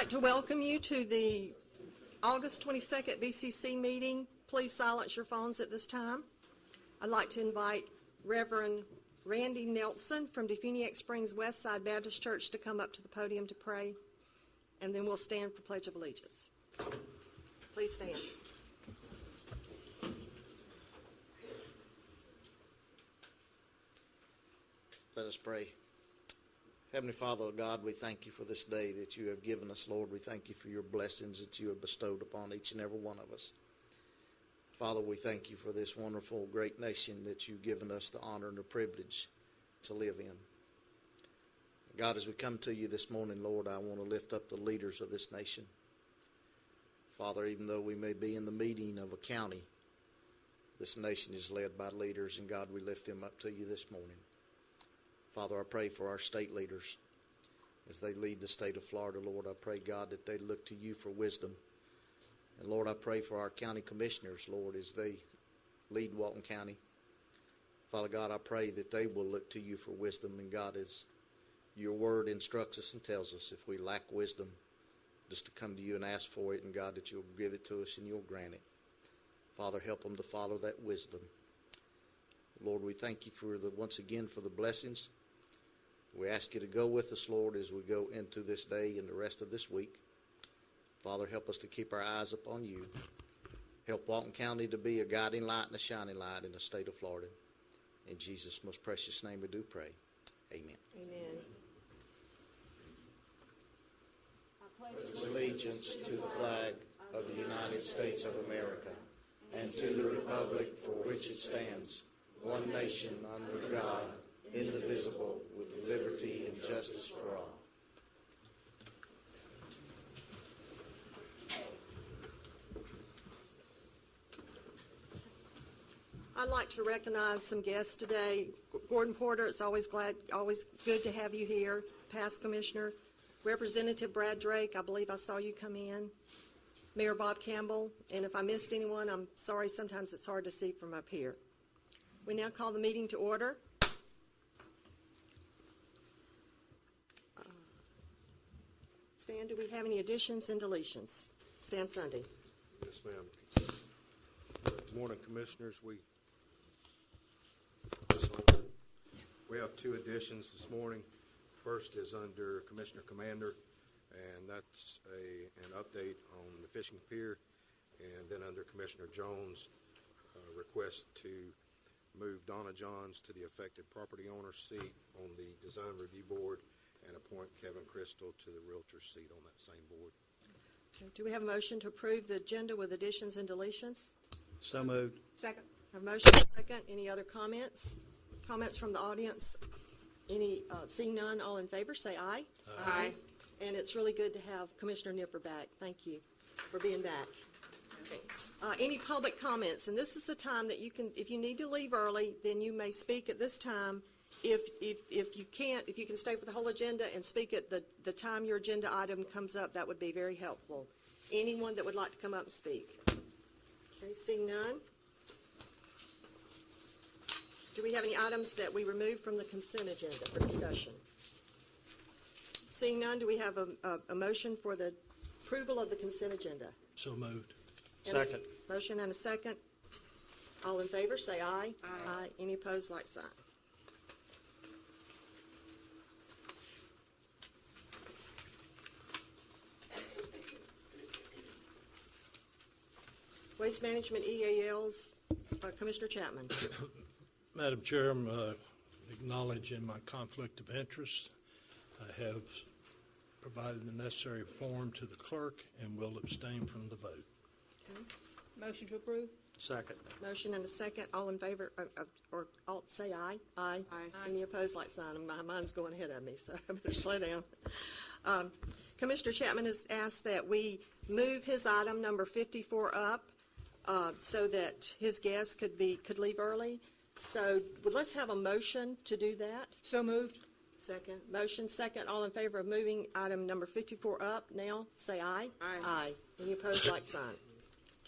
like to welcome you to the August 22nd VCC meeting. Please silence your phones at this time. I'd like to invite Reverend Randy Nelson from Defuniak Springs Westside Baptist Church to come up to the podium to pray, and then we'll stand for Pledge of Allegiance. Please stand. Let us pray. Heavenly Father, God, we thank you for this day that you have given us, Lord. We thank you for your blessings that you have bestowed upon each and every one of us. Father, we thank you for this wonderful, great nation that you've given us the honor and the privilege to live in. God, as we come to you this morning, Lord, I want to lift up the leaders of this nation. Father, even though we may be in the meeting of a county, this nation is led by leaders, and God, we lift them up to you this morning. Father, I pray for our state leaders as they lead the state of Florida, Lord. I pray, God, that they look to you for wisdom. And, Lord, I pray for our county commissioners, Lord, as they lead Walton County. Father God, I pray that they will look to you for wisdom. And, God, as your word instructs us and tells us, if we lack wisdom, just to come to you and ask for it, and, God, that you'll give it to us and you'll grant it. Father, help them to follow that wisdom. Lord, we thank you for once again for the blessings. We ask you to go with us, Lord, as we go into this day and the rest of this week. Father, help us to keep our eyes upon you. Help Walton County to be a guiding light and a shining light in the state of Florida. In Jesus' most precious name we do pray. Amen. Amen. I pledge allegiance to the flag of the United States of America and to the republic for which it stands, one nation under God, indivisible, with liberty and justice for all. I'd like to recognize some guests today. Gordon Porter, it's always good to have you here, past commissioner. Representative Brad Drake, I believe I saw you come in. Mayor Bob Campbell, and if I missed anyone, I'm sorry, sometimes it's hard to see from up here. We now call the meeting to order. Stan, do we have any additions and deletions? Stan Sunday. Yes, ma'am. Good morning, Commissioners. We have two additions this morning. First is under Commissioner Commander, and that's an update on the fishing pier. And then under Commissioner Jones, request to move Donna Johns to the affected property owner seat on the Design Review Board and appoint Kevin Crystal to the Realtor seat on that same board. Do we have a motion to approve the agenda with additions and deletions? So moved. Second. Have a motion and a second. Any other comments? Comments from the audience? Seeing none, all in favor, say aye. Aye. And it's really good to have Commissioner Nipper back. Thank you for being back. Thanks. Any public comments? And this is the time that you can, if you need to leave early, then you may speak at this time. If you can't, if you can stay for the whole agenda and speak at the time your agenda item comes up, that would be very helpful. Anyone that would like to come up and speak? Okay, seeing none. Do we have any items that we removed from the consent agenda for discussion? Seeing none, do we have a motion for the approval of the consent agenda? So moved. And Second. Motion and a second. All in favor, say aye. Aye. Any opposed, like sign. Waste Management EALs, Commissioner Chapman. Madam Chair, I'm acknowledging my conflict of interest. I have provided the necessary form to the clerk and will abstain from the vote. Okay. Motion to approve? Second. Motion and a second. All in favor, or all say aye. Aye. Aye. Any opposed, like sign. My mind's going ahead of me, so I better slow down. Commissioner Chapman has asked that we move his item number 54 up so that his guests could leave early. So let's have a motion to do that. So moved. Second. Motion second. All in favor of moving item number 54 up now, say aye. Aye. Aye. Any opposed, like sign.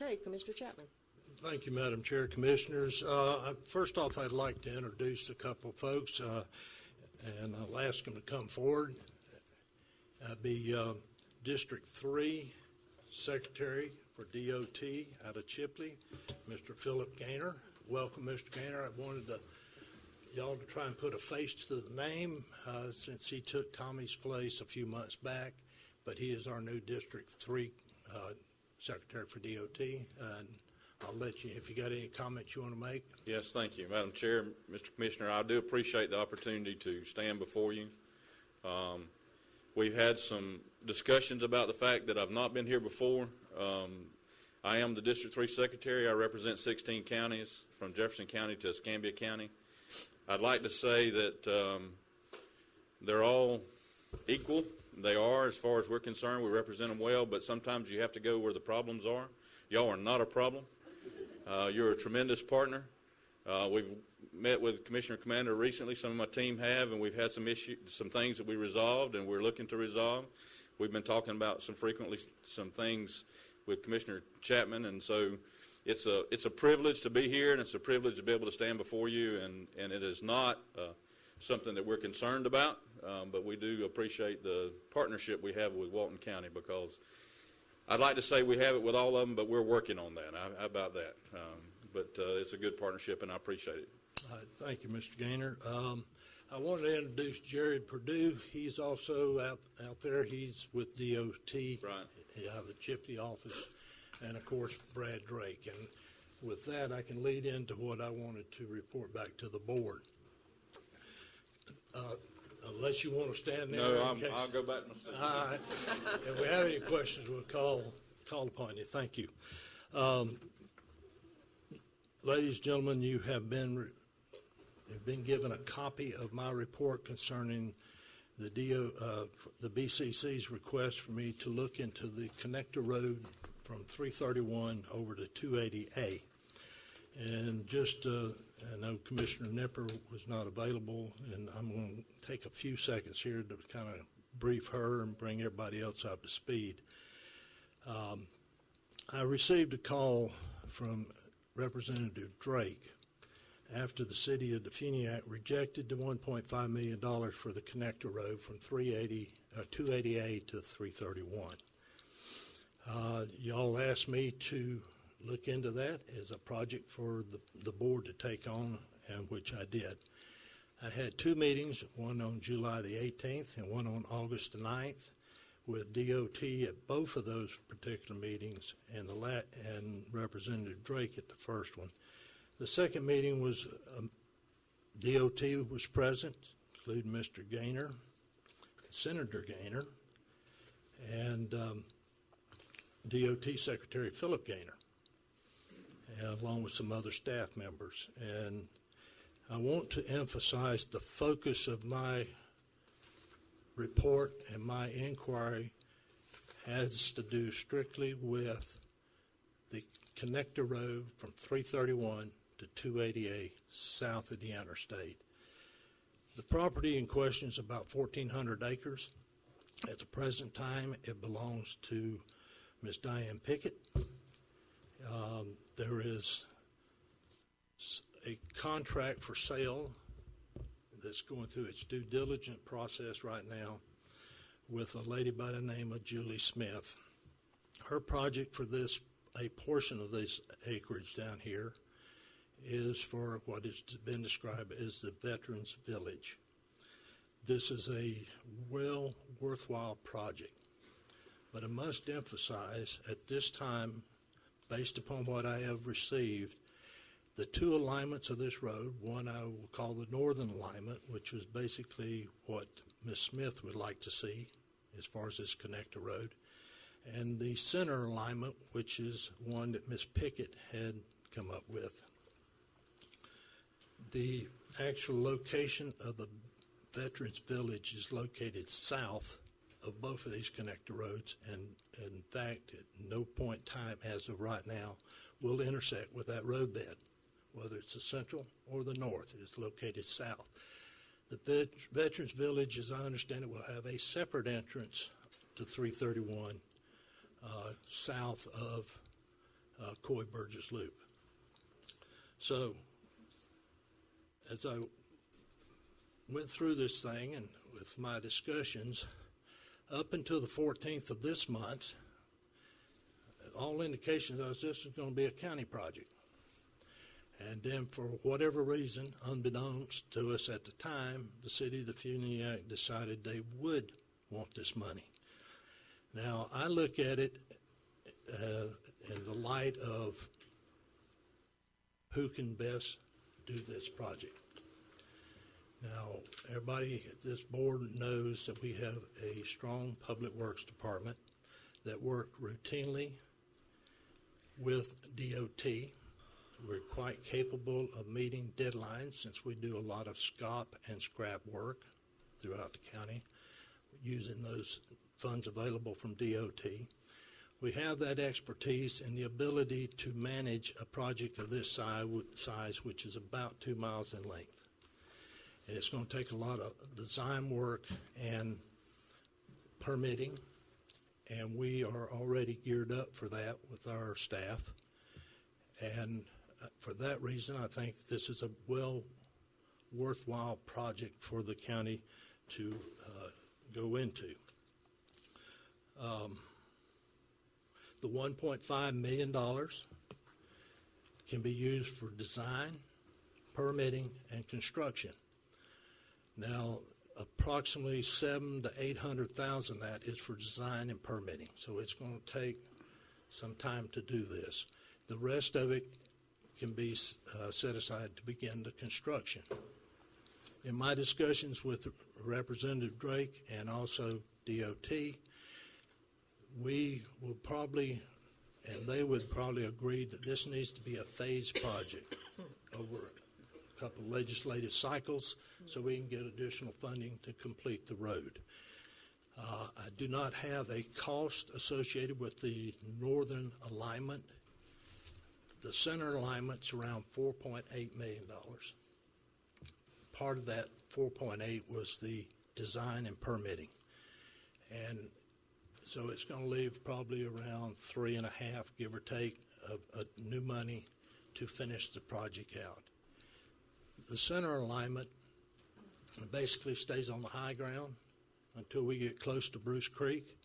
Okay, Commissioner Chapman. Thank you, Madam Chair, Commissioners. First off, I'd like to introduce a couple of folks, and I'll ask them to come forward. That'd be District 3 Secretary for DOT out of Chipley, Mr. Philip Gaynor. Welcome, Mr. Gaynor. I wanted y'all to try and put a face to the name since he took Tommy's place a few months back, but he is our new District 3 Secretary for DOT. And I'll let you, if you got any comments you want to make. Yes, thank you, Madam Chair, Mr. Commissioner. I do appreciate the opportunity to stand before you. We've had some discussions about the fact that I've not been here before. I am the District 3 Secretary. I represent 16 counties from Jefferson County to Escambia County. I'd like to say that they're all equal. They are, as far as we're concerned. We represent them well, but sometimes you have to go where the problems are. Y'all are not a problem. You're a tremendous partner. We've met with Commissioner Commander recently. Some of my team have, and we've had some things that we resolved, and we're looking to resolve. We've been talking about some things with Commissioner Chapman, and so it's a privilege to be here, and it's a privilege to be able to stand before you. And it is not something that we're concerned about, but we do appreciate the partnership we have with Walton County, because I'd like to say we have it with all of them, but we're working on that. How about that? But it's a good partnership, and I appreciate it. Thank you, Mr. Gaynor. I wanted to introduce Jared Perdue. He's also out there. He's with DOT, Right. Out of the Chipley office, and of course Brad Drake. And with that, I can lead into what I wanted to report back to the board. Unless you want to stand there. No, I'll go back and sit. All right. If we have any questions, we'll call upon you. Thank you. Ladies and gentlemen, you have been given a copy of my report concerning the BCC's request for me to look into the connector road from 331 over to 280A. And just, I know Commissioner Nipper was not available, and I'm going to take a few seconds here to kind of brief her and bring everybody else up to speed. I received a call from Representative Drake after the city of Defuniak rejected the $1.5 million for the connector road from 280A to 331. Y'all asked me to look into that as a project for the board to take on, and which I did. I had two meetings, one on July the 18th and one on August the 9th, with DOT at both of those particular meetings, and Representative Drake at the first one. The second meeting was DOT was present, including Mr. Gaynor, Senator Gaynor, and DOT Secretary Philip Gaynor, along with some other staff members. And I want to emphasize the focus of my report and my inquiry has to do strictly with the connector road from 331 to 280A south of the interstate. The property in question is about 1,400 acres. At the present time, it belongs to Ms. Diane Pickett. There is a contract for sale that's going through its due diligence process right now with a lady by the name of Julie Smith. Her project for a portion of this acreage down here, is for what has been described as the Veterans Village. This is a worthwhile project, but I must emphasize at this time, based upon what I have received, the two alignments of this road, one I will call the northern alignment, which was basically what Ms. Smith would like to see as far as this connector road, and the center alignment, which is one that Ms. Pickett had come up with. The actual location of the Veterans Village is located south of both of these connector roads, and in fact, at no point in time as of right now, will intersect with that road bed, whether it's the central or the north. It's located south. The Veterans Village, as I understand it, will have a separate entrance to 331 south of Coy Burgess Loop. So, as I went through this thing and with my discussions, Up until the 14th of this month, all indications are this is going to be a county project. And then for whatever reason, unbeknownst to us at the time, the city of Defuniak decided they would want this money. Now, I look at it in the light of who can best do this project. Now, everybody at this board knows that we have a strong public works department that work routinely with DOT. We're quite capable of meeting deadlines since we do a lot of SCOP and scrap work throughout the county using those funds available from DOT. We have that expertise and the ability to manage a project of this size, which is about 2 miles in length. And it's going to take a lot of design work and permitting, and we are already geared up for that with our staff. And for that reason, I think this is a worthwhile project for the county to go into. The $1.5 million can be used for design, permitting, and construction. Now, approximately $700,000 to $800,000 of that is for design and permitting, so it's going to take some time to do this. The rest of it can be set aside to begin the construction. In my discussions with Representative Drake and also DOT, we will probably, and they would probably agree that this needs to be a phased project over a couple of legislative cycles so we can get additional funding to complete the road. I do not have a cost associated with the northern alignment. The center alignment's around $4.8 million. Part of that 4.8 was the design and permitting. And so it's going to leave probably around 3.5, give or take, of new money to finish the project out. The center alignment basically stays on the high ground until we get close to Bruce Creek,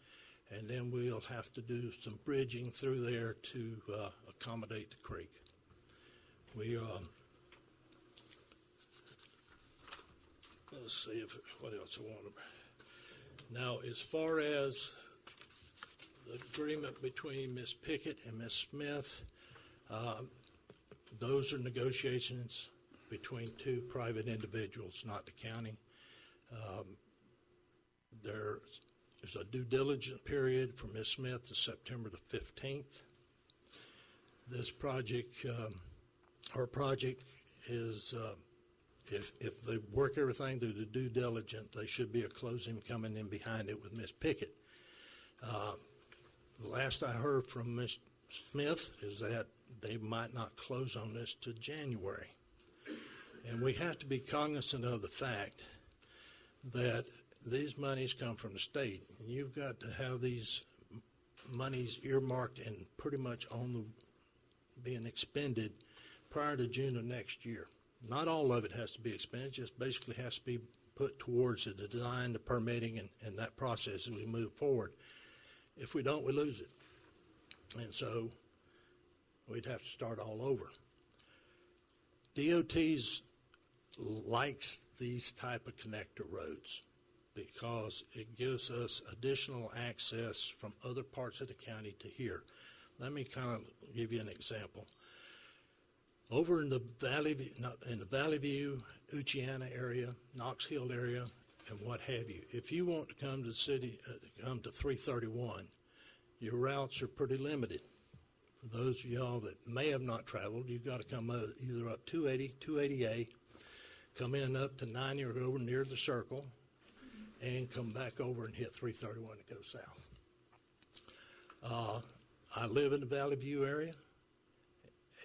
and then we'll have to do some bridging through there to accommodate the creek. We let's see what else I want to. Now, as far as the agreement between Ms. Pickett and Ms. Smith, those are negotiations between two private individuals, not the county. There's a due diligence period for Ms. Smith to September the 15th. This project, her project is, if they work everything through the due diligence, they should be a closing coming in behind it with Ms. Pickett. The last I heard from Ms. Smith is that they might not close on this to January. And we have to be cognizant of the fact that these monies come from the state. And you've got to have these monies earmarked and pretty much being expended prior to June of next year. Not all of it has to be expended, just basically has to be put towards the design, the permitting, and that process as we move forward. If we don't, we lose it. And so we'd have to start all over. DOT's likes these type of connector roads because it gives us additional access from other parts of the county to here. Let me kind of give you an example. Over in the Valley View, Uchiana area, Knox Hill area, and what have you, if you want to come to the city, come to 331, your routes are pretty limited. For those of y'all that may have not traveled, you've got to come either up 280, 280A, come in up to 90 or over near the circle, and come back over and hit 331 to go south. I live in the Valley View area,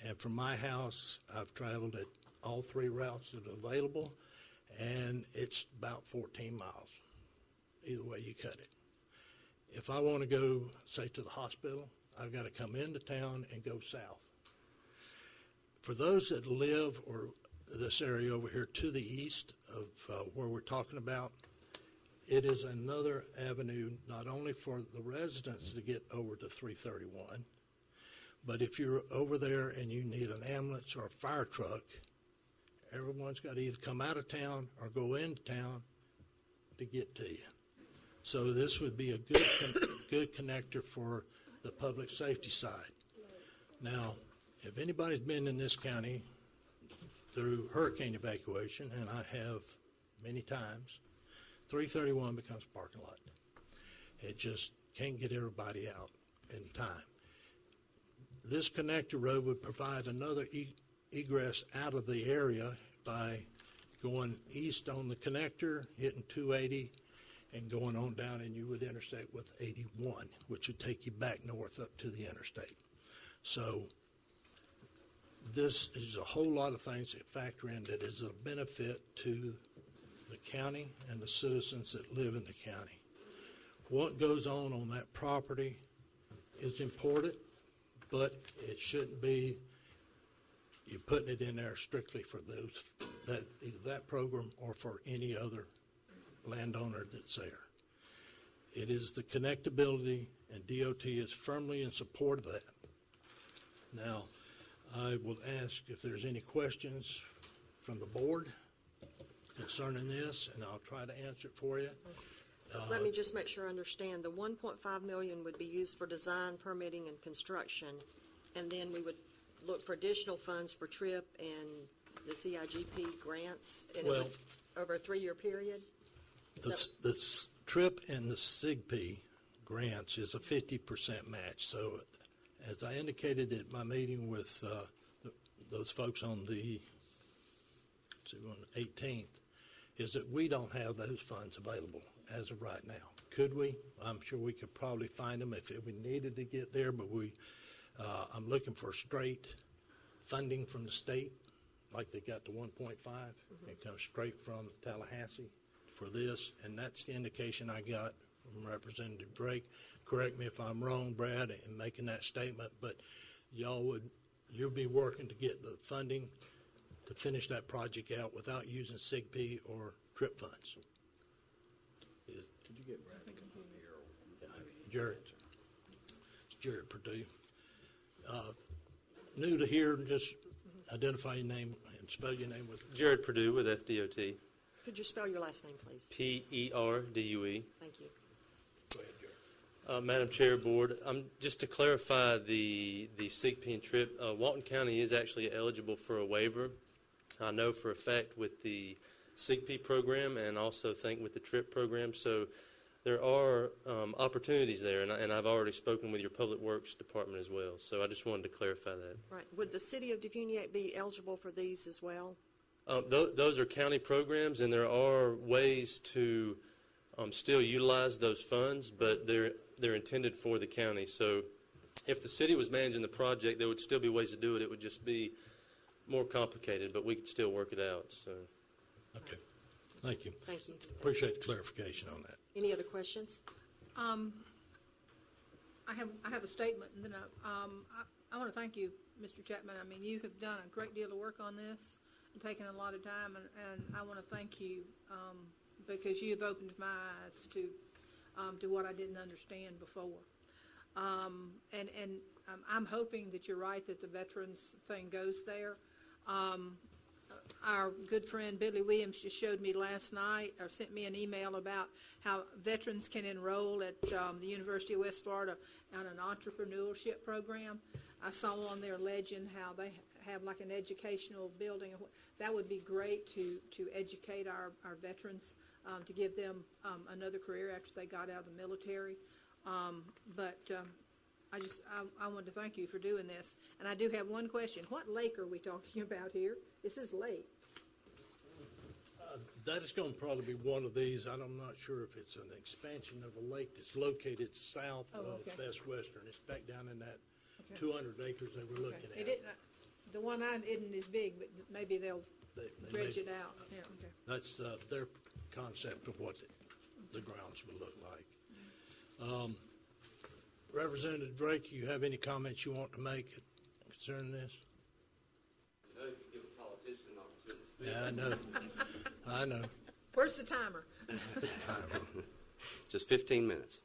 and from my house, I've traveled at all three routes that are available, and it's about 14 miles, either way you cut it. If I want to go, say, to the hospital, I've got to come into town and go south. For those that live or this area over here to the east of where we're talking about, it is another avenue, not only for the residents to get over to 331, but if you're over there and you need an ambulance or a fire truck, everyone's got to either come out of town or go into town to get to you. So this would be a good connector for the public safety side. Now, if anybody's been in this county through hurricane evacuation, and I have many times, 331 becomes a parking lot. It just can't get everybody out in time. This connector road would provide another egress out of the area by going east on the connector, hitting 280, and going on down, and you would intersect with 81, which would take you back north up to the interstate. So this is a whole lot of things that factor in that is a benefit to the county and the citizens that live in the county. What goes on that property is important, but it shouldn't be you putting it in there strictly for either that program or for any other landowner that's there. It is the connectability, and DOT is firmly in support of that. Now, I will ask if there's any questions from the board concerning this, and I'll try to answer it for you. Let me just make sure I understand. The 1.5 million would be used for design, permitting, and construction, and then we would look for additional funds for TRIP and the CIGP grants over a 3-year period? The TRIP and the SIGP grants is a 50% match. So as I indicated at my meeting with those folks on the 18th, is that we don't have those funds available as of right now. Could we? I'm sure we could probably find them if we needed to get there, but I'm looking for straight funding from the state, like they got the 1.5. It comes straight from Tallahassee for this, and that's the indication I got from Representative Drake. Correct me if I'm wrong, Brad, in making that statement, but you'll be working to get the funding to finish that project out without using SIGP or TRIP funds. Could you get Brad to come over here? Jared. It's Jared Perdue. New to here, just identify your name and spell your name with. Jared Perdue with FDOT. Could you spell your last name, please? Perdue. Thank you. Go ahead, Jared. Madam Chair, Board, just to clarify the SIGP and TRIP, Walton County is actually eligible for a waiver. I know for a fact with the SIGP program and also think with the TRIP program. So there are opportunities there, and I've already spoken with your Public Works Department as well. So I just wanted to clarify that. Right. Would the city of Defuniak be eligible for these as well? Those are county programs, and there are ways to still utilize those funds, but they're intended for the county. So if the city was managing the project, there would still be ways to do it. It would just be more complicated, but we could still work it out. So. Okay. Thank you. Thank you. Appreciate the clarification on that. Any other questions? I have a statement, and then I want to thank you, Mr. Chapman. I mean, you have done a great deal of work on this and taken a lot of time, and I want to thank you because you have opened my eyes to what I didn't understand before. And I'm hoping that you're right that the veterans thing goes there. Our good friend Billy Williams just showed me last night, or sent me an email about how veterans can enroll at the University of West Florida on an entrepreneurship program. I saw on their legend how they have like an educational building. That would be great to educate our veterans, to give them another career after they got out of the military. I wanted to thank you for doing this. And I do have one question. What lake are we talking about here? This is lake. That is going to probably be one of these. I'm not sure if it's an expansion of a lake that's located south of Best Western. It's back down in that 200 acres they were looking at. The one isn't as big, but maybe they'll dredge it out. Yeah, okay. That's their concept of what the grounds would look like. Representative Drake, you have any comments you want to make concerning this? You know, if you give a politician an opportunity to speak. Yeah, I know. Where's the timer? Just 15 minutes.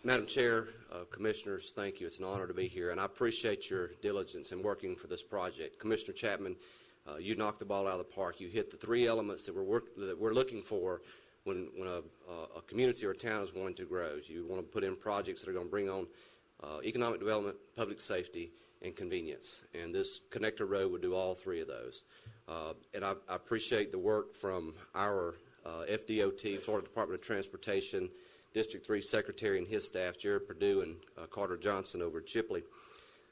Madam Chair, Commissioners, thank you. It's an honor to be here, and I appreciate your diligence in working for this project. Commissioner Chapman, you knocked the ball out of the park. You hit the three elements that we're looking for when a community or a town is wanting to grow. You want to put in projects that are going to bring on economic development, public safety, and convenience. And this connector road would do all three of those. And I appreciate the work from our FDOT, Florida Department of Transportation, District 3 Secretary and his staff, Jared Perdue and Carter Johnson over at Chipley.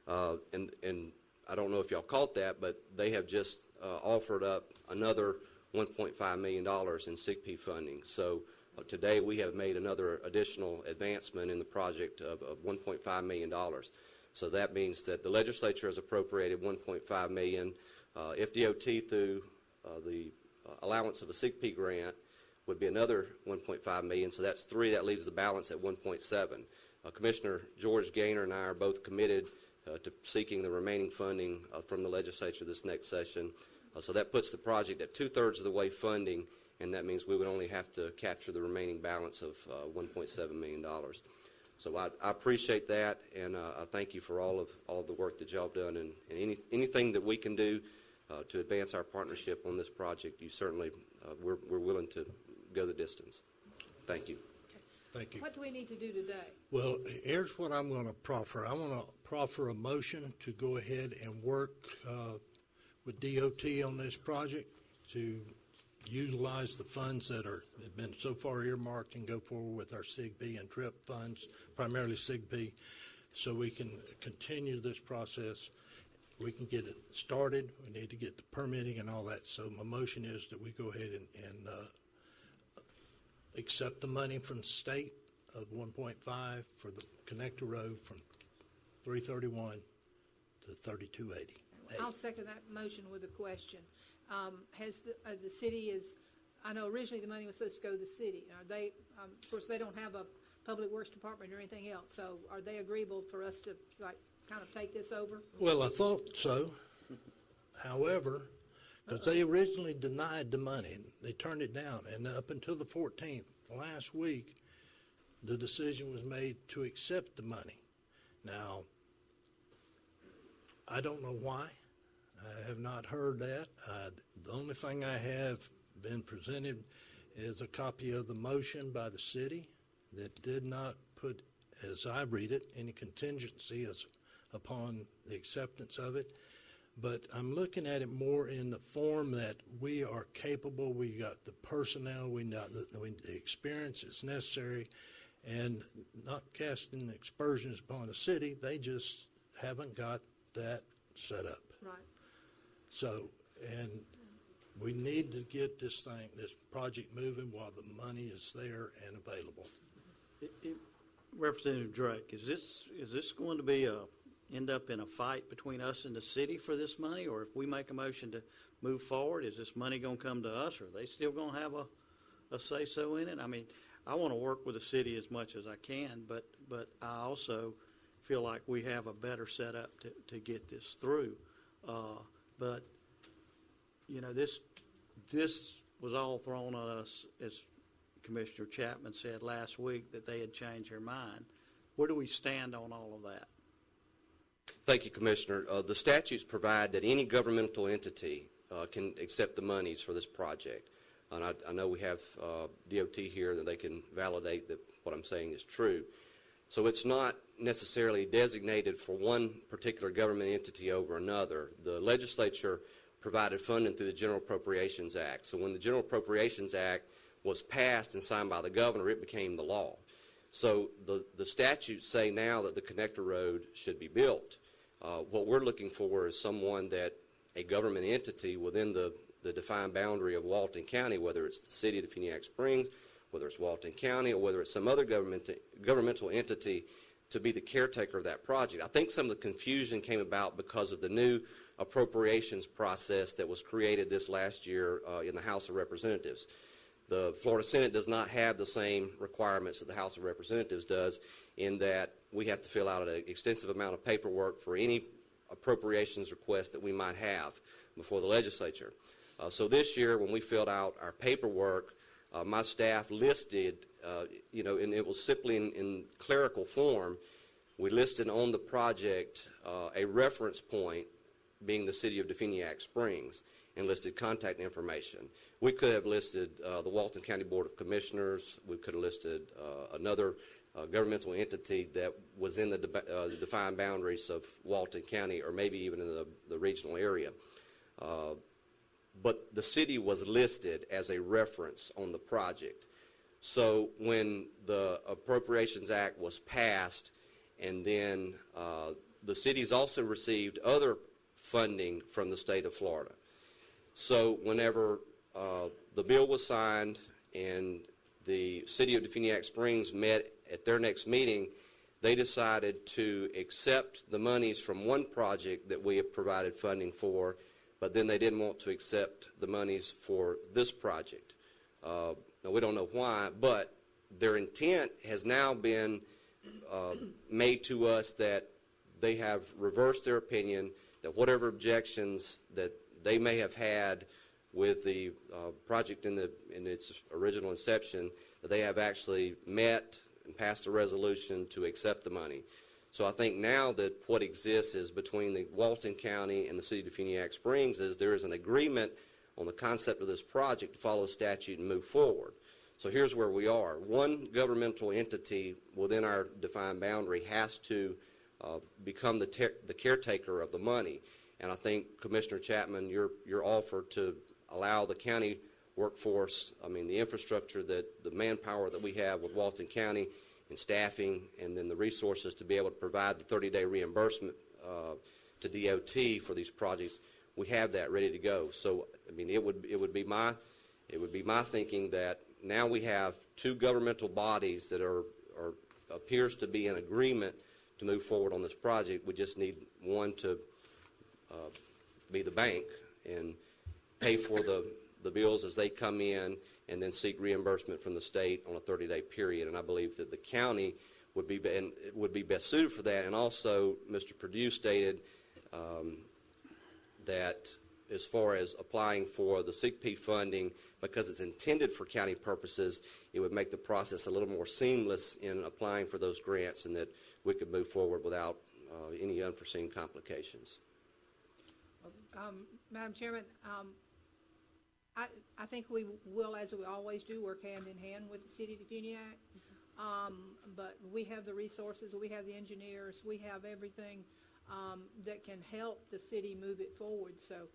And I don't know if y'all caught that, but they have just offered up another $1.5 million in SIGP funding. So today we have made another additional advancement in the project of $1.5 million. So that means that the legislature has appropriated $1.5 million. FDOT through the allowance of a SIGP grant would be another $1.5 million. So that's three. That leaves the balance at $1.7. Commissioner George Gaynor and I are both committed to seeking the remaining funding from the legislature this next session. So that puts the project at 2/3 of the way funding, and that means we would only have to capture the remaining balance of $1.7 million. So I appreciate that, and I thank you for all of the work that y'all have done, and anything that we can do to advance our partnership on this project, you certainly, we're willing to go the distance. Thank you. Thank you. What do we need to do today? Well, here's what I'm going to proffer. I want to proffer a motion to go ahead and work with DOT on this project to utilize the funds that have been so far earmarked and go forward with our SIGB and TRIP funds, primarily SIGB, so we can continue this process. We can get it started. We need to get the permitting and all that. So my motion is that we go ahead and accept the money from the state of 1.5 for the connector road from 331 to 3280. I'll second that motion with a question. Has the city I know originally the money was supposed to go to the city. Are they, of course, they don't have a public works department or anything else, so are they agreeable for us to kind of take this over? Well, I thought so. However, because they originally denied the money, they turned it down, and up until the 14th, last week, the decision was made to accept the money. Now, I don't know why. I have not heard that. The only thing I have been presented is a copy of the motion by the city that did not put, as I read it, any contingency upon the acceptance of it. But I'm looking at it more in the form that we are capable, we got the personnel, we got the experience that's necessary, and not casting aspersions upon the city, they just haven't got that set up. Right. So, and we need to get this project moving while the money is there and available. Representative Drake, is this going to be end up in a fight between us and the city for this money, or if we make a motion to move forward, is this money going to come to us, or are they still going to have a say-so in it? I mean, I want to work with the city as much as I can, but I also feel like we have a better setup to get this through. But you know, this was all thrown at us, as Commissioner Chapman said last week, that they had changed their mind. Where do we stand on all of that? Thank you, Commissioner. The statutes provide that any governmental entity can accept the monies for this project. And I know we have DOT here that they can validate that what I'm saying is true. So it's not necessarily designated for one particular government entity over another. The legislature provided funding through the General Appropriations Act. So when the General Appropriations Act was passed and signed by the governor, it became the law. So the statutes say now that the connector road should be built. What we're looking for is someone that a government entity within the defined boundary of Walton County, whether it's the city of Definiak Springs, whether it's Walton County, or whether it's some other governmental entity, to be the caretaker of that project. I think some of the confusion came about because of the new appropriations process that was created this last year in the House of Representatives. The Florida Senate does not have the same requirements that the House of Representatives does, in that we have to fill out an extensive amount of paperwork for any appropriations request that we might have before the legislature. So this year, when we filled out our paperwork, my staff listed, and it was simply in clerical form, we listed on the project a reference point being the city of Definiak Springs and listed contact information. We could have listed the Walton County Board of Commissioners. We could have listed another governmental entity that was in the defined boundaries of Walton County, or maybe even in the regional area. But the city was listed as a reference on the project. So when the Appropriations Act was passed, and then the cities also received other funding from the state of Florida. So whenever the bill was signed and the city of Definiak Springs met at their next meeting, they decided to accept the monies from one project that we have provided funding for, but then they didn't want to accept the monies for this project. Now, we don't know why, but their intent has now been made to us that they have reversed their opinion, that whatever objections that they may have had with the project in its original inception, that they have actually met and passed a resolution to accept the money. So I think now that what exists is between the Walton County and the city of Definiak Springs is there is an agreement on the concept of this project to follow the statute and move forward. So here's where we are. One governmental entity within our defined boundary has to become the caretaker of the money. And I think, Commissioner Chapman, your offer to allow the county workforce, the infrastructure, the manpower that we have with Walton County and staffing, and then the resources to be able to provide the 30-day reimbursement to DOT for these projects, we have that ready to go. So, it would be my thinking that now we have two governmental bodies that appears to be in agreement to move forward on this project. We just need one to be the bank and pay for the bills as they come in, and then seek reimbursement from the state on a 30-day period. And I believe that the county would be best suited for that. And also, Mr. Perdue stated that as far as applying for the SIGP funding, because it's intended for county purposes, it would make the process a little more seamless in applying for those grants, and that we could move forward without any unforeseen complications. Madam Chairman, I think we will, as we always do, work hand in hand with the city of Definiak. But we have the resources, we have the engineers, we have everything that can help the city move it forward. So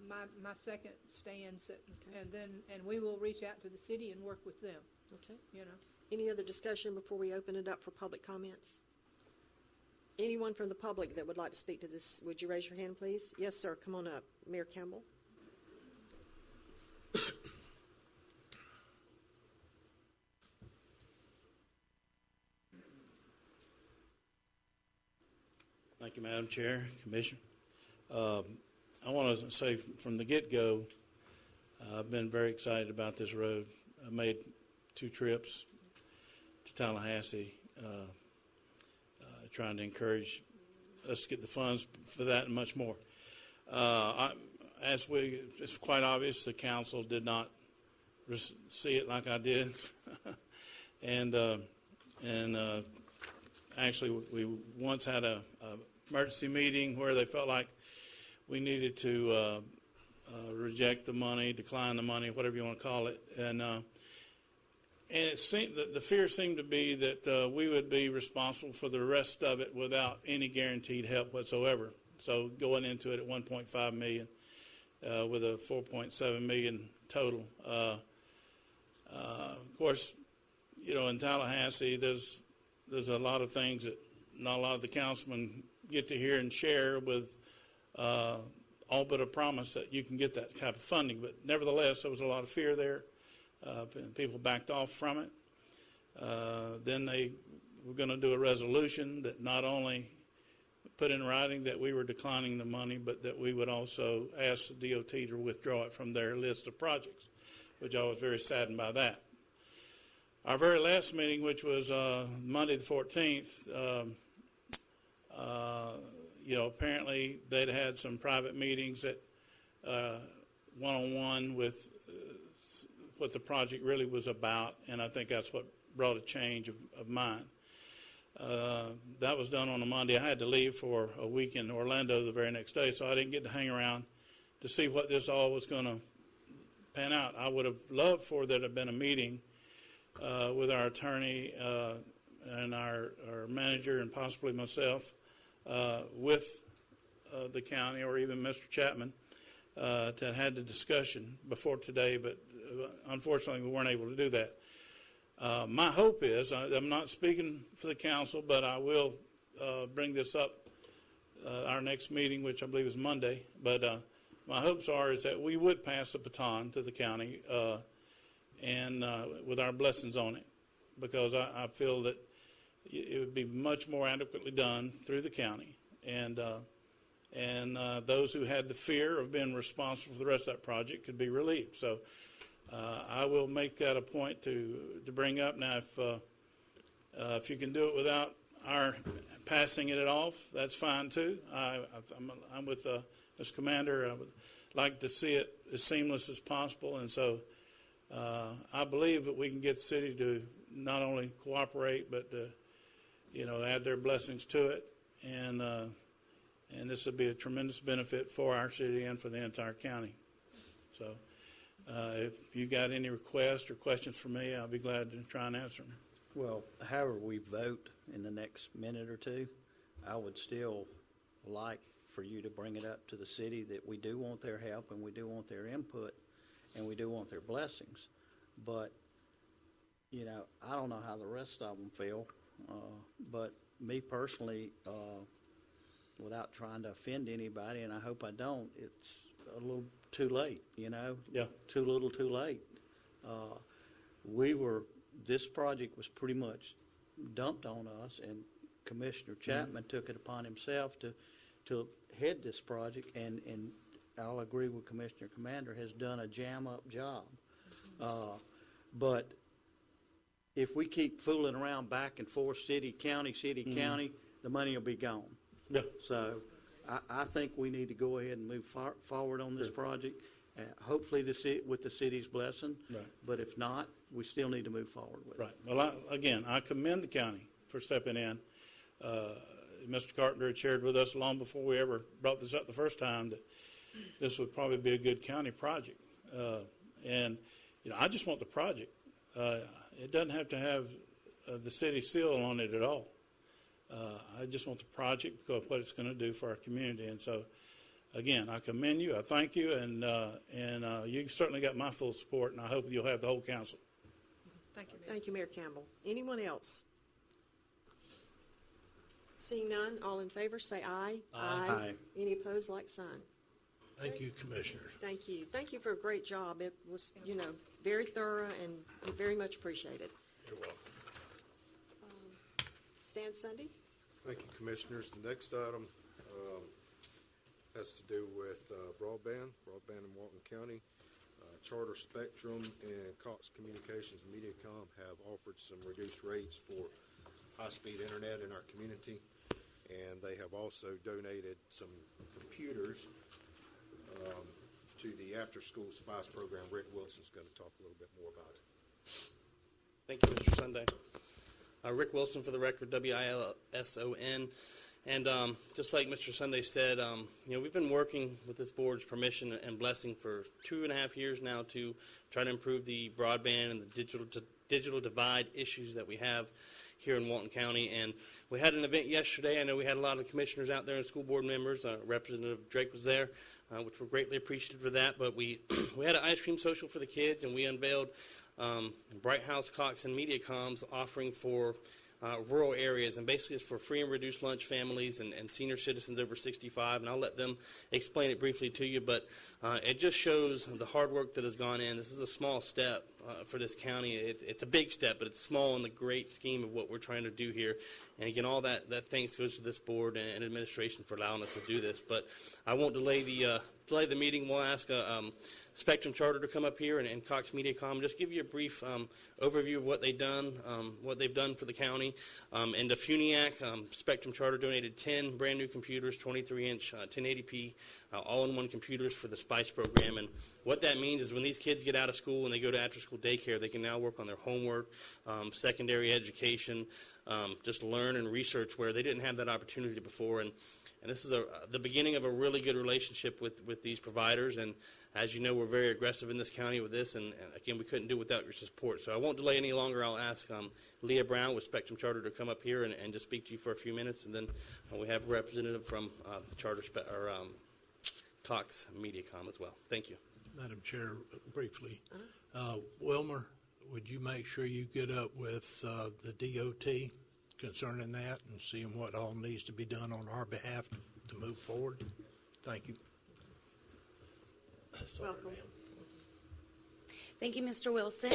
my second stands that, and we will reach out to the city and work with them. Okay. Any other discussion before we open it up for public comments? Anyone from the public that would like to speak to this, would you raise your hand, please? Yes, sir. Come on up. Mayor Campbell. Thank you, Madam Chair, Commissioner. I want to say from the get-go, I've been very excited about this road. I made 2 trips to Tallahassee trying to encourage us to get the funds for that and much more. It's quite obvious the council did not see it like I did. and actually, we once had a emergency meeting where they felt like we needed to reject the money, decline the money, whatever you want to call it, and it seemed that the fear seemed to be that we would be responsible for the rest of it without any guaranteed help whatsoever. So going into it at $1.5 million with a $4.7 million total. Of course, in Tallahassee, there's a lot of things that not a lot of the councilmen get to hear and share with all but a promise that you can get that type of funding. But nevertheless, there was a lot of fear there. People backed off from it. Then they were going to do a resolution that not only put in writing that we were declining the money, but that we would also ask the DOT to withdraw it from their list of projects, which I was very saddened by that. Our very last meeting, which was Monday the 14th, apparently they'd had some private meetings that one-on-one with what the project really was about, and I think that's what brought a change of mind. That was done on a Monday. I had to leave for a week in Orlando the very next day, so I didn't get to hang around to see what this all was going to pan out. I would have loved for there to have been a meeting with our attorney and our manager and possibly myself with the county or even Mr. Chapman to had the discussion before today, but unfortunately we weren't able to do that. My hope is, I'm not speaking for the council, but I will bring this up our next meeting, which I believe is Monday, but my hopes is that we would pass the baton to the county and with our blessings on it, because I feel that it would be much more adequately done through the county, and those who had the fear of being responsible for the rest of that project could be relieved. So I will make that a point to bring up. Now, if you can do it without our passing it off, that's fine too. I'm with Mr. Commander. I would like to see it as seamless as possible, and so I believe that we can get the city to not only cooperate but to, add their blessings to it, and this will be a tremendous benefit for our city and for the entire county. So if you got any requests or questions for me, I'll be glad to try and answer them. Well, however we vote in the next minute or two, I would still like for you to bring it up to the city that we do want their help and we do want their input and we do want their blessings. But, I don't know how the rest of them feel, but me personally, without trying to offend anybody, and I hope I don't, it's a little too late, Yeah. Too little, too late. This project was pretty much dumped on us, and Commissioner Chapman took it upon himself to head this project, and I'll agree with Commissioner Commander, has done a jam-up job. But if we keep fooling around back and forth, city, county, the money will be gone. Yeah. So I think we need to go ahead and move forward on this project, hopefully with the city's blessing. Right. But if not, we still need to move forward with it. Right. Well, I commend the county for stepping in. Mr. Carpenter had shared with us long before we ever brought this up the first time that this would probably be a good county project. And I just want the project. It doesn't have to have the city seal on it at all. I just want the project because of what it's going to do for our community. And so, again, I commend you. I thank you, and you certainly got my full support, and I hope you'll have the whole council. Thank you, Mayor. Thank you, Mayor Campbell. Anyone else? Seeing none, all in favor say aye. Aye. Any opposed, like sign. Thank you, Commissioner. Thank you. Thank you for a great job. It was, very thorough and very much appreciated. You're welcome. Stan Sunday? Thank you, Commissioners. The next item has to do with broadband in Walton County. Charter Spectrum and Cox Communications and Mediacom have offered some reduced rates for high-speed internet in our community, and they have also donated some computers to the after-school SPICE program. Rick Wilson's going to talk a little bit more about it. Thank you, Mr. Sunday. Rick Wilson for the record, WILSON. And just like Mr. Sunday said, we've been working with this board's permission and blessing for 2.5 years now to try to improve the broadband and the digital divide issues that we have here in Walton County. And we had an event yesterday. I know we had a lot of commissioners out there and school board members. Representative Drake was there, which we're greatly appreciative for that. But we had an ice cream social for the kids, and we unveiled Bright House, Cox, and Mediacom's offering for rural areas, and basically it's for free and reduced lunch families and senior citizens over 65, and I'll let them explain it briefly to you, but it just shows the hard work that has gone in. This is a small step for this county. It's a big step, but it's small in the great scheme of what we're trying to do here. And again, all that thanks goes to this board and administration for allowing us to do this. But I won't delay the meeting. We'll ask Spectrum Charter to come up here and Cox MediaCom, just give you a brief overview of what they've done for the county. And to FUNIAC, Spectrum Charter donated 10 brand new computers, 23-inch 1080p, all-in-one computers for the SPICE program. And what that means is when these kids get out of school and they go to after-school daycare, they can now work on their homework, secondary education, just learn and research where they didn't have that opportunity before. And this is the beginning of a really good relationship with these providers. And as you know, we're very aggressive in this county with this. And again, we couldn't do it without your support. So I won't delay any longer. I'll ask Leah Brown with Spectrum Charter to come up here and just speak to you for a few minutes. And then we have a representative from Cox MediaCom as well. Thank you. Madam Chair, briefly, Wilmer, would you make sure you get up with the DOT concerning that and seeing what all needs to be done on our behalf to move forward? Thank you. Welcome. Thank you, Mr. Wilson.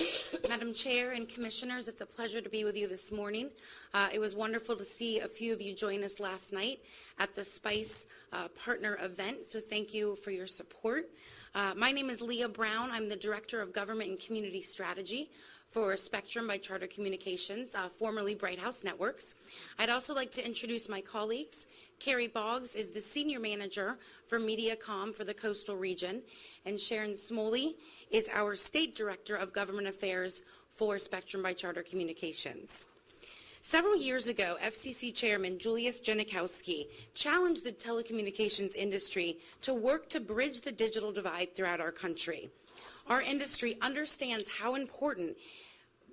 Madam Chair and Commissioners, it's a pleasure to be with you this morning. It was wonderful to see a few of you join us last night at the SPICE partner event, so thank you for your support. My name is Leah Brown. I'm the Director of Government and Community Strategy for Spectrum by Charter Communications, formerly Bright House Networks. I'd also like to introduce my colleagues. Carrie Boggs is the Senior Manager for MediaCom for the Coastal Region, and Sharon Smoley is our State Director of Government Affairs for Spectrum by Charter Communications. Several years ago, FCC Chairman Julius Janikowski challenged the telecommunications industry to work to bridge the digital divide throughout our country. Our industry understands how important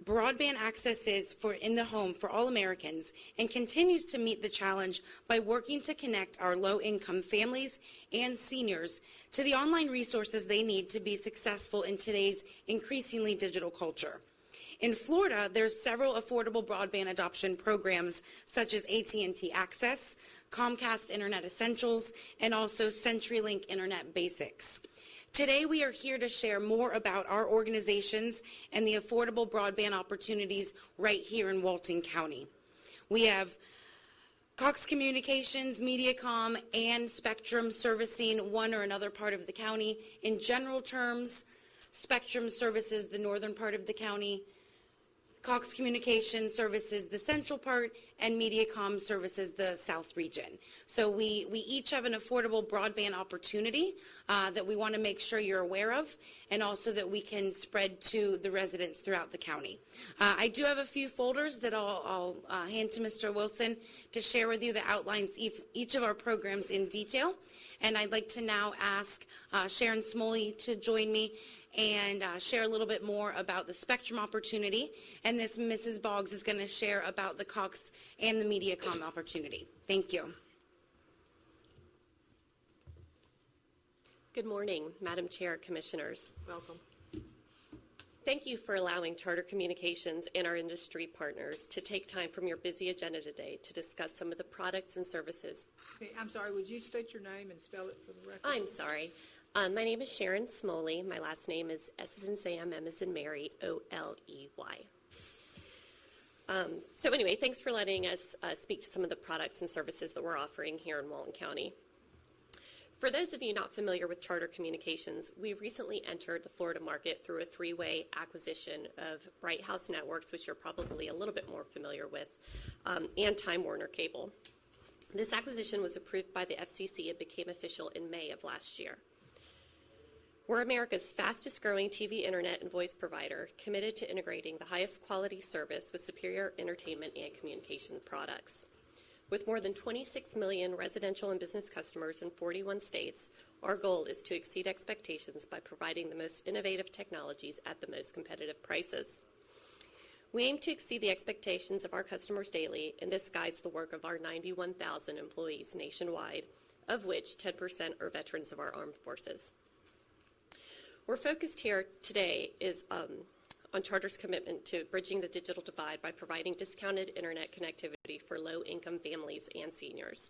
broadband access is in the home for all Americans and continues to meet the challenge by working to connect our low-income families and seniors to the online resources they need to be successful in today's increasingly digital culture. In Florida, there's several affordable broadband adoption programs such as AT&T Access, Comcast Internet Essentials, and also CenturyLink Internet Basics. Today, we are here to share more about our organizations and the affordable broadband opportunities right here in Walton County. We have Cox Communications, MediaCom, and Spectrum servicing one or another part of the county. In general terms, Spectrum services the northern part of the county, Cox Communications services the central part, and MediaCom services the south region. So we each have an affordable broadband opportunity that we want to make sure you're aware of, and also that we can spread to the residents throughout the county. I do have a few folders that I'll hand to Mr. Wilson to share with you that outlines each of our programs in detail. And I'd like to now ask Sharon Smoley to join me and share a little bit more about the Spectrum opportunity. And this Mrs. Boggs is going to share about the Cox and the MediaCom opportunity. Thank you. Good morning, Madam Chair, Commissioners. Welcome. Thank you for allowing Charter Communications and our industry partners to take time from your busy agenda today to discuss some of the products and services. Okay, I'm sorry, would you state your name and spell it for the record? I'm sorry. My name is Sharon Smoley. My last name is S as in Sam, M as in Mary, O-L-E-Y. So anyway, thanks for letting us speak to some of the products and services that we're offering here in Walton County. For those of you not familiar with Charter Communications, we recently entered the Florida market through a three-way acquisition of Bright House Networks, which you're probably a little bit more familiar with, and Time Warner Cable. This acquisition was approved by the FCC and became official in May of last year. We're America's fastest growing TV, internet, and voice provider, committed to integrating the highest quality service with superior entertainment and communication products. With more than 26 million residential and business customers in 41 states, our goal is to exceed expectations by providing the most innovative technologies at the most competitive prices. We aim to exceed the expectations of our customers daily, and this guides the work of our 91,000 employees nationwide, of which 10% are veterans of our armed forces. We're focused here today is on Charter's commitment to bridging the digital divide by providing discounted internet connectivity for low-income families and seniors.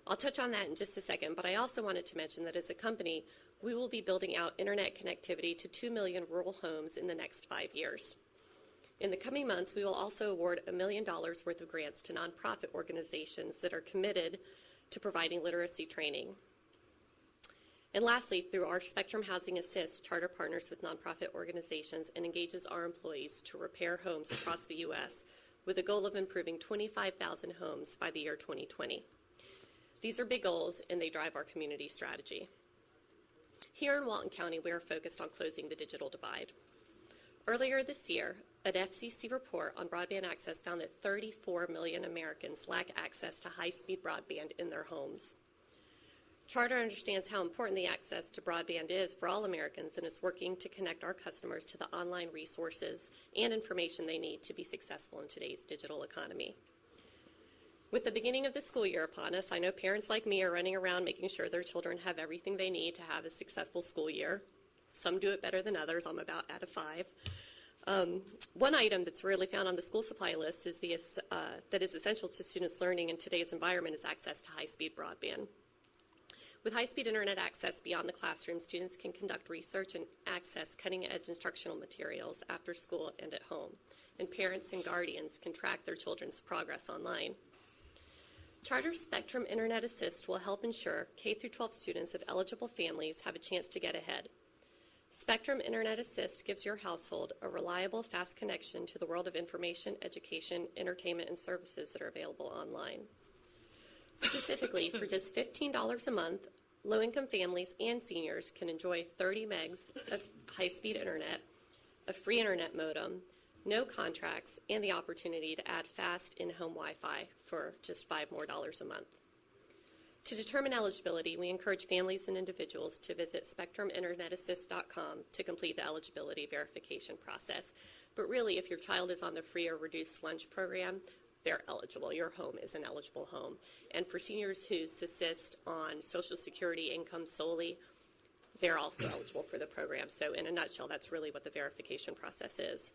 I'll touch on that in just a second, but I also wanted to mention that as a company, we will be building out internet connectivity to 2 million rural homes in the next 5 years. In the coming months, we will also award $1 million worth of grants to nonprofit organizations that are committed to providing literacy training. And lastly, through our Spectrum Housing Assist, Charter partners with nonprofit organizations and engages our employees to repair homes across the U.S. with a goal of improving 25,000 homes by the year 2020. These are big goals, and they drive our community strategy. Here in Walton County, we are focused on closing the digital divide. Earlier this year, an FCC report on broadband access found that 34 million Americans lack access to high-speed broadband in their homes. Charter understands how important the access to broadband is for all Americans and is working to connect our customers to the online resources and information they need to be successful in today's digital economy. With the beginning of the school year upon us, I know parents like me are running around making sure their children have everything they need to have a successful school year. Some do it better than others. I'm about out of 5. One item that's rarely found on the school supply list is that is essential to students' learning in today's environment is access to high-speed broadband. With high-speed internet access beyond the classroom, students can conduct research and access cutting-edge instructional materials after school and at home, and parents and guardians can track their children's progress online. Charter Spectrum Internet Assist will help ensure K-12 students of eligible families have a chance to get ahead. Spectrum Internet Assist gives your household a reliable, fast connection to the world of information, education, entertainment, and services that are available online. Specifically, for just $15 a month, low-income families and seniors can enjoy 30 megs of high-speed internet, a free internet modem, no contracts, and the opportunity to add fast in-home Wi-Fi for just $5 more a month. To determine eligibility, we encourage families and individuals to visit SpectrumInternetAssist.com to complete the eligibility verification process. But really, if your child is on the free or reduced lunch program, they're eligible. Your home is an eligible home. And for seniors who subsist on Social Security income solely, they're also eligible for the program. So in a nutshell, that's really what the verification process is.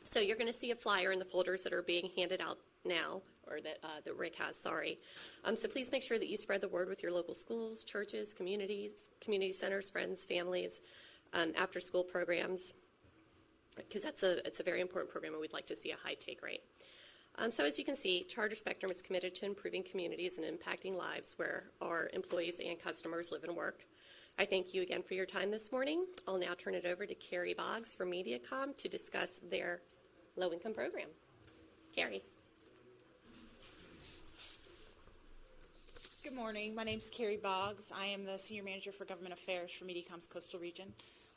So you're going to see a flyer in the folders that are being handed out now, or that Rick has, sorry. So please make sure that you spread the word with your local schools, churches, communities, community centers, friends, families, after-school programs, because it's a very important program and we'd like to see a high take rate. So as you can see, Charter Spectrum is committed to improving communities and impacting lives where our employees and customers live and work. I thank you again for your time this morning. I'll now turn it over to Carrie Boggs from MediaCom to discuss their low-income program. Carrie. Good morning. My name is Carrie Boggs. I am the Senior Manager for Government Affairs for MediaCom's Coastal Region.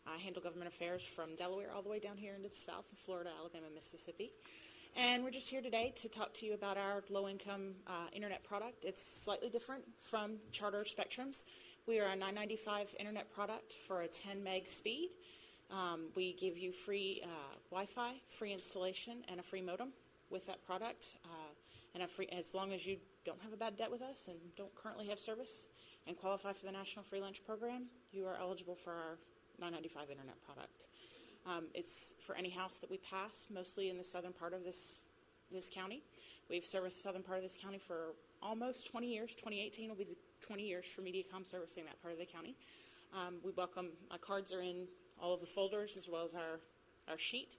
I handle government affairs from Delaware all the way down here into the south of Florida, Alabama, Mississippi. And we're just here today to talk to you about our low-income internet product. It's slightly different from Charter Spectrum's. We are a $9.95 internet product for a 10 meg speed. We give you free Wi-Fi, free installation, and a free modem with that product. And as long as you don't have a bad debt with us and don't currently have service and qualify for the National Free Lunch Program, you are eligible for our $9.95 internet product. It's for any house that we pass, mostly in the southern part of this county. We've serviced the southern part of this county for almost 20 years. 2018 will be the 20 years for MediaCom servicing that part of the county. We welcome, my cards are in all of the folders as well as our sheet.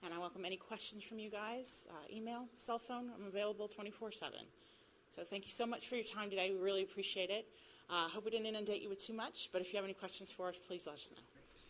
And I welcome any questions from you guys, email, cell phone. I'm available 24/7. So thank you so much for your time today. We really appreciate it. Hope we didn't inundate you with too much, but if you have any questions for us, please let us know.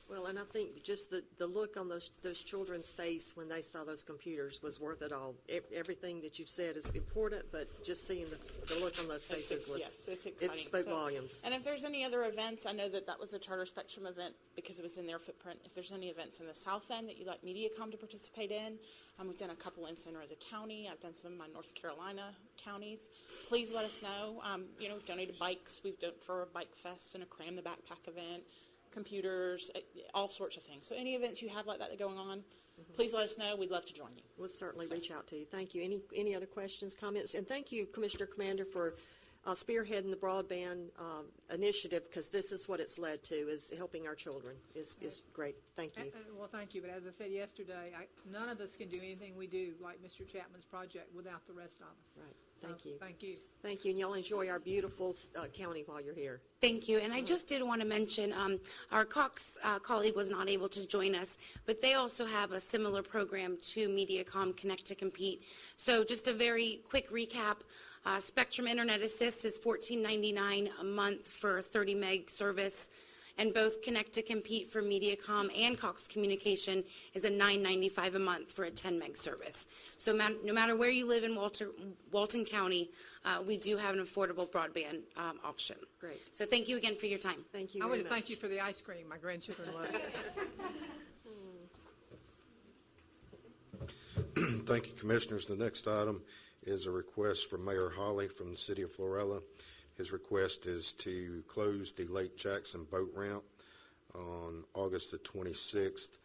Well, and I think just the look on those children's face when they saw those computers was worth it all. Everything that you've said is important, but just seeing the look on those faces was, yes, it's exciting. it spoke volumes. And if there's any other events, I know that was a Charter Spectrum event because it was in their footprint. If there's any events in the South End that you'd like MediaCom to participate in, we've done a couple in Santa Rosa County. I've done some in my North Carolina counties. Please let us know. We've donated bikes. We've done for a bike fest and a Cram the Backpack event. Computers, all sorts of things. So any events you have like that going on, please let us know. We'd love to join you. We'll certainly reach out to you. Thank you. Any other questions, comments? And thank you, Commissioner Commander, for spearheading the broadband initiative, because this is what it's led to, is helping our children. Is great. Thank you. Well, thank you. But as I said yesterday, none of us can do anything we do like Mr. Chapman's project without the rest of us. Right. Thank you. Thank you. Thank you, and y'all enjoy our beautiful county while you're here. Thank you. And I just did want to mention, our Cox colleague was not able to join us, but they also have a similar program to MediaCom Connect to Compete. So just a very quick recap. Spectrum Internet Assist is $14.99 a month for a 30 meg service, and both Connect to Compete for MediaCom and Cox Communication is a $9.95 a month for a 10 meg service. So no matter where you live in Walton County, we do have an affordable broadband option. Great. So thank you again for your time. Thank you I very want to much. thank you for the ice cream. My grandchildren love it. Thank you, Commissioners. The next item is a request from Mayor Hawley from the City of Florella. His request is to close the Lake Jackson boat ramp on August the 26th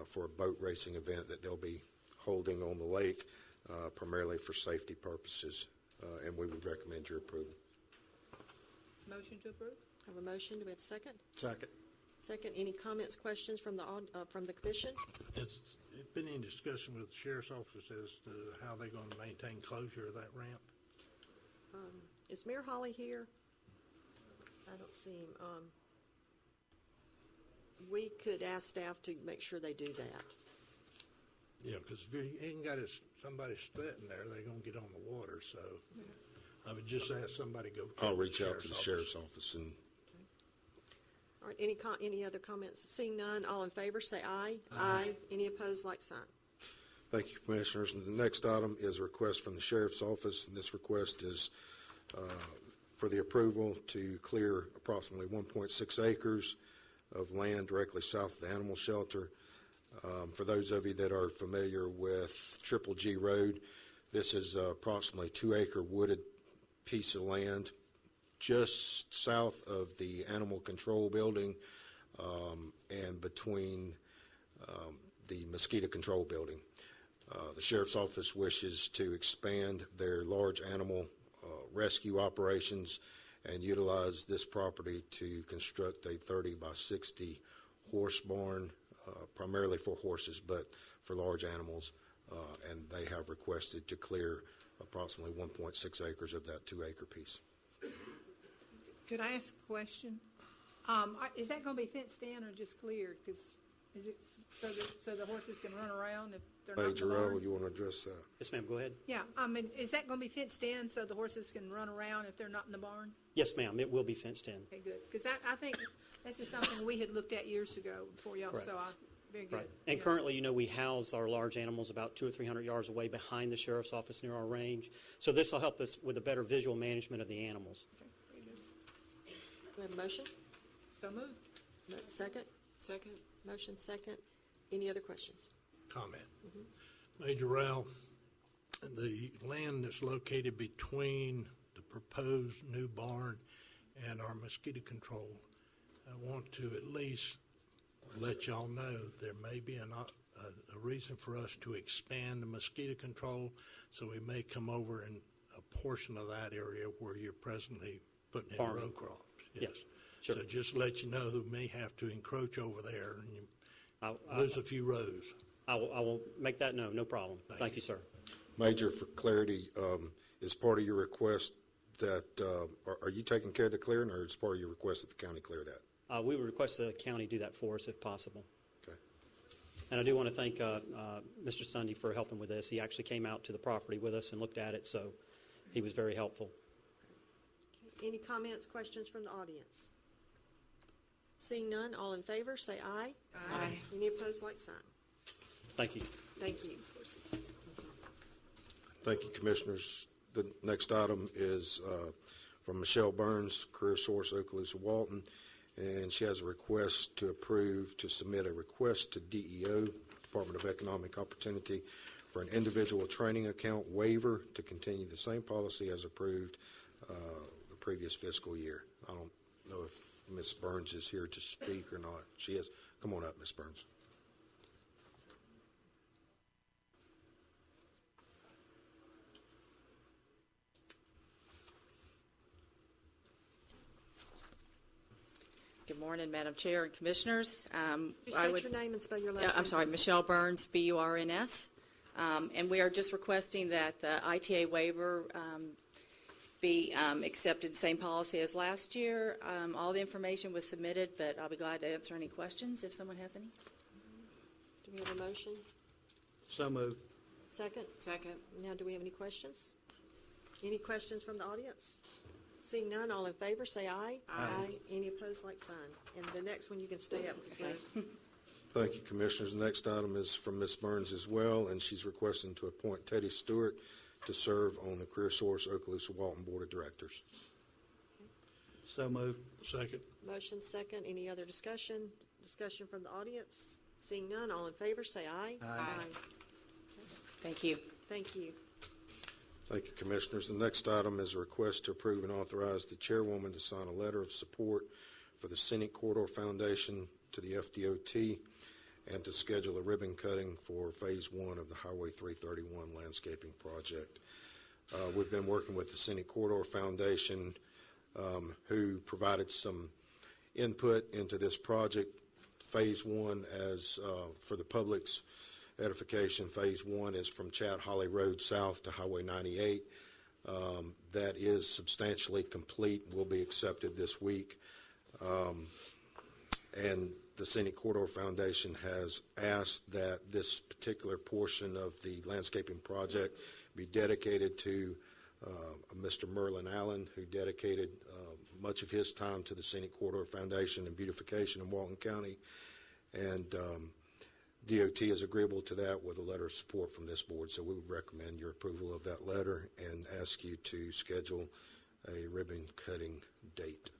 for a boat racing event that they'll be holding on the lake, primarily for safety purposes, and we would recommend your approval. Motion to approve? Have a motion. Do we have a second? Second. Second. Any comments, questions from the commission? It's been in discussion with the sheriff's office as to how they're going to maintain closure of that ramp. Is Mayor Hawley here? I don't see him. We could ask staff to make sure they do that. Yeah, because if you ain't got somebody sitting there, they're going to get on the water. So I would just ask somebody to go. I'll reach out to the sheriff's office. And All right, any other comments? Seeing none, all in favor say aye. Aye. Any opposed, like sign. thank you, Commissioners. And the next item is a request from the sheriff's office, and this request is for the approval to clear approximately 1.6 acres of land directly south of the animal shelter. For those of you that are familiar with Triple G Road, this is approximately 2-acre wooded piece of land just south of the animal control building and between the mosquito control building. The sheriff's office wishes to expand their large animal rescue operations and utilize this property to construct a 30 by 60 horse barn, primarily for horses, but for large animals, and they have requested to clear approximately 1.6 acres of that 2-acre piece. Could I ask a question? Is that going to be fenced in or just cleared? Because is it so the horses can run around if they're not in the Major barn? Earl, you want to address that? Yes, ma'am, go ahead. Yeah, I mean, is that going to be fenced in so the horses can run around if they're not in the barn? Yes, ma'am, it will be fenced in. Okay, good. Because I think this is something we had looked at years ago before y'all Correct. saw. Very good. Right. And Yeah. currently, we house our large animals about 200 or 300 yards away behind the sheriff's office near our range. So this will help us with a better visual management of the animals. Okay, very good. We have a motion? So moved. Second? Second. Motion second. Any other questions? Comment. Major Rao, the land that's located between the proposed new barn and our mosquito control, I want to at least let y'all know there may be a reason for us to expand the mosquito control, so we may come over in a portion of that area where you're presently putting in Farming. row crops. Yes, sure. So just to let you know, we may have to encroach over there and you I'll- lose a few rows. I will make that known, no problem. Thank you, sir. Major, for clarity, is part of your request that, are you taking care of the clearing, or is part of your request that the county clear that? We would request the county do that for us if possible. Okay. And I do want to thank Mr. Sunday for helping with this. He actually came out to the property with us and looked at it, so he was very helpful. Any comments, questions from the audience? Seeing none, all in favor, say aye. Aye. Any opposed, like sign. Thank you. Thank you. Thank you, Commissioners. The next item is from Michelle Burns, Career Source, Okaloosa Walton, and she has a request to approve to submit a request to DEO, Department of Economic Opportunity, for an individual training account waiver to continue the same policy as approved the previous fiscal year. I don't know if Ms. Burns is here to speak or not. She is. Come on up, Ms. Burns. Good morning, Madam Chair and Commissioners. Just state your name and spell your last name. I'm sorry, please. Michelle Burns, B-U-R-N-S. And we are just requesting that the ITA waiver be accepted, same policy as last year. All the information was submitted, but I'll be glad to answer any questions if someone has any. Do we have a motion? So moved. Second? Second. Now, do we have any questions? Any questions from the audience? Seeing none, all in favor, say aye. Aye. Any opposed, like sign. And the next one, you can stay up. Thank you, Commissioners. The next item is from Ms. Burns as well, and she's requesting to appoint Teddy Stewart to serve on the CareerSource Okaloosa Walton Board of Directors. So moved. Second. Motion second. Any other discussion? Discussion from the audience? Seeing none, all in favor, say aye. Aye. Thank you. Thank you. Thank you, Commissioners. The next item is a request to approve and authorize the chairwoman to sign a letter of support for the Scenic Corridor Foundation to the FDOT and to schedule a ribbon cutting for Phase 1 of the Highway 331 landscaping project. We've been working with the Scenic Corridor Foundation, who provided some input into this project. Phase 1, as for the public's edification, Phase 1 is from Chat Holly Road south to Highway 98. That is substantially complete, will be accepted this week. And the Scenic Corridor Foundation has asked that this particular portion of the landscaping project be dedicated to Mr. Merlin Allen, who dedicated much of his time to the Scenic Corridor Foundation and beautification in Walton County. And DOT is agreeable to that with a letter of support from this board, so we would recommend your approval of that letter and ask you to schedule a ribbon cutting date.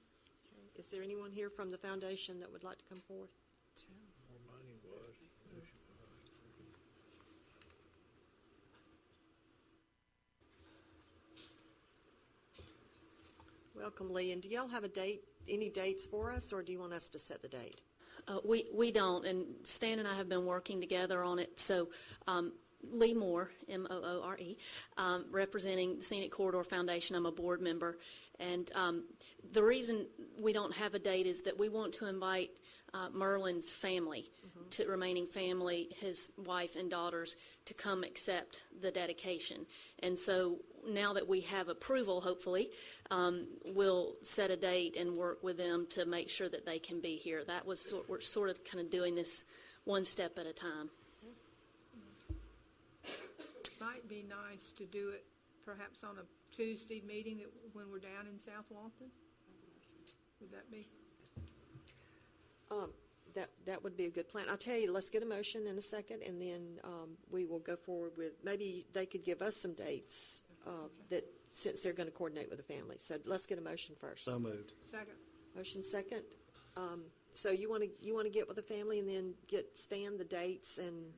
Is there anyone here from the foundation that would like to come forth? Welcome, Lee. And do y'all have a date, any dates for us, or do you want us to set the date? We don't, and Stan and I have been working together on it. So Lee Moore, M-O-O-R-E, representing the Scenic Corridor Foundation. I'm a board member. And the reason we don't have a date is that we want to invite Merlin's family, to remaining family, his wife and daughters, to come accept the dedication. And so now that we have approval, hopefully, we'll set a date and work with them to make sure that they can be here. That was we're sort of kind of doing this one step at a time. Might be nice to do it perhaps on a Tuesday meeting when we're down in South Walton. Would that be? That would be a good plan. I'll tell you, let's get a motion in a second, and then we will go forward with, maybe they could give us some dates that, since they're going to coordinate with the family. So let's get a motion first. So moved. Second. Motion second. So you want to get with the family and then get Stan the dates, and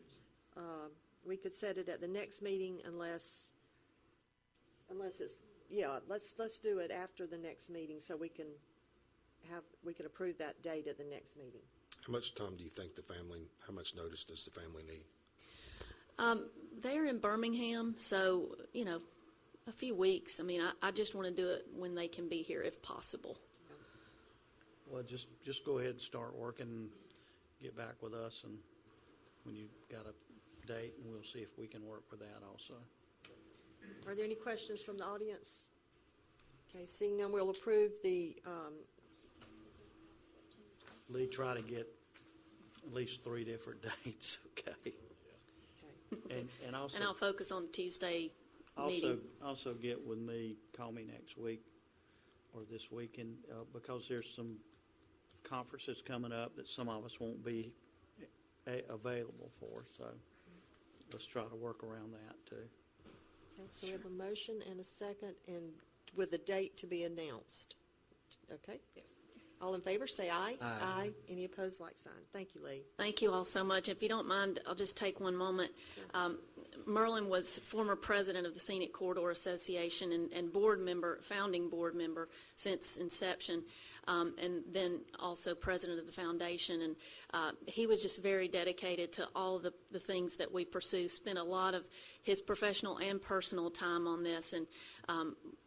we could set it at the next meeting unless it's, yeah, let's do it after the next meeting so we can approve that date at the next meeting. How much time do you think how much notice does the family need? They're in Birmingham, so, a few weeks. I mean, I just want to do it when they can be here if possible. Well, just go ahead and start working, get back with us, and when you got a date, and we'll see if we can work with that also. Are there any questions from the audience? Okay, seeing none, we'll approve the Lee, try to get at least 3 different dates, okay? And also, and I'll focus on Tuesday meeting. Also get with me, call me next week or this weekend, because there's some conferences coming up that some of us won't be available for, so let's try to work around that too. Okay, so we have a motion and a second, and with the date to be announced. Okay? Yes. All in favor, say aye. Aye. Any opposed, like sign. Thank you, Lee. Thank you all so much. If you don't mind, I'll just take one moment. Merlin was former president of the Scenic Corridor Association and founding board member since inception, and then also president of the foundation. And he was just very dedicated to all the things that we pursue, spent a lot of his professional and personal time on this. And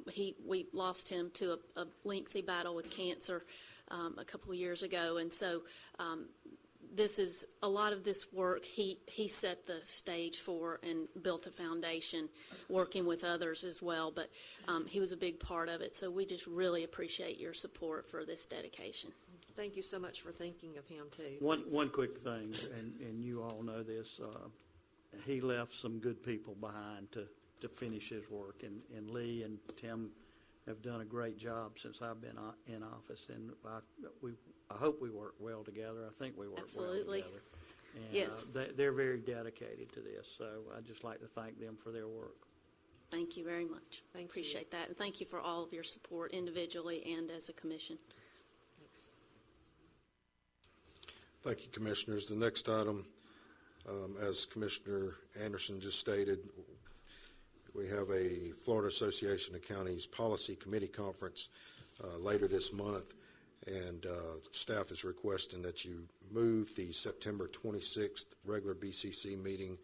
we lost him to a lengthy battle with cancer a couple of years ago. And so this is, a lot of this work, he set the stage for and built a foundation, working with others as well, but he was a big part of it, so we just really appreciate your support for this dedication. Thank you so much for thinking of him, too. One quick thing, and you all know this, he left some good people behind to finish his work, and Lee and Tim have done a great job since I've been in office, and I hope we work well together. I think we work Absolutely. well together. And, Yes. they're very dedicated to this, so I'd just like to thank them for their work. Thank you very much. Thank you. Appreciate that, and thank you for all of your support individually and as a commission. Thanks. Thank you, Commissioners. The next item, as Commissioner Anderson just stated, we have a Florida Association of Counties Policy Committee Conference later this month, and staff is requesting that you move the September 26th regular BCC meeting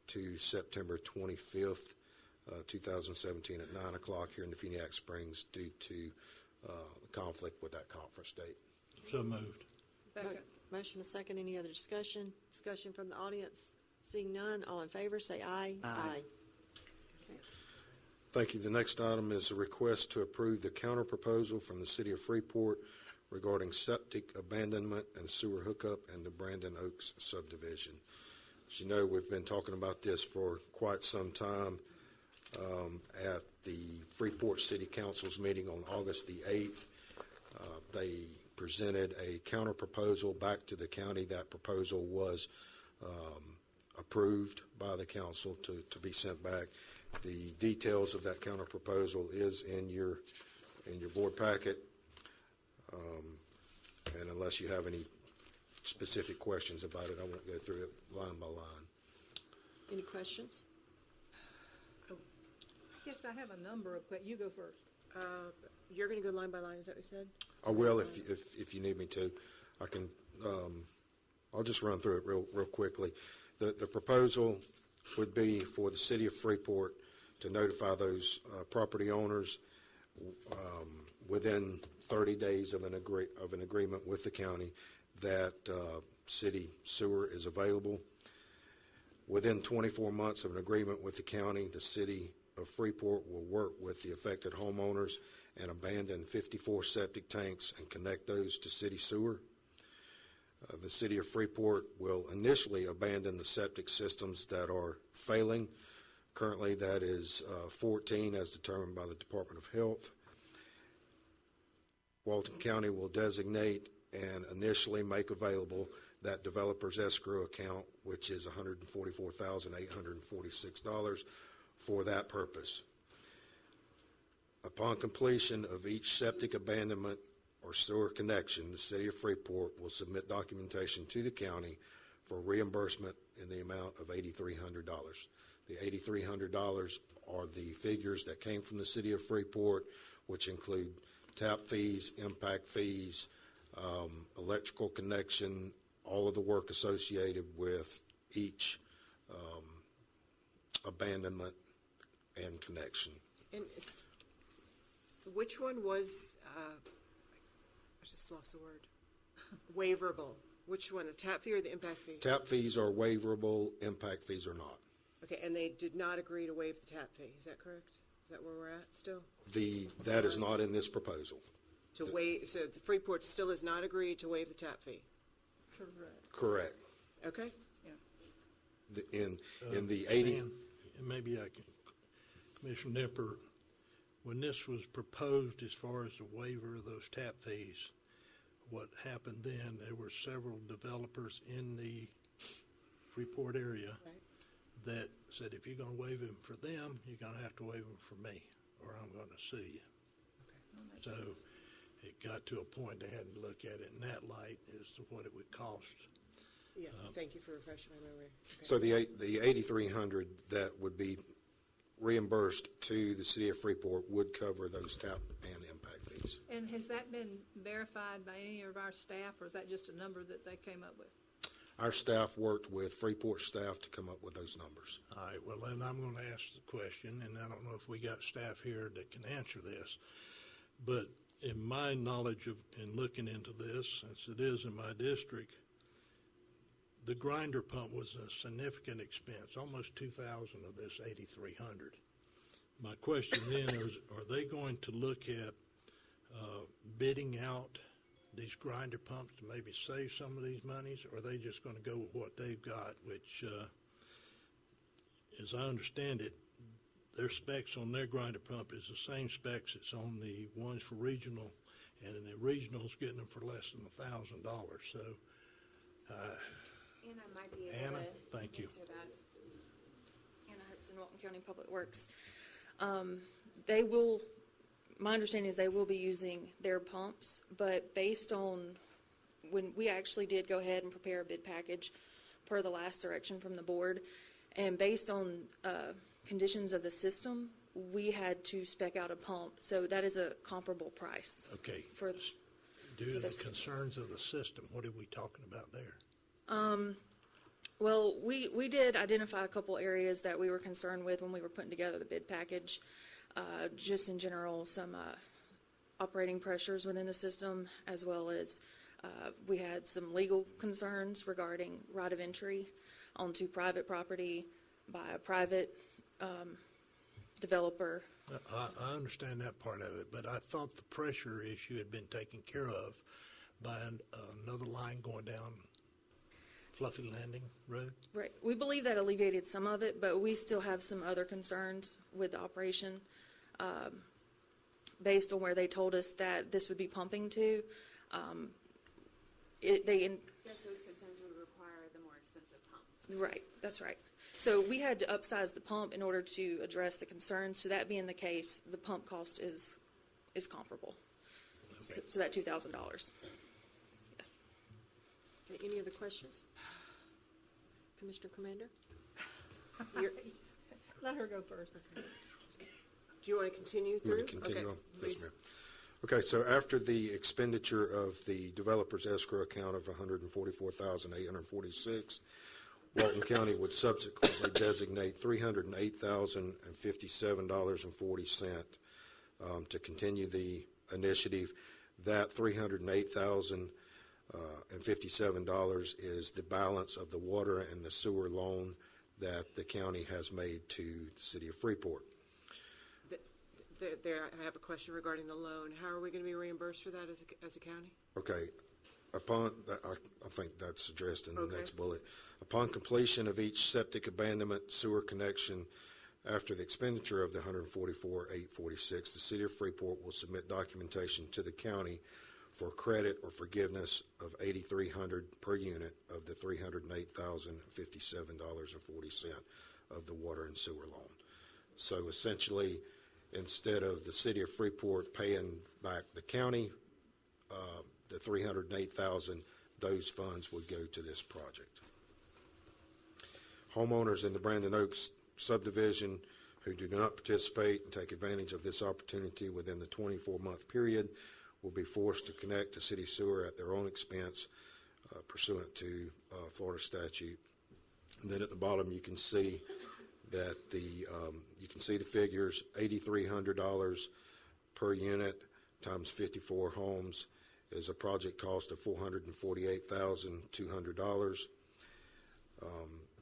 to September 25th, 2017 at 9 o'clock here in the Funiac Springs due to conflict with that conference date. So moved. Motion a second. Any other discussion? Discussion from the audience? Seeing none, all in favor, say aye. Aye. Thank you. The next item is a request to approve the counter-proposal from the City of Freeport regarding septic abandonment and sewer hookup in the Brandon Oaks subdivision. As you know, we've been talking about this for quite some time. At the Freeport City Council's meeting on August the 8th, they presented a counter-proposal back to the county. That proposal was approved by the council to be sent back. The details of that counter-proposal is in your board packet. And unless you have any specific questions about it, I won't go through it line by line. Any questions? Yes, I have a number of questions. You go first. You're going to go line by line, is that what you said? I will if you need me to. I can. I'll just run through it real quickly. The proposal would be for the City of Freeport to notify those property owners within 30 days of an agreement with the county that city sewer is available. Within 24 months of an agreement with the county, the City of Freeport will work with the affected homeowners and abandon 54 septic tanks and connect those to city sewer. The City of Freeport will initially abandon the septic systems that are failing. Currently, that is 14 as determined by the Department of Health. Walton County will designate and initially make available that developer's escrow account, which is $144,846 for that purpose. Upon completion of each septic abandonment or sewer connection, the City of Freeport will submit documentation to the county for reimbursement in the amount of $8,300. The $8,300 are the figures that came from the City of Freeport, which include tap fees, impact fees, electrical connection, all of the work associated with each abandonment and connection. And which one was, I just lost the word, waiverable? Which one, the tap fee or the impact fee? Tap fees are waiverable, impact fees are not. Okay, and they did not agree to waive the tap fee, is that correct? Is that where we're at still? That is not in this proposal. So the Freeport still has not agreed to waive the tap fee? Correct. Okay. In the 80. Stan, and maybe I can, Commissioner Nipper, when this was proposed as far as the waiver of those tap fees, what happened then, there were several developers in the Freeport area that said, if you're going to waive them for them, you're going to have to waive them for me, or I'm going to sue you. So it got to a point they had to look at it in that light as to what it would cost. Yeah, thank you for refreshing my memory. Okay. So the $8,300 that would be reimbursed to the City of Freeport would cover those tap and impact fees. And has that been verified by any of our staff, or is that just a number that they came up with? Our staff worked with Freeport staff to come up with those numbers. All right, well, then I'm going to ask the question, and I don't know if we got staff here that can answer this, but in my knowledge of in looking into this, since it is in my district, the grinder pump was a significant expense, almost 2,000 of this 8,300. My question then is, are they going to look at bidding out these grinder pumps to maybe save some of these monies, or are they just going to go with what they've got, which, as I understand it, their specs on their grinder pump is the same specs that's on the ones for regional, and the regional's getting them for less than $1,000. So, Anna might be able Anna, to thank you. answer that. Anna Hudson, Walton County Public Works. They will, my understanding is they will be using their pumps, but based on when we actually did go ahead and prepare a bid package per the last direction from the board, and based on conditions of the system, we had to spec out a pump. So that is a comparable price. Okay. For, due to the concerns of the system, what are we talking about there? Well, we did identify a couple areas that we were concerned with when we were putting together the bid package. Just in general, some operating pressures within the system, as well as we had some legal concerns regarding right of entry onto private property by a private developer. I understand that part of it, but I thought the pressure issue had been taken care of by another line going down Fluffy Landing Road. Right. We believe that alleviated some of it, but we still have some other concerns with the operation based on where they told us that this would be pumping to. Yes, those concerns would require the more expensive pump. Right. That's right. So we had to upsize the pump in order to address the concerns. So that being the case, the pump cost is comparable. Okay. So that $2,000. Yes. Okay, any other questions? Commissioner Commander? Let her go first. Okay. Do you want to continue through? You want to continue on? Yes, Yes, ma'am. Okay, so after the expenditure of the developer's escrow account of $144,846, Walton County would subsequently designate $308,057.40 to continue the initiative. That $308,057 is the balance of the water and the sewer loan that the county has made to the city of Freeport. I have a question regarding the loan. How are we going to be reimbursed for that as a county? Okay. Upon that, I think that's addressed in the next bullet. Upon completion of each septic abandonment sewer connection after the expenditure of the $144,846, the city of Freeport will submit documentation to the county for credit or forgiveness of $8,300 per unit of the $308,057.40 of the water and sewer loan. So essentially, instead of the city of Freeport paying back the county the $308,000, those funds would go to this project. Homeowners in the Brandon Oaks subdivision who do not participate and take advantage of this opportunity within the 24-month period will be forced to connect to city sewer at their own expense pursuant to Florida statute. And then at the bottom you can see that you can see the figures: $8,300 per unit times 54 homes is a project cost of $448,200.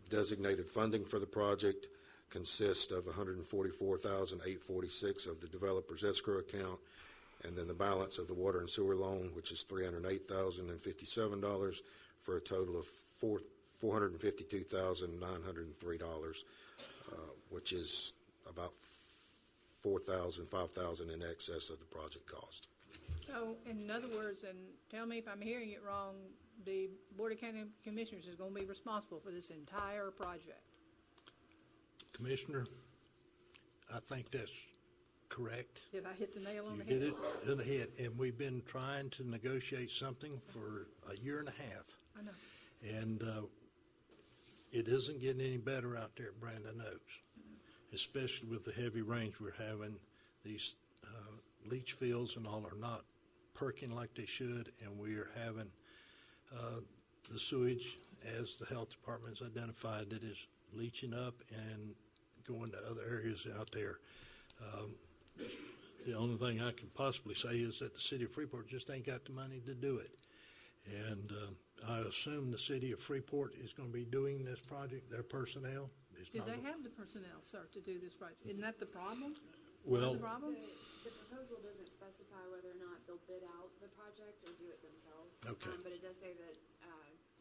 Designated funding for the project consists of $144,846 of the developer's escrow account, and then the balance of the water and sewer loan, which is $308,057, for a total of $452,903, which is about $5,000 in excess of the project cost. So, in other words, and tell me if I'm hearing it wrong, the Board of County Commissioners is going to be responsible for this entire project. Commissioner, I think that's correct. Did I hit the nail on the You head? hit it in the head, and we've been trying to negotiate something for a year and a half. I know. And it isn't getting any better out there at Brandon Oaks, especially with the heavy rains we're having. These leach fields and all are not perking like they should, and we are having the sewage, as the health department's identified, that is leaching up and going to other areas out there. The only thing I can possibly say is that the city of Freeport just ain't got the money to do it. And I assume the city of Freeport is going to be doing this project, their personnel? is Do not they going- have the personnel, sir, to do this project? Isn't that the problem? Well- One of the problems? The proposal doesn't specify whether or not they'll bid out the project or do it themselves. Okay. But it does say that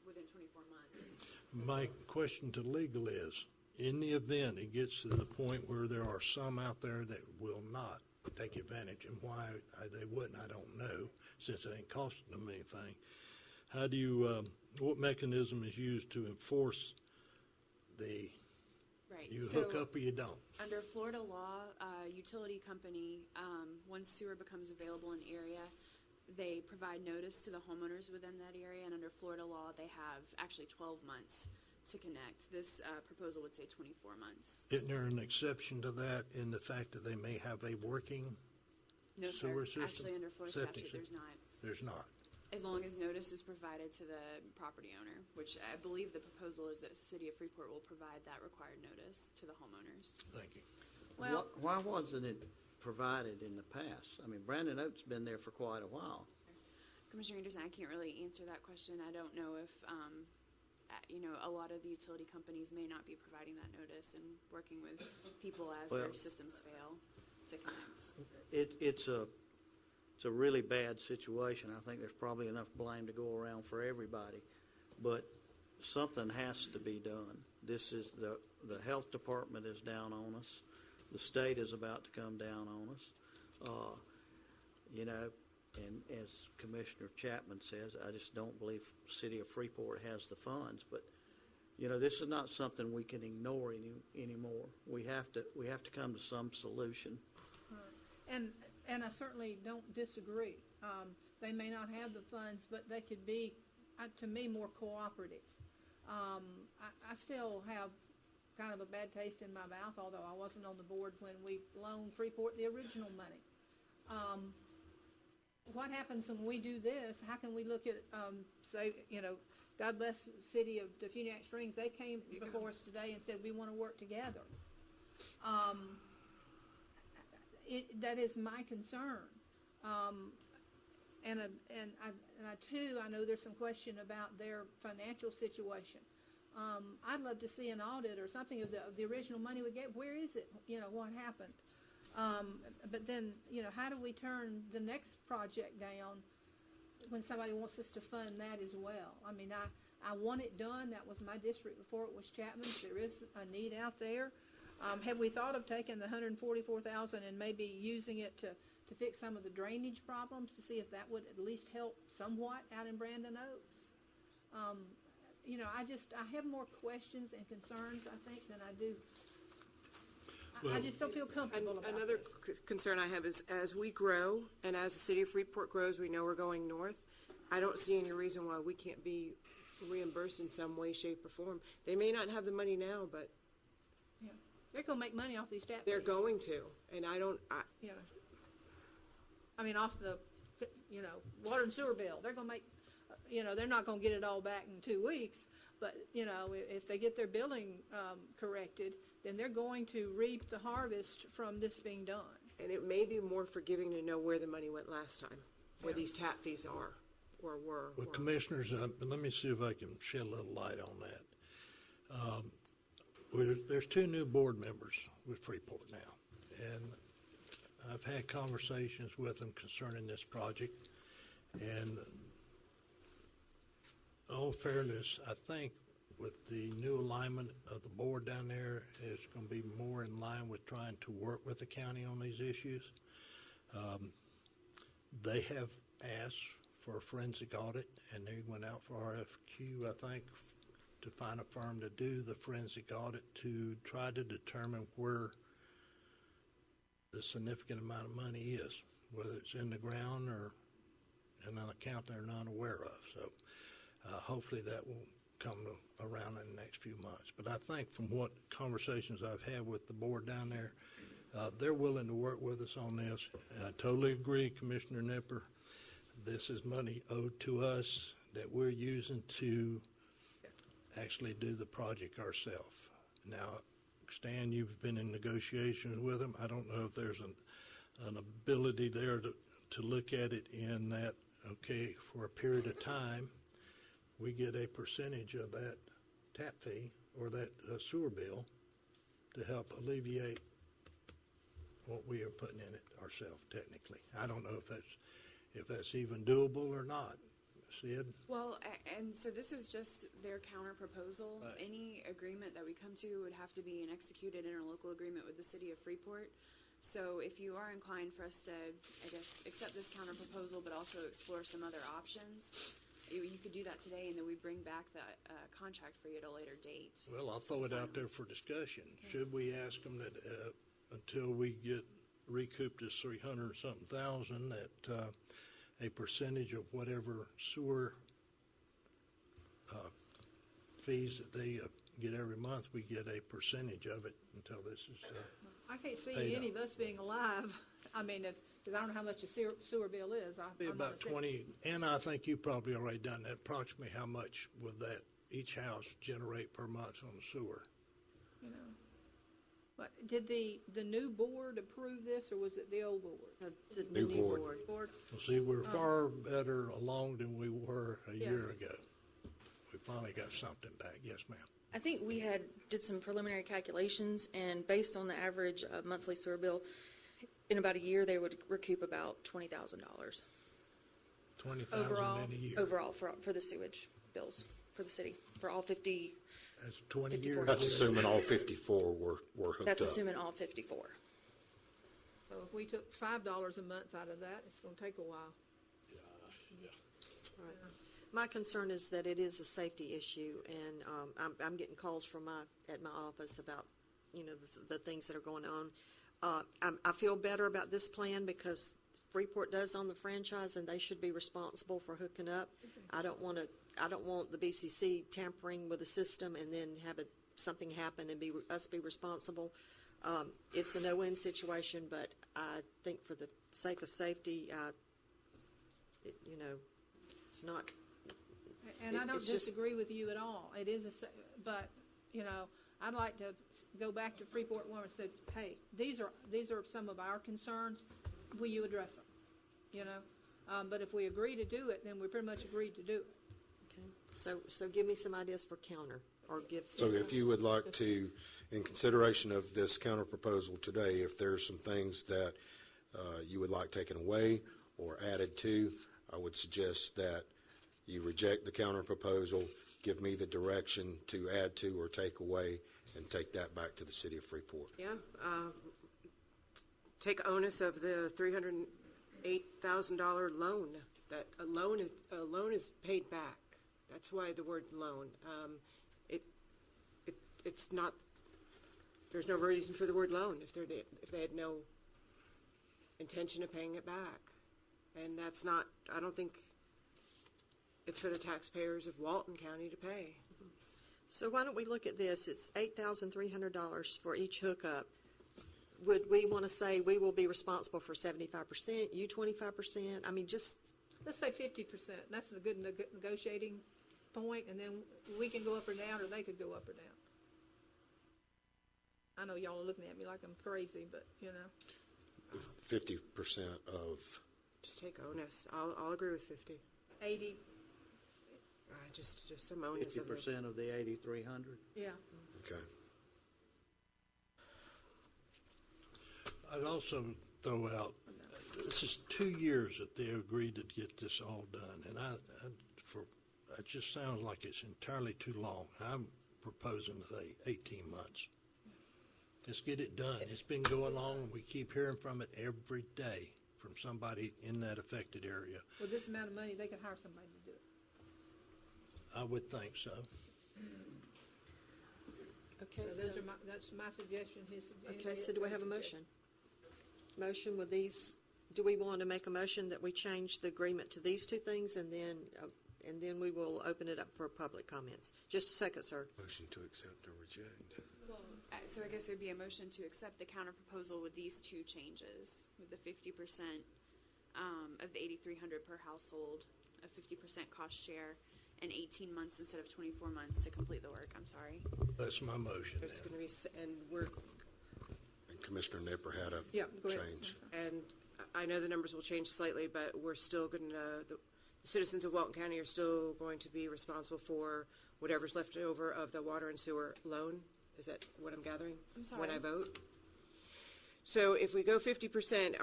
within 24 months. My question to legal is, in the event it gets to the point where there are some out there that will not take advantage, and why they wouldn't, I don't know, since it ain't costing them anything. How do you, what mechanism is used to enforce the, Right. you So hook up or you don't? Under Florida law, a utility company, once sewer becomes available in the area, they provide notice to the homeowners within that area, and under Florida law, they have actually 12 months to connect. This proposal would say 24 months. Isn't there an exception to that in the fact that they may have a working No, sewer sir. system? Actually, under Florida Septic statute, system? there's not. There's not. As long as notice is provided to the property owner, which I believe the proposal is that the city of Freeport will provide that required notice to the homeowners. Thank you. Well, Why wasn't it provided in the past? I mean, Brandon Oaks been there for quite a while. Commissioner Anderson, I can't really answer that question. I don't know if, a lot of the utility companies may not be providing that notice and working with people as their Well- systems fail to connect. It's a really bad situation. I think there's probably enough blame to go around for everybody. But something has to be done. This is, the health department is down on us. The state is about to come down on us. And as Commissioner Chapman says, I just don't believe City of Freeport has the funds. But, this is not something we can ignore anymore. We have to come to some solution. And I certainly don't disagree. They may not have the funds, but they could be, to me, more cooperative. I still have kind of a bad taste in my mouth, although I wasn't on the board when we loaned Freeport the original money. What happens when we do this? How can we look at, say, God bless the city of Defuniak Springs, they came before us today and said, we want to work together. That is my concern. And I know there's some question about their financial situation. I'd love to see an audit or something of the original money we get. Where is it? What happened? But then, how do we turn the next project down when somebody wants us to fund that as well? I mean, I want it done. That was my district before it was Chapman's. There is a need out there. Have we thought of taking the $144,000 and maybe using it to fix some of the drainage problems to see if that would at least help somewhat out in Brandon Oaks? I have more questions and concerns, I think, than I do. I just don't feel comfortable about Another this. concern I have is as we grow and as the city of Freeport grows, we know we're going north. I don't see any reason why we can't be reimbursed in some way, shape, or form. They may not have the money now, but Yeah. They're going to make money off these tap they're fees. going to. And off the, water and sewer bill. They're going to make, they're not going to get it all back in 2 weeks. But, if they get their billing corrected, then they're going to reap the harvest from this being done. And it may be more forgiving to know where the money went last time, where these tap fees are or were. Well, or- Commissioners, let me see if I can shed a little light on that. There's 2 new board members with Freeport now, and I've had conversations with them concerning this project. And in all fairness, I think with the new alignment of the board down there, it's going to be more in line with trying to work with the county on these issues. They have asked for a forensic audit, and they went out for RFQ, I think, to find a firm to do the forensic audit to try to determine where the significant amount of money is, whether it's in the ground or in an account they're not aware of. So hopefully that will come around in the next few months. But I think from what conversations I've had with the board down there, they're willing to work with us on this. And I totally agree, Commissioner Nipper. This is money owed to us that we're using to actually do the project ourselves. Now, Stan, you've been in negotiations with them. I don't know if there's an ability there to look at it in that okay, for a period of time, we get a percentage of that tap fee or that sewer bill to help alleviate what we are putting in it ourselves, technically. I don't know if that's even doable or not. Sid? Well, and so this is just their counter proposal. Right. Any agreement that we come to would have to be an executed interlocal agreement with the city of Freeport. So if you are inclined for us to, I guess, accept this counter proposal, but also explore some other options, you could do that today, and then we bring back the contract for you at a later date. Well, I'll throw it out there for discussion. Should we ask them that until we get recouped this 300-something thousand, that a percentage of whatever sewer fees that they get every month, we get a percentage of it until this is I can't see paid any up. of us being alive. I mean, because I don't know how much the sewer bill is. Be I'm not about a city. 20, and I think you probably already done that. Approximately how much would that each house generate per month on the sewer? You know. But did the new board approve this, or was it the old board? The New new board. Board? Well, see, we're far better along than we were a Yeah. year ago. We finally got something back. Yes, ma'am. I think we did some preliminary calculations, and based on the average monthly sewer bill, in about a year, they would recoup about $20,000 $20,000 in a year. overall for the sewage bills for the city, for all 50. That's 20 54 years. That's assuming all 54 were hooked up. That's assuming all 54. So if we took $5 a month out of that, it's going to take a while. Right. My concern is that it is a safety issue, and I'm getting calls from at my office about, you know, the things that are going on. I feel better about this plan because Freeport does own the franchise, and they should be responsible for hooking up. I don't want the BCC tampering with the system and then have something happen and us be responsible. It's a no-win situation, but I think for the sake of safety, you know, it's not. And I don't It's just- disagree with you at all. It is but, you know, I'd like to go back to Freeport One and say, hey, these are some of our concerns. Will you address them? You know? But if we agree to do it, then we pretty much agreed to do it. Okay. So give me some ideas for counter, or give. So if you would like to, in consideration of this counter proposal today, if there's some things that you would like taken away or added to, I would suggest that you reject the counter proposal, give me the direction to add to or take away, and take that back to the city of Freeport. Yeah, take onus of the $308,000 loan. That a loan is paid back. That's why the word loan. It's not. There's no reason for the word loan if they had no intention of paying it back, and that's not. I don't think it's for the taxpayers of Walton County to pay. So why don't we look at this? It's $8,300 for each hookup. Would we want to say we will be responsible for 75%, you 25%? I mean, just. Let's say 50%. That's a good negotiating point, and then we can go up or down, or they could go up or down. I know y'all are looking at me like I'm crazy, but, you know. 50% of. Just take onus. I'll agree with 50. 80. Just some onus. 50% of the 8,300. Yeah. Okay. I'd also throw out, this is 2 years that they agreed to get this all done, and it just sounds like it's entirely too long. I'm proposing 18 months. Let's get it done. It's been going on, and we keep hearing from it every day from somebody in that affected area. With this amount of money, they could hire somebody to do it. I would think so. Okay. So that's my suggestion. Okay, so do we have a motion? Motion with these, do we want to make a motion that we change the agreement to these two things, and then we will open it up for public comments? Just a second, sir. Motion to accept or reject. So I guess it would be a motion to accept the counter proposal with these two changes, with the 50% of the $8,300 per household, a 50% cost share, and 18 months instead of 24 months to complete the work. I'm sorry. That's my motion. There's going to be, And Commissioner Nipper had a Yeah, go ahead. change. and I know the numbers will change slightly, but we're still going to, the citizens of Walton County are still going to be responsible for whatever's left over of the water and sewer loan. Is that what I'm gathering? I'm sorry. When I vote? So if we go 50%,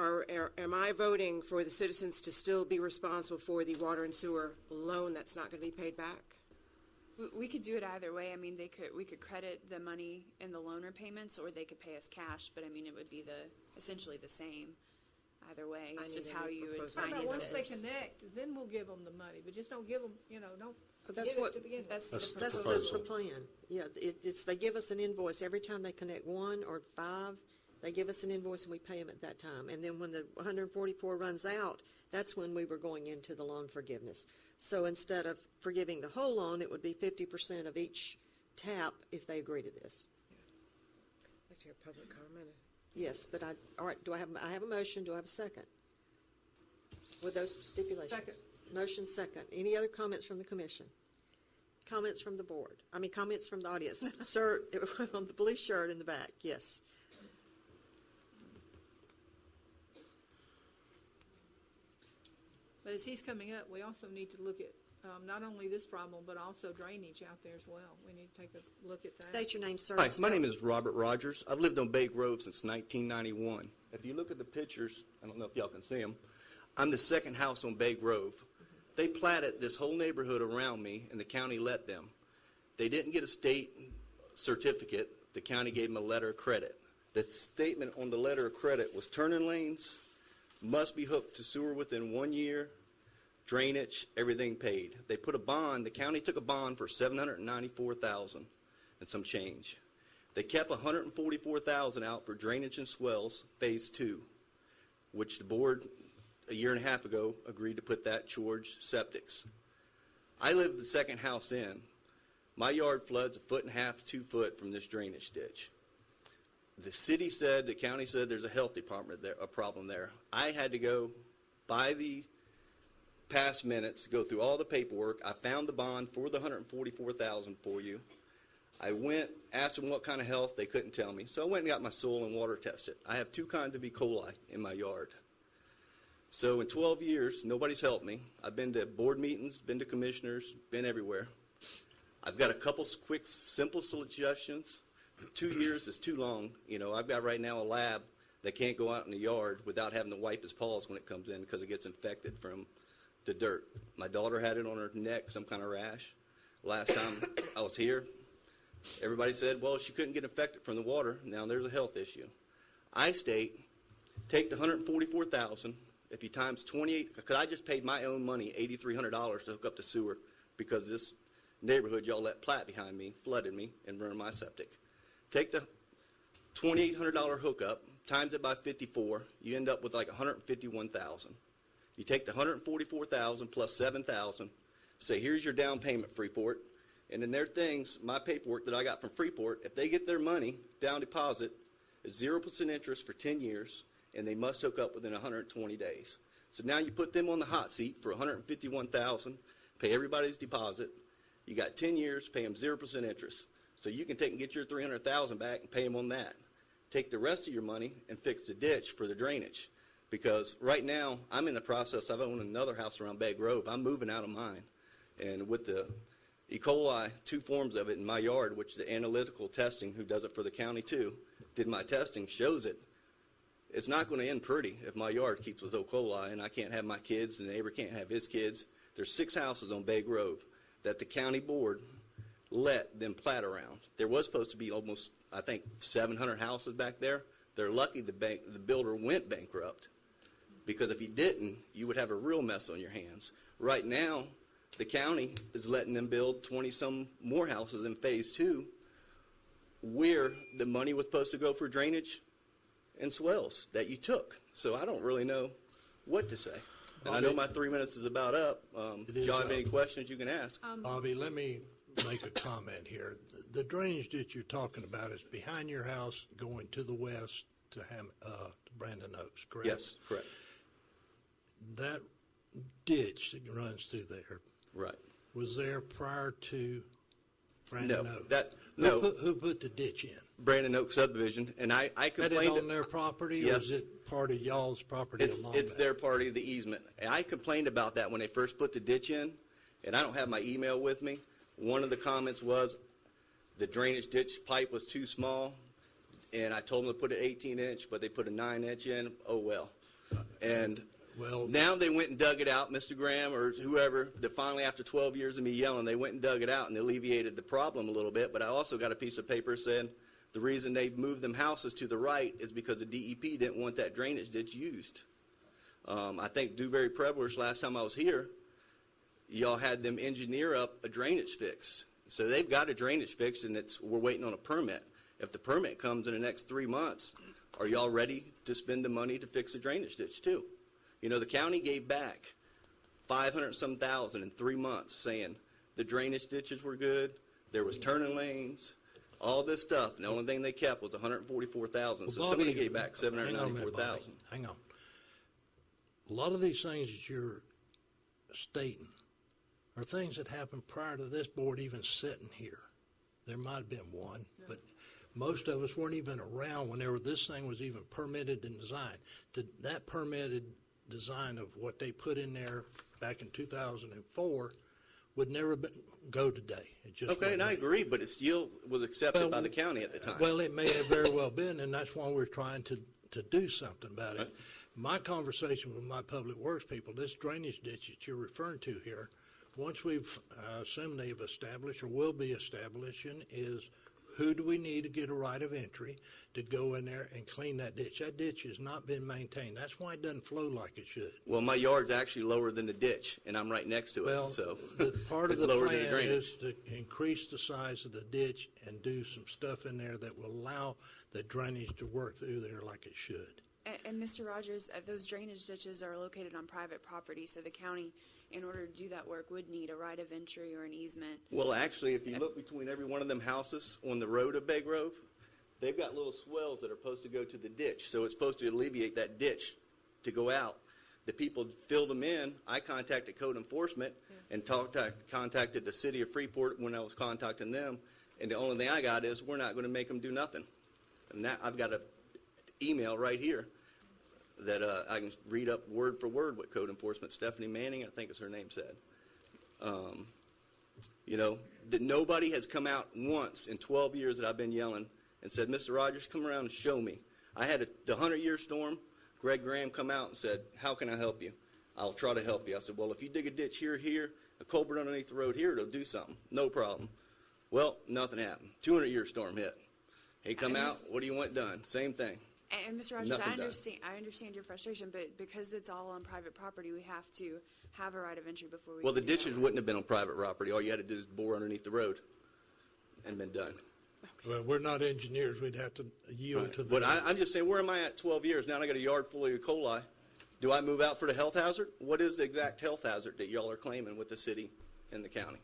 am I voting for the citizens to still be responsible for the water and sewer loan that's not going to be paid back? We could do it either way. I mean, we could credit the money in the loaner payments, or they could pay us cash. But I mean, it would be essentially the same either way. It's just how you would How about finance once they it. connect, then we'll give them the money, but just don't give them, don't But that's give what- it to begin with. That's the plan. Yeah, it's, they give us an invoice every time they connect 1 or 5. They give us an invoice and we pay them at that time. And then when the 144 runs out, that's when we were going into the loan forgiveness. So instead of forgiving the whole loan, it would be 50% of each tap if they agree to this. I'd like to hear public comment. Yes, but all right, I have a motion, do I have a second? With those stipulations? Second. Motion second. Any other comments from the commission? Comments from the board? Comments from the audience? Sir, on the blue shirt in the back, yes. But as he's coming up, we also need to look at not only this problem, but also drainage out there as well. We need to take a look at that. State your name, sir. Hi, my name is Robert Rogers. I've lived on Bay Grove since 1991. If you look at the pictures, I don't know if y'all can see them, I'm the second house on Bay Grove. They platted this whole neighborhood around me, and the county let them. They didn't get a state certificate. The county gave them a letter of credit. The statement on the letter of credit was turning lanes must be hooked to sewer within 1 year, drainage, everything paid. They put a bond, the county took a bond for $794,000 and some change. They kept $144,000 out for drainage and swells, phase 2, which the board a year and a half ago agreed to put that towards septics. I live the second house in. My yard floods 1.5 feet, 2 foot from this drainage ditch. The city said, the county said there's a health department there, a problem there. I had to go by the past minutes, go through all the paperwork. I found the bond for the $144,000 for you. I went, asked them what kind of health, they couldn't tell me. So I went and got my soil and water tested. I have 2 kinds of E. coli in my yard. So in 12 years, nobody's helped me. I've been to board meetings, been to commissioners, been everywhere. I've got a couple quick, simple suggestions. 2 years is too long. You know, I've got right now a lab that can't go out in the yard without having to wipe his paws when it comes in because it gets infected from the dirt. My daughter had it on her neck, some kind of rash. Last time I was here, everybody said, well, she couldn't get infected from the water. Now there's a health issue. I state, take the $144,000, if you times 28, because I just paid my own money, $8,300 to hook up the sewer because this neighborhood y'all let plat behind me, flooded me, and ruined my septic. Take the $2,800 hookup, times it by 54, you end up with like $151,000. You take the $144,000 plus $7,000, say here's your down payment, Freeport, and then their things, my paperwork that I got from Freeport, if they get their money down deposit, it's 0% interest for 10 years, and they must hook up within 120 days. So now you put them on the hot seat for $151,000, pay everybody's deposit. You got 10 years, pay them 0% interest. So you can take and get your $300,000 back and pay them on that. Take the rest of your money and fix the ditch for the drainage. Because right now, I'm in the process, I've owned another house around Bay Grove. I'm moving out of mine. And with the E. coli, 2 forms of it in my yard, which the analytical testing, who does it for the county too, did my testing, shows it. It's not going to end pretty if my yard keeps with E. coli and I can't have my kids, and the neighbor can't have his kids. There's 6 houses on Bay Grove that the county board let them plat around. There was supposed to be almost, I think, 700 houses back there. They're lucky the builder went bankrupt, because if he didn't, you would have a real mess on your hands. Right now, the county is letting them build 20-some more houses in phase 2 where the money was supposed to go for drainage and swells that you took. So I don't really know what to say. And I know my 3 minutes is about up. If y'all have any questions, you can ask. Bobby, let me make a comment here. The drainage that you're talking about is behind your house going to the west to Brandon Oaks, correct? Yes, correct. That ditch that runs through there. Right. Was there prior to Brandon No, Oaks. no. Who put the ditch in? Brandon Oak subdivision, and I Is complained. that on their property, or Yes. is it part of y'all's property along It's that? their party of the easement. And I complained about that when they first put the ditch in, and I don't have my email with me. One of the comments was the drainage ditch pipe was too small, and I told them to put an 18-inch, but they put a 9-inch in. Oh, well. And now they went and dug it out, Mr. Graham or whoever, that finally after 12 years of me yelling, they went and dug it out and alleviated the problem a little bit. But I also got a piece of paper saying the reason they moved them houses to the right is because the DEP didn't want that drainage ditch used. I think Dewberry Preblers, last time I was here, y'all had them engineer up a drainage fix. So they've got a drainage fix, and we're waiting on a permit. If the permit comes in the next 3 months, are y'all ready to spend the money to fix the drainage ditch too? You know, the county gave back $500-some thousand in 3 months, saying the drainage ditches were good, there was turning lanes, all this stuff, and the only thing they kept was $144,000. So somebody gave back $794,000. Hang on. A lot of these things that you're stating are things that happened prior to this board even sitting here. There might have been one, but most of us weren't even around whenever this thing was even permitted and designed. That permitted design of what they put in there back in 2004 would never go today. It just Okay, and I agree, but it still was accepted by the county at the time. Well, it may have very well been, and that's why we're trying to do something about it. My conversation with my public works people, this drainage ditch that you're referring to here, once we've assumed they've established or will be establishing, is who do we need to get a right of entry to go in there and clean that ditch? That ditch has not been maintained. That's why it doesn't flow like it should. Well, my yard's actually lower than the ditch, and I'm right next to it, Well, so part of it's the lower plan than the drainage. is to increase the size of the ditch and do some stuff in there that will allow the drainage to work through there like it should. And Mr. Rogers, those drainage ditches are located on private property, so the county, in order to do that work, would need a right of entry or an easement. Well, actually, if you look between every one of them houses on the road of Bay Grove, they've got little swells that are supposed to go to the ditch, so it's supposed to alleviate that ditch to go out. The people filled them in. I contacted code enforcement and contacted the city of Freeport when I was contacting them, and the only thing I got is we're not going to make them do nothing. And that I've got an email right here that I can read up word for word what code enforcement, Stephanie Manning, I think is her name, said. You know, that nobody has come out once in 12 years that I've been yelling and said, Mr. Rogers, come around and show me. I had the 100-year storm. Greg Graham come out and said, how can I help you? I'll try to help you. I said, well, if you dig a ditch here, a culvert underneath the road here, it'll do something. No problem. Well, nothing happened. 200-year storm hit. He come out, what do you want done? Same thing. And Mr. Rogers, Nothing I understand your frustration, but because it's all on private property, we have to have a right of entry before we Well, the can do that ditches work. wouldn't have been on private property. All you had to do is bore underneath the road and been done. Well, we're not engineers. We'd have to yield to But them. I'm just saying, where am I at 12 years? Now I got a yard full of E. coli. Do I move out for the health hazard? What is the exact health hazard that y'all are claiming with the city and the county?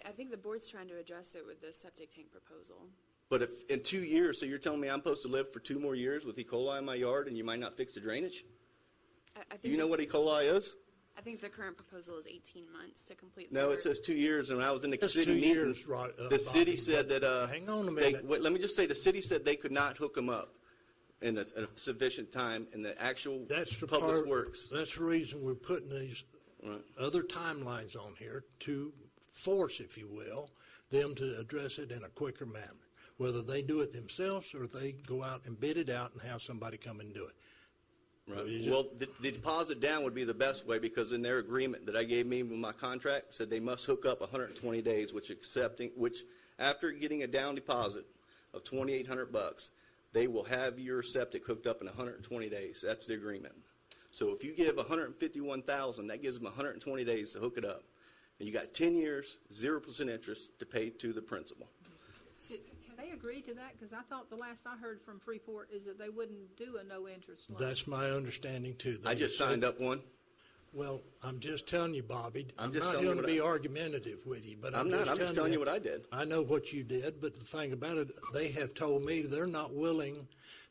I think the board's trying to address it with the septic tank proposal. But if in 2 years, so you're telling me I'm supposed to live for 2 more years with E. coli in my yard and you might not fix the drainage? I Do you know what E. coli is? I think the current proposal is 18 months to complete the No, work. it says 2 years, and when I was in the It's city 2 meeting, years, right, the city Bobby, said but that, hang on a minute. let me just say, the city said they could not hook them up in a sufficient time in the actual That's the public part, works. That's the reason we're putting these other timelines on here to force, if you will, them to address it in a quicker manner. Whether they do it themselves or they go out and bid it out and have somebody come and do it. Right. Well, the deposit down would be the best way, because in their agreement that I gave me with my contract said they must hook up 120 days, which after getting a down deposit of $2,800, they will have your septic hooked up in 120 days. That's the agreement. So if you give $151,000, that gives them 120 days to hook it up. And you got 10 years, 0% interest to pay to the principal. Have they agreed to that? Because I thought the last I heard from Freeport is that they wouldn't do a no-interest loan. That's my understanding too. I just signed up one. Well, I'm just telling you, Bobby, I'm just not telling you going to what be I- argumentative with you, but I'm not. I'm just telling you what I did. I know what you did, but the thing about it, they have told me they're not willing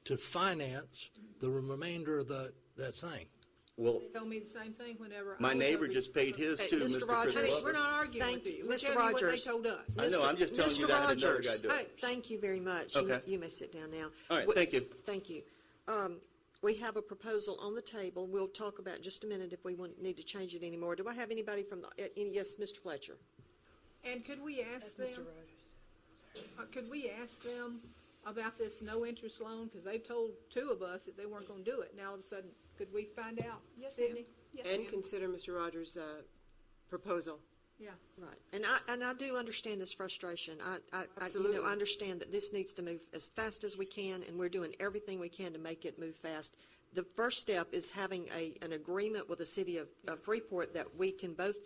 to finance the remainder of that thing. Well, They told me the same thing whenever. my I was neighbor over- just paid his Hey, too, Mr. Mr. Rogers. Chris Honey, Butler. we're not arguing with you. We're Mr. telling you what they Rogers. told us. I know, I'm just telling you that I had another guy do it. Hey, thank you very much. Okay. You may sit down now. All right, We- thank you. Thank you. We have a proposal on the table. We'll talk about in just a minute if we need to change it anymore. Do I have anybody from the, yes, Mr. Fletcher? And could we ask them? Could we ask them about this no-interest loan? Because they've told two of us that they weren't going to do it. Now, all of a sudden, could we find out? Yes, Sydney? ma'am. Yes, And ma'am. consider Mr. Rogers' proposal. Yeah. Right. And I do understand this frustration. I Absolutely. I understand that this needs to move as fast as we can, and we're doing everything we can to make it move fast. The first step is having an agreement with the city of Freeport that we can both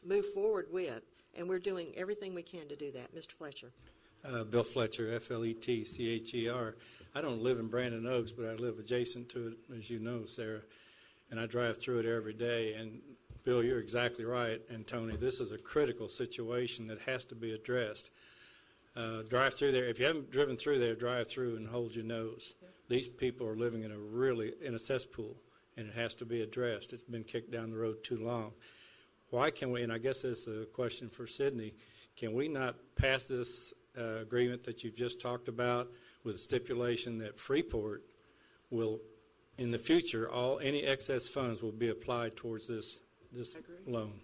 move forward with, and we're doing everything we can to do that. Mr. Fletcher. Bill Fletcher, Fletcher. I don't live in Brandon Oaks, but I live adjacent to it, as you know, Sarah, and I drive through it every day. And Bill, you're exactly right, and Tony, this is a critical situation that has to be addressed. Drive through there. If you haven't driven through there, drive through and hold your nose. These people are living in a cesspool, and it has to be addressed. It's been kicked down the road too long. Why can we, and I guess this is a question for Sydney, can we not pass this agreement that you've just talked about with a stipulation that Freeport will, in the future, any excess funds will be applied towards this loan?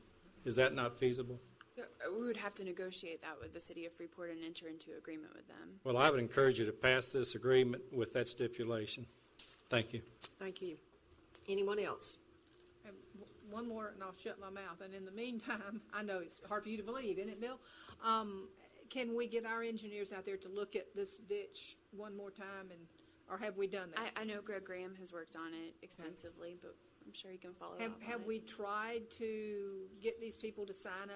Is that not feasible? So, we would have to negotiate that with the city of Freeport and enter into agreement with them. Well, I would encourage you to pass this agreement with that stipulation. Thank you. Thank you. Anyone else? And one more, and I'll shut my mouth. And in the meantime, I know it's hard for you to believe, isn't it, Bill? Can we get our engineers out there to look at this ditch one more time, or have we done that? I know Greg Graham has worked on it extensively, but I'm sure he can follow up on Have it. we tried to get these people to sign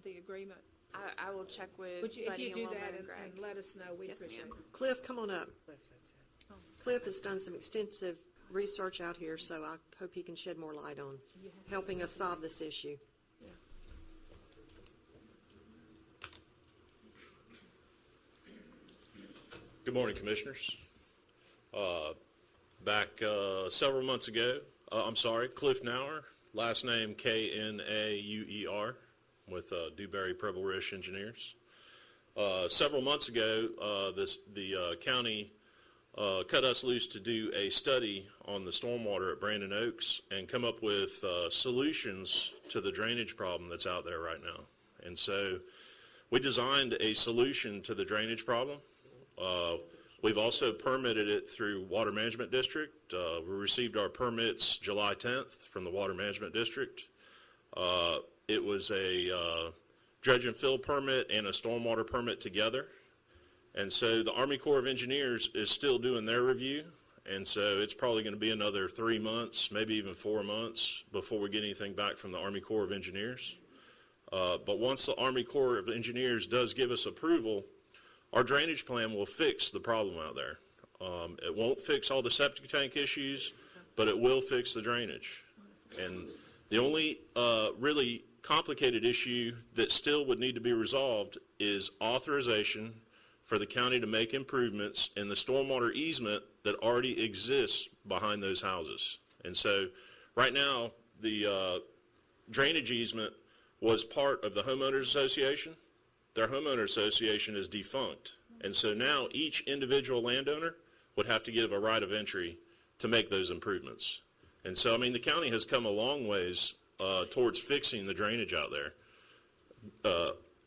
the agreement? I will check with If Buddy you and do Wilmer that and Greg. and let us know, we'd Yes, appreciate ma'am. it. Cliff, come on up. Cliff has done some extensive research out here, so I hope he can shed more light on helping us solve this issue. Good morning, Commissioners. Back several months ago, Cliff Nauer, last name Knauer, with Dewberry Preble-Rish Engineers. Several months ago, the county cut us loose to do a study on the stormwater at Brandon Oaks and come up with solutions to the drainage problem that's out there right now. And so we designed a solution to the drainage problem. We've also permitted it through Water Management District. We received our permits July 10th from the Water Management District. It was a dredge and fill permit and a stormwater permit together. And so the Army Corps of Engineers is still doing their review. And so it's probably going to be another 3 months, maybe even 4 months before we get anything back from the Army Corps of Engineers. But once the Army Corps of Engineers does give us approval, our drainage plan will fix the problem out there. It won't fix all the septic tank issues, but it will fix the drainage. And the only really complicated issue that still would need to be resolved is authorization for the county to make improvements in the stormwater easement that already exists behind those houses. And so right now, the drainage easement was part of the homeowners association. Their homeowner association is defunct. And so now each individual landowner would have to give a right of entry to make those improvements. And so, I mean, the county has come a long ways towards fixing the drainage out there.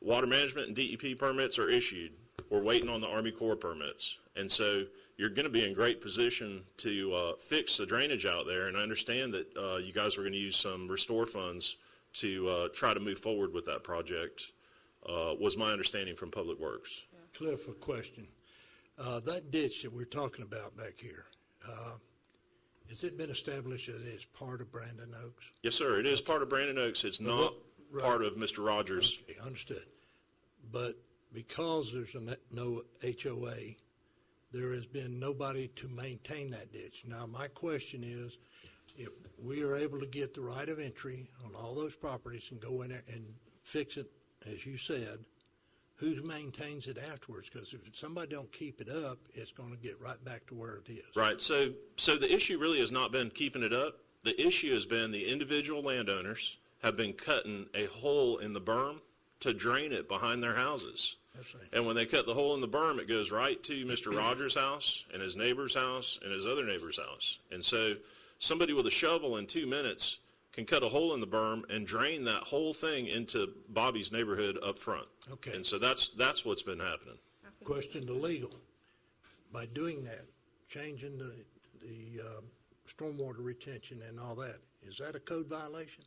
Water management and DEP permits are issued. We're waiting on the Army Corps permits. And so you're going to be in great position to fix the drainage out there. And I understand that you guys are going to use some restore funds to try to move forward with that project. Was my understanding from Public Works. Cliff, a question. That ditch that we're talking about back here, has it been established that it's part of Brandon Oaks? Yes, sir. It is part of Brandon Oaks. It's not part of Mr. Rogers. Okay, understood. But because there's no HOA, there has been nobody to maintain that ditch. Now, my question is, if we are able to get the right of entry on all those properties and go in there and fix it, as you said, who maintains it afterwards? Because if somebody don't keep it up, it's going to get right back to where it is. Right. So the issue really has not been keeping it up. the issue has been the individual landowners have been cutting a hole in the berm to drain it behind their houses. And when they cut the hole in the berm, it goes right to Mr. Rogers' house and his neighbor's house and his other neighbor's house. And so somebody with a shovel in 2 minutes can cut a hole in the berm and drain that whole thing into Bobby's neighborhood up front. Okay. And so that's what's been happening. Question to legal. By doing that, changing the stormwater retention and all that, is that a code violation?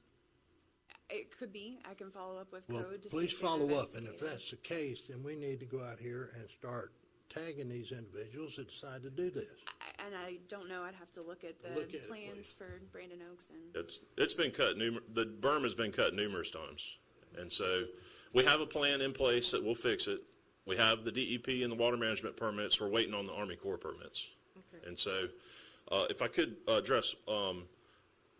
It could be. I can follow up with Well, code to please see if they've follow up, and if investigated. that's the case, then we need to go out here and start tagging these individuals that decide to do this. And I don't know. I'd have to look at the Look at it, plans for Brandon Oaks and. It's been cut. The berm has been cut numerous times, and so we have a plan in place that will fix it. We have the DEP and the water management permits. We're waiting on the Army Corps permits. Okay. And so, if I could address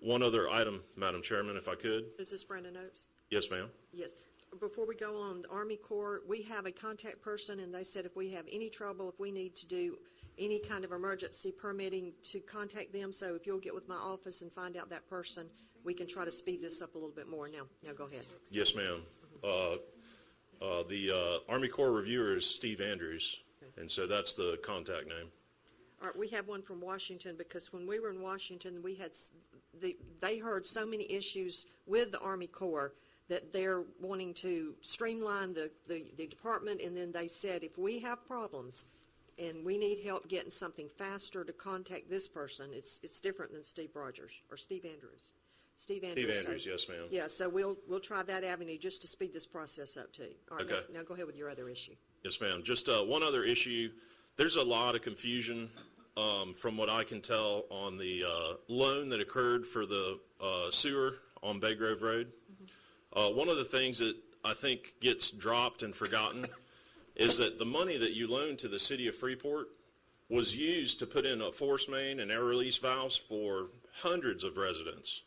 one other item, Madam Chairman, if I could. Is this Brandon Oaks? Yes, ma'am. Yes. Before we go on, the Army Corps, we have a contact person, and they said if we have any trouble, if we need to do any kind of emergency permitting, to contact them. So if you'll get with my office and find out that person, we can try to speed this up a little bit more. Now go ahead. Yes, ma'am. The Army Corps reviewer is Steve Andrews, and so that's the contact name. All right, we have one from Washington, because when we were in Washington, we had they heard so many issues with the Army Corps that they're wanting to streamline the department, and then they said if we have problems and we need help getting something faster, to contact this person. It's different than Steve Rogers or Steve Andrews. Steve Andrews. Steve Andrews, yes, ma'am. Yeah, so we'll try that avenue just to speed this process up too. All right, Okay. now go ahead with your other issue. Yes, ma'am. Just one other issue. There's a lot of confusion from what I can tell on the loan that occurred for the sewer on Bay Grove Road. One of the things that I think gets dropped and forgotten is that the money that you loaned to the city of Freeport was used to put in a force main and air release valves for hundreds of residents.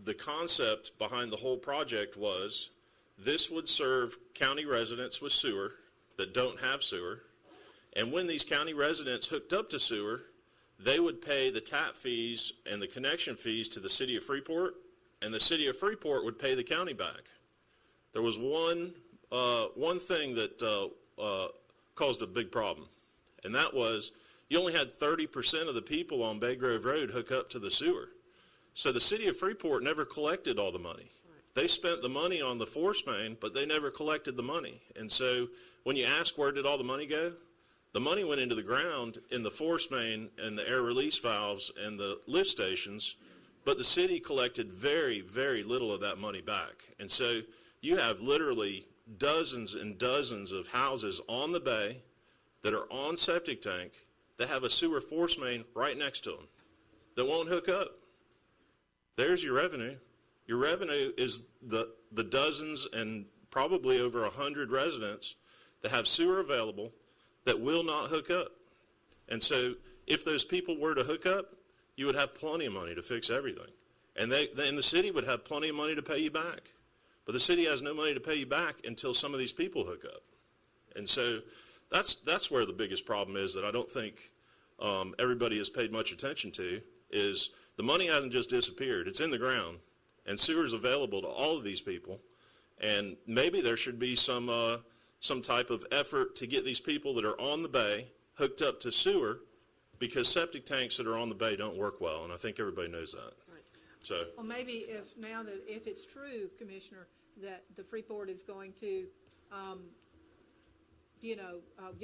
The concept behind the whole project was this would serve county residents with sewer that don't have sewer. And when these county residents hooked up to sewer, they would pay the tap fees and the connection fees to the city of Freeport, and the city of Freeport would pay the county back. There was one thing that caused a big problem, and that was you only had 30% of the people on Bay Grove Road hook up to the sewer. So the city of Freeport never collected all the money. They spent the money on the force main, but they never collected the money. And so when you ask where did all the money go, the money went into the ground in the force main and the air release valves and the lift stations, but the city collected very, very little of that money back. And so you have literally dozens and dozens of houses on the bay that are on septic tank that have a sewer force main right next to them that won't hook up. There's your revenue. Your revenue is the dozens and probably over 100 residents that have sewer available that will not hook up. And so if those people were to hook up, you would have plenty of money to fix everything. And the city would have plenty of money to pay you back. But the city has no money to pay you back until some of these people hook up. And so that's where the biggest problem is that I don't think everybody has paid much attention to, is the money hasn't just disappeared. It's in the ground, and sewer's available to all of these people. And maybe there should be some type of effort to get these people that are on the bay hooked up to sewer, because septic tanks that are on the bay don't work well, and I think everybody knows that. Right. So, Well, maybe if it's true, Commissioner, that the Freeport is going to, give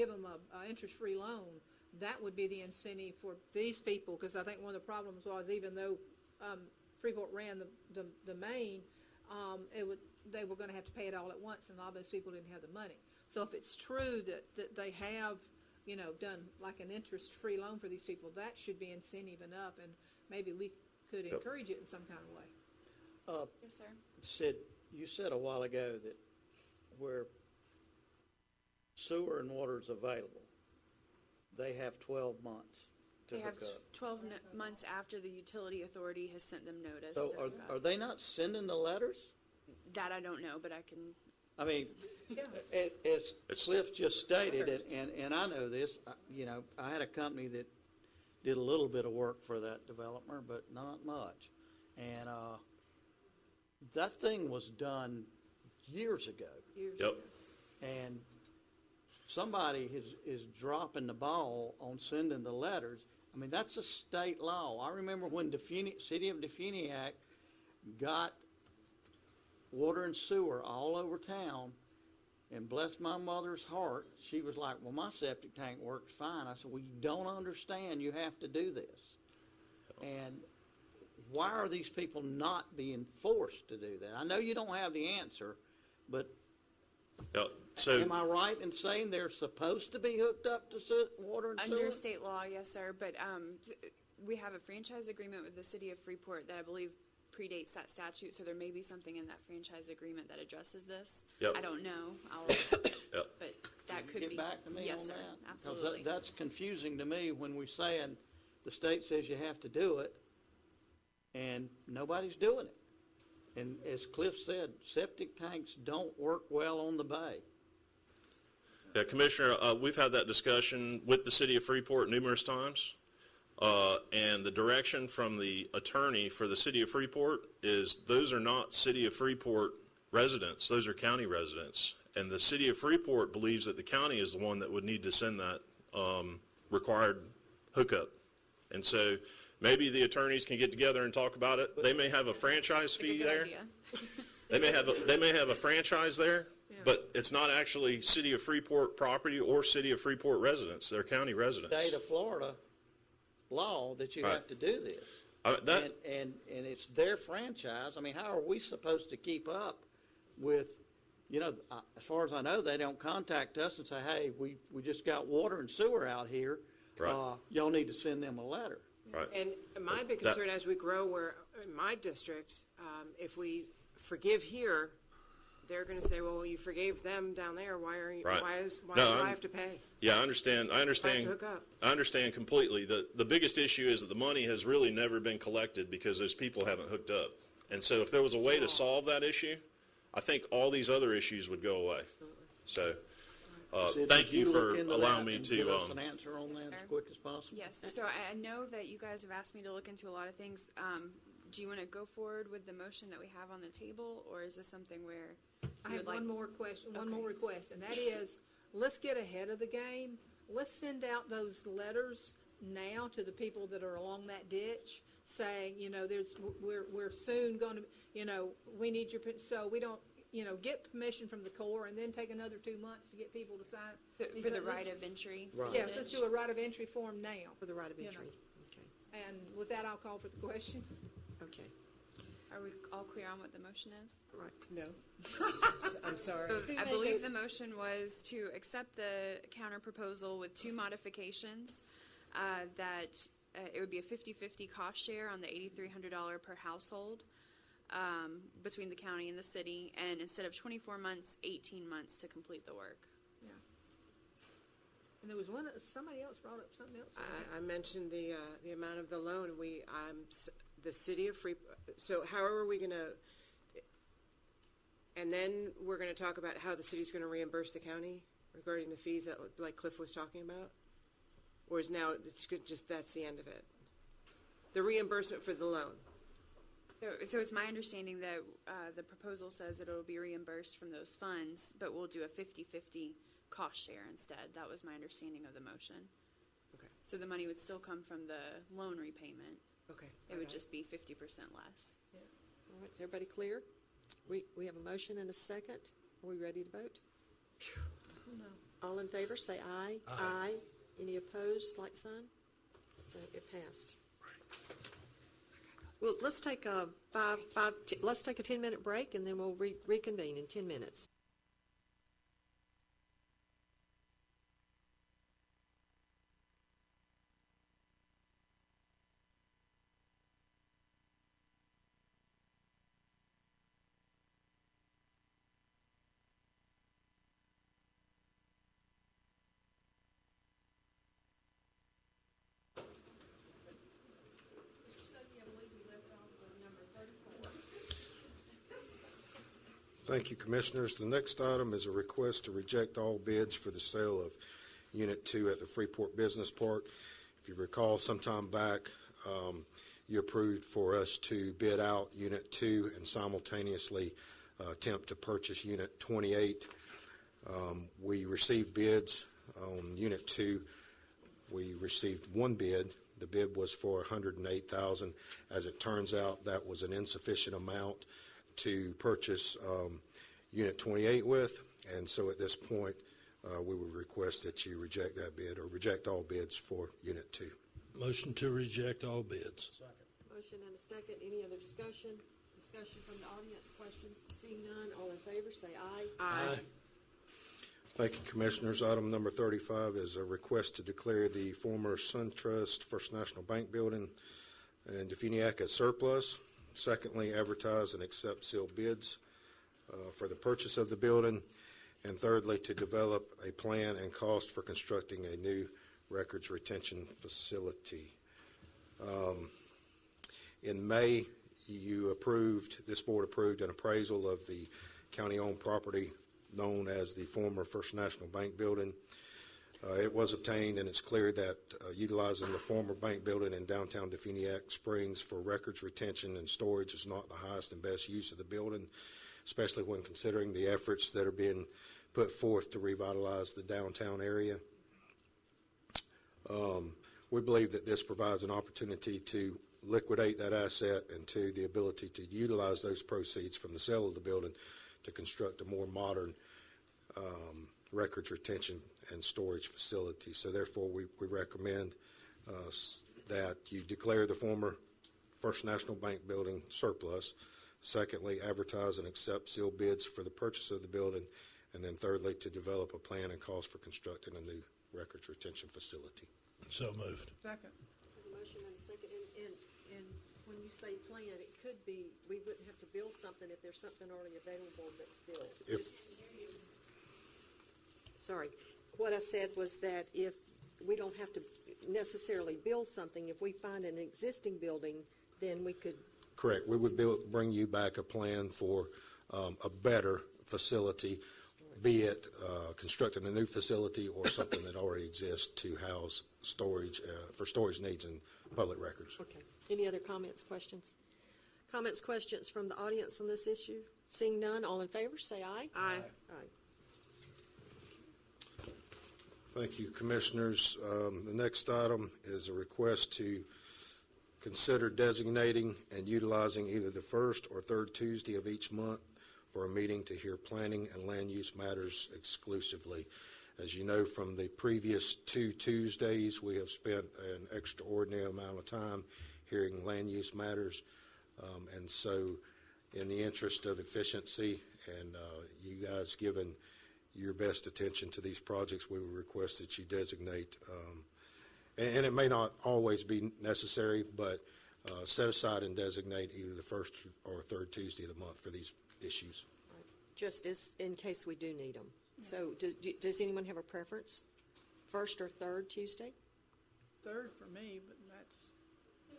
them a interest-free loan, that would be the incentive for these people, because I think one of the problems was, even though Freeport ran the main, they were going to have to pay it all at once, and all those people didn't have the money. So if it's true that they have, done like an interest-free loan for these people, that should be incentive enough, and maybe we could encourage it in some kind of way. Yes, sir. Sid, you said a while ago that where sewer and water is available, they have 12 months to They have hook up. 12 months after the utility authority has sent them notice. So to hook up. are they not sending the letters? That I don't know, but I can. I mean, as Cliff just stated, and I know this, I had a company that did a little bit of work for that developer, but not much. And that thing was done years ago. Yep. And somebody is dropping the ball on sending the letters. I mean, that's a state law. I remember when City of Defuniak got water and sewer all over town, and bless my mother's heart, she was like, well, my septic tank works fine. I said, well, you don't understand. You have to do this. And why are these people not being forced to do that? I know you don't have the answer, but So, am I right in saying they're supposed to be hooked up to water and sewer? Under state law, yes, sir. But we have a franchise agreement with the city of Freeport that I believe predates that statute, so there may be something in that franchise agreement that addresses this. Yep. I don't know. But that could Get be. back to me yes, on sir. that. 'Cause Absolutely. that's confusing to me when we're saying the state says you have to do it, and nobody's doing it. And as Cliff said, septic tanks don't work well on the bay. yeah, Commissioner, we've had that discussion with the city of Freeport numerous times. And the direction from the attorney for the city of Freeport is those are not city of Freeport residents. Those are county residents. And the city of Freeport believes that the county is the one that would need to send that required hookup. And so maybe the attorneys can get together and talk about it. They may have a franchise fee there. They may have a franchise there, but it's not actually city of Freeport property or city of Freeport residents. They're county residents. State of Florida law that you Right. have to do this. That- And it's their franchise. I mean, how are we supposed to keep up with, as far as I know, they don't contact us and say, hey, we just got water and sewer out here. Right. Y'all need to send them a letter. Right. And my big concern as we grow, where in my district, if we forgive here, they're going to say, well, you forgave them down there. Why are you? Right. Why No, do I'm- I have to pay? Yeah, I understand. I have to hook up. I understand completely. The biggest issue is that the money has really never been collected because those people haven't hooked up. And so if there was a way to solve that issue, I think all these other issues would go away. So Sid, thank would you for look into allowing that me and to. give us an answer on that as quick as possible? Yes. So I know that you guys have asked me to look into a lot of things. Do you want to go forward with the motion that we have on the table, or is this something where I you have would like? one more question, one Okay. more request, and that is, let's get ahead of the game. Let's send out those letters now to the people that are along that ditch, saying, we're soon going to, we need your, so we don't, get permission from the Corps and then take another 2 months to get people to sign. So for the right of entry? Right. Yes, let's do a right of entry form now. For the right of You know. entry. Okay. And with that, I'll call for the question. Okay. Are we all clear on what the motion is? Right. No. I'm sorry. So I believe the motion was to accept the counter proposal with 2 modifications, that it would be a 50-50 cost share on the $8,300 per household between the county and the city, and instead of 24 months, 18 months to complete the work. Yeah. And there was somebody else brought up something else. I mentioned the amount of the loan. The city of Freeport. So how are we going to? And then we're going to talk about how the city's going to reimburse the county regarding the fees that, like Cliff was talking about, or is now it's just that's the end of it? The reimbursement for the loan. So it's my understanding that the proposal says that it will be reimbursed from those funds, but we'll do a 50-50 cost share instead. That was my understanding of the motion. Okay. So the money would still come from the loan repayment. Okay. It would just be 50% less. All right, is everybody clear? We have a motion and a second. Are we ready to vote? All in favor, say aye. Aye. Any opposed, like sign? So it passed. Well, let's take a let's take a 10-minute break, and then we'll reconvene in 10 minutes. Thank you, Commissioners. The next item is a request to reject all bids for the sale of Unit 2 at the Freeport Business Park. If If you recall, sometime back, you approved for us to bid out Unit 2 and simultaneously attempt to purchase Unit 28. We received bids on Unit 2. We received one bid. The bid was for $108,000. As it turns out, that was an insufficient amount to purchase Unit 28 with, and so at this point, we would request that you reject that bid or reject all bids for Unit 2. Motion to reject all bids. Motion and a second. Any other discussion? Discussion from the audience? Questions? Seeing none, all in favor, say aye. Aye. Thank you, Commissioners. Item number 35 is a request to declare the former SunTrust First National Bank building in Defuniak as surplus. Secondly, advertise and accept sealed bids for the purchase of the building. And thirdly, to develop a plan and cost for constructing a new records retention facility. In May, this board approved an appraisal of the county-owned property known as the former First National Bank building. It was obtained, and it's clear that utilizing the former bank building in downtown Defuniak Springs for records retention and storage is not the highest and best use of the building, especially when considering the efforts that are being put forth to revitalize the downtown area. We believe that this provides an opportunity to liquidate that asset and to the ability to utilize those proceeds from the sale of the building to construct a more modern records retention and storage facility. So therefore, we recommend that you declare the former First National Bank building surplus. Secondly, advertise and accept sealed bids for the purchase of the building. And then thirdly, to develop a plan and cost for constructing a new records retention facility. So moved. Second. Motion and a second. And when you say plan, it could be, we wouldn't have to build something if there's something already available that's built. Sorry. What I said was that if we don't have to necessarily build something, if we find an existing building, then we could. Correct. We would bring you back a plan for a better facility, be it constructing a new facility or something that already exists to house storage, for storage needs and public records. Okay. Any other comments, questions? Comments, questions from the audience on this issue? Seeing none, all in favor, say aye. Aye. Aye. Thank you, Commissioners. The next item is a request to consider designating and utilizing either the first or third Tuesday of each month for a meeting to hear planning and land use matters exclusively. As you know, from the previous 2 Tuesdays, we have spent an extraordinary amount of time hearing land use matters. And so in the interest of efficiency and you guys giving your best attention to these projects, we would request that you designate, and it may not always be necessary, but set aside and designate either the first or third Tuesday of the month for these issues. Just as in case we do need them. So does anyone have a preference? First or third Tuesday? Third for me, but that's,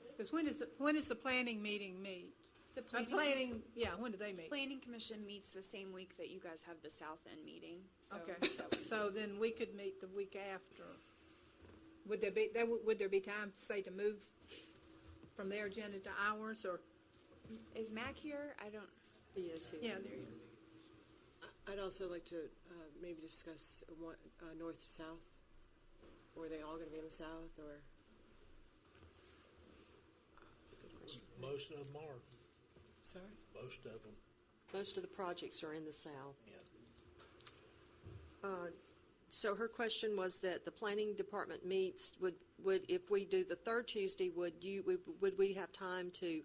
because when is the planning meeting meet? The when do they meet? Planning Commission meets the same week that you guys have the South End meeting. So Okay, so then we could meet the week after. Would there be time, say, to move from their agenda to ours, or? Is Mac here? I don't. He is here. Yeah, there you go. I'd also like to maybe discuss north to south. Or are they all going to be in the south, or? Most of them are. Sorry? Most of them. Most of the projects are in the south. Yeah. So her question was that the planning department meets, would if we do the third Tuesday, would we have time to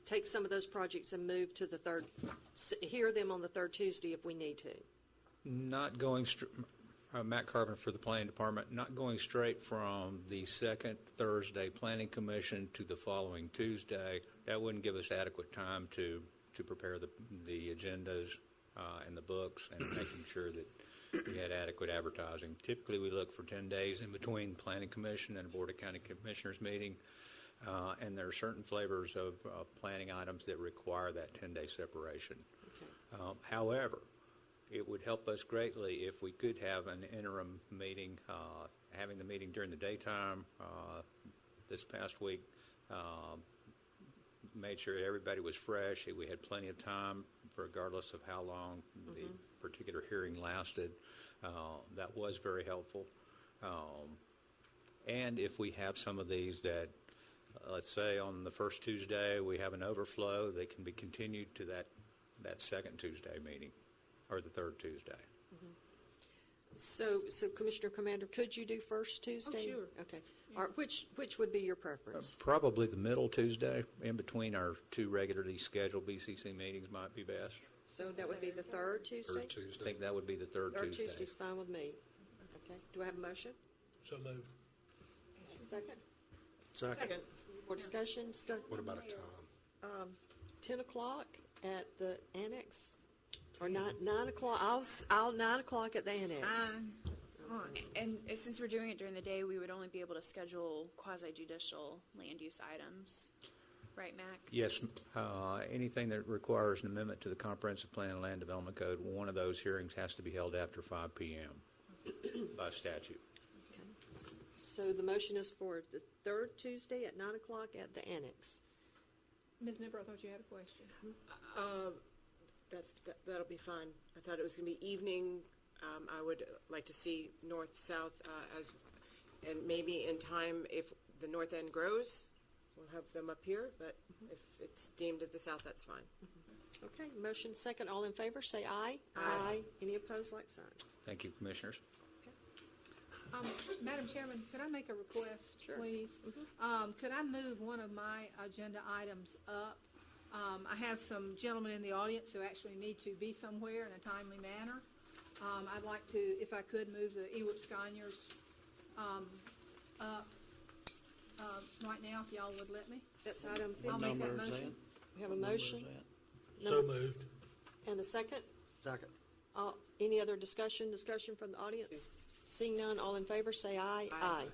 take some of those projects and move to the third, hear them on the third Tuesday if we need to? Not going, Matt Carvin for the Planning Department, not going straight from the second Thursday Planning Commission to the following Tuesday. That wouldn't give us adequate time to prepare the agendas and the books and making sure that we had adequate advertising. Typically, we look for 10 days in between Planning Commission and Board of County Commissioners meeting, and there are certain flavors of planning items that require that 10-day separation. Okay. However, it would help us greatly if we could have an interim meeting, having the meeting during the daytime, this past week. Made sure everybody was fresh. We had plenty of time, regardless of how long the particular hearing lasted. That was very helpful. And if we have some of these that, let's say on the first Tuesday we have an overflow, they can be continued to that second Tuesday meeting or the third Tuesday. So Commissioner Commander, could you do first Tuesday? sure. Okay. All right, which would be your preference? Probably the middle Tuesday, in between our two regularly scheduled BCC meetings, might be best. So that would be the third Tuesday? I think that would be the third Third Tuesday. Tuesday's fine with me. Okay. Do I have a motion? So moved. Second? Second. More discussion? What about a time? 10 o'clock at the annex? Or 9 o'clock? I'll 9 o'clock at the annex. And since we're doing it during the day, we would only be able to schedule quasi-judicial land use items. Right, Mac? Yes, anything that requires an amendment to the Comprehensive Plan and Land Development Code, one of those hearings has to be held after 5 p.m. by statute. Okay. So the motion is for the third Tuesday at 9 o'clock at the annex. Ms. Nipper, I thought you had a question. That'll be fine. I thought it was going to be evening. I would like to see north, south, and maybe in time, if the north end grows, we'll have them up here, but if it's deemed at the south, that's fine. Okay, motion second. All in favor, say aye. Aye. Any opposed, like sign. Thank you, Commissioners. Madam Chairman, could I make a request, please? Could I move one of my agenda items up? I have some gentlemen in the audience who actually need to be somewhere in a timely manner. I'd like to, if I could, move the Ewart Sconyers up right now, if y'all would let me. That's item 50. I'll make that motion. We have a motion. So moved. And a second? Second. Any other discussion from the audience? Seeing none, all in favor, say aye. Aye. All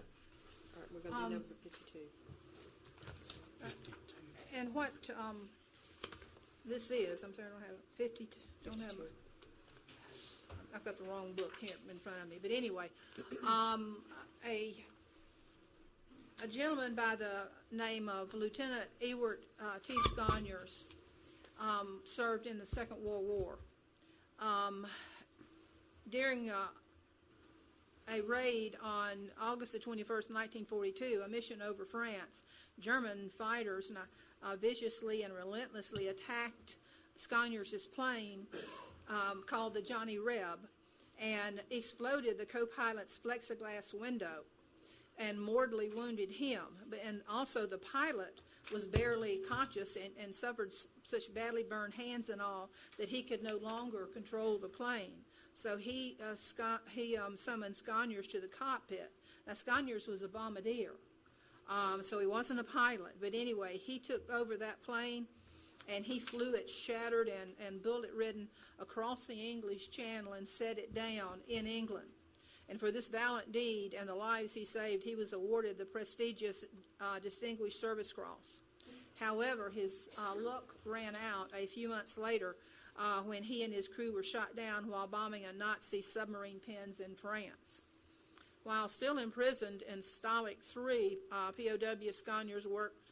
right, we're going to do number 52. And what this is, I'm sorry, I don't have 50. Don't have. I've got the wrong book here in front of me. But anyway, a gentleman by the name of Lieutenant Ewart T. Sconyers served in the Second World War. During a raid on August the 21st, 1942, a mission over France, German fighters viciously and relentlessly attacked Sconyers' plane called the Johnny Reb and exploded the co-pilot's plexiglass window and mortally wounded him. And also the pilot was barely conscious and suffered such badly burned hands and all that he could no longer control the plane. So he summoned Sconyers to the cockpit. Now, Sconyers was a bombardier, so he wasn't a pilot. But anyway, he took over that plane, and he flew it shattered and bullet-ridden across the English Channel and set it down in England. And for this valiant deed and the lives he saved, he was awarded the prestigious Distinguished Service Cross. However, his luck ran out a few months later when he and his crew were shot down while bombing a Nazi submarine pens in France. While still imprisoned in Stalag 3, POW Sconyers worked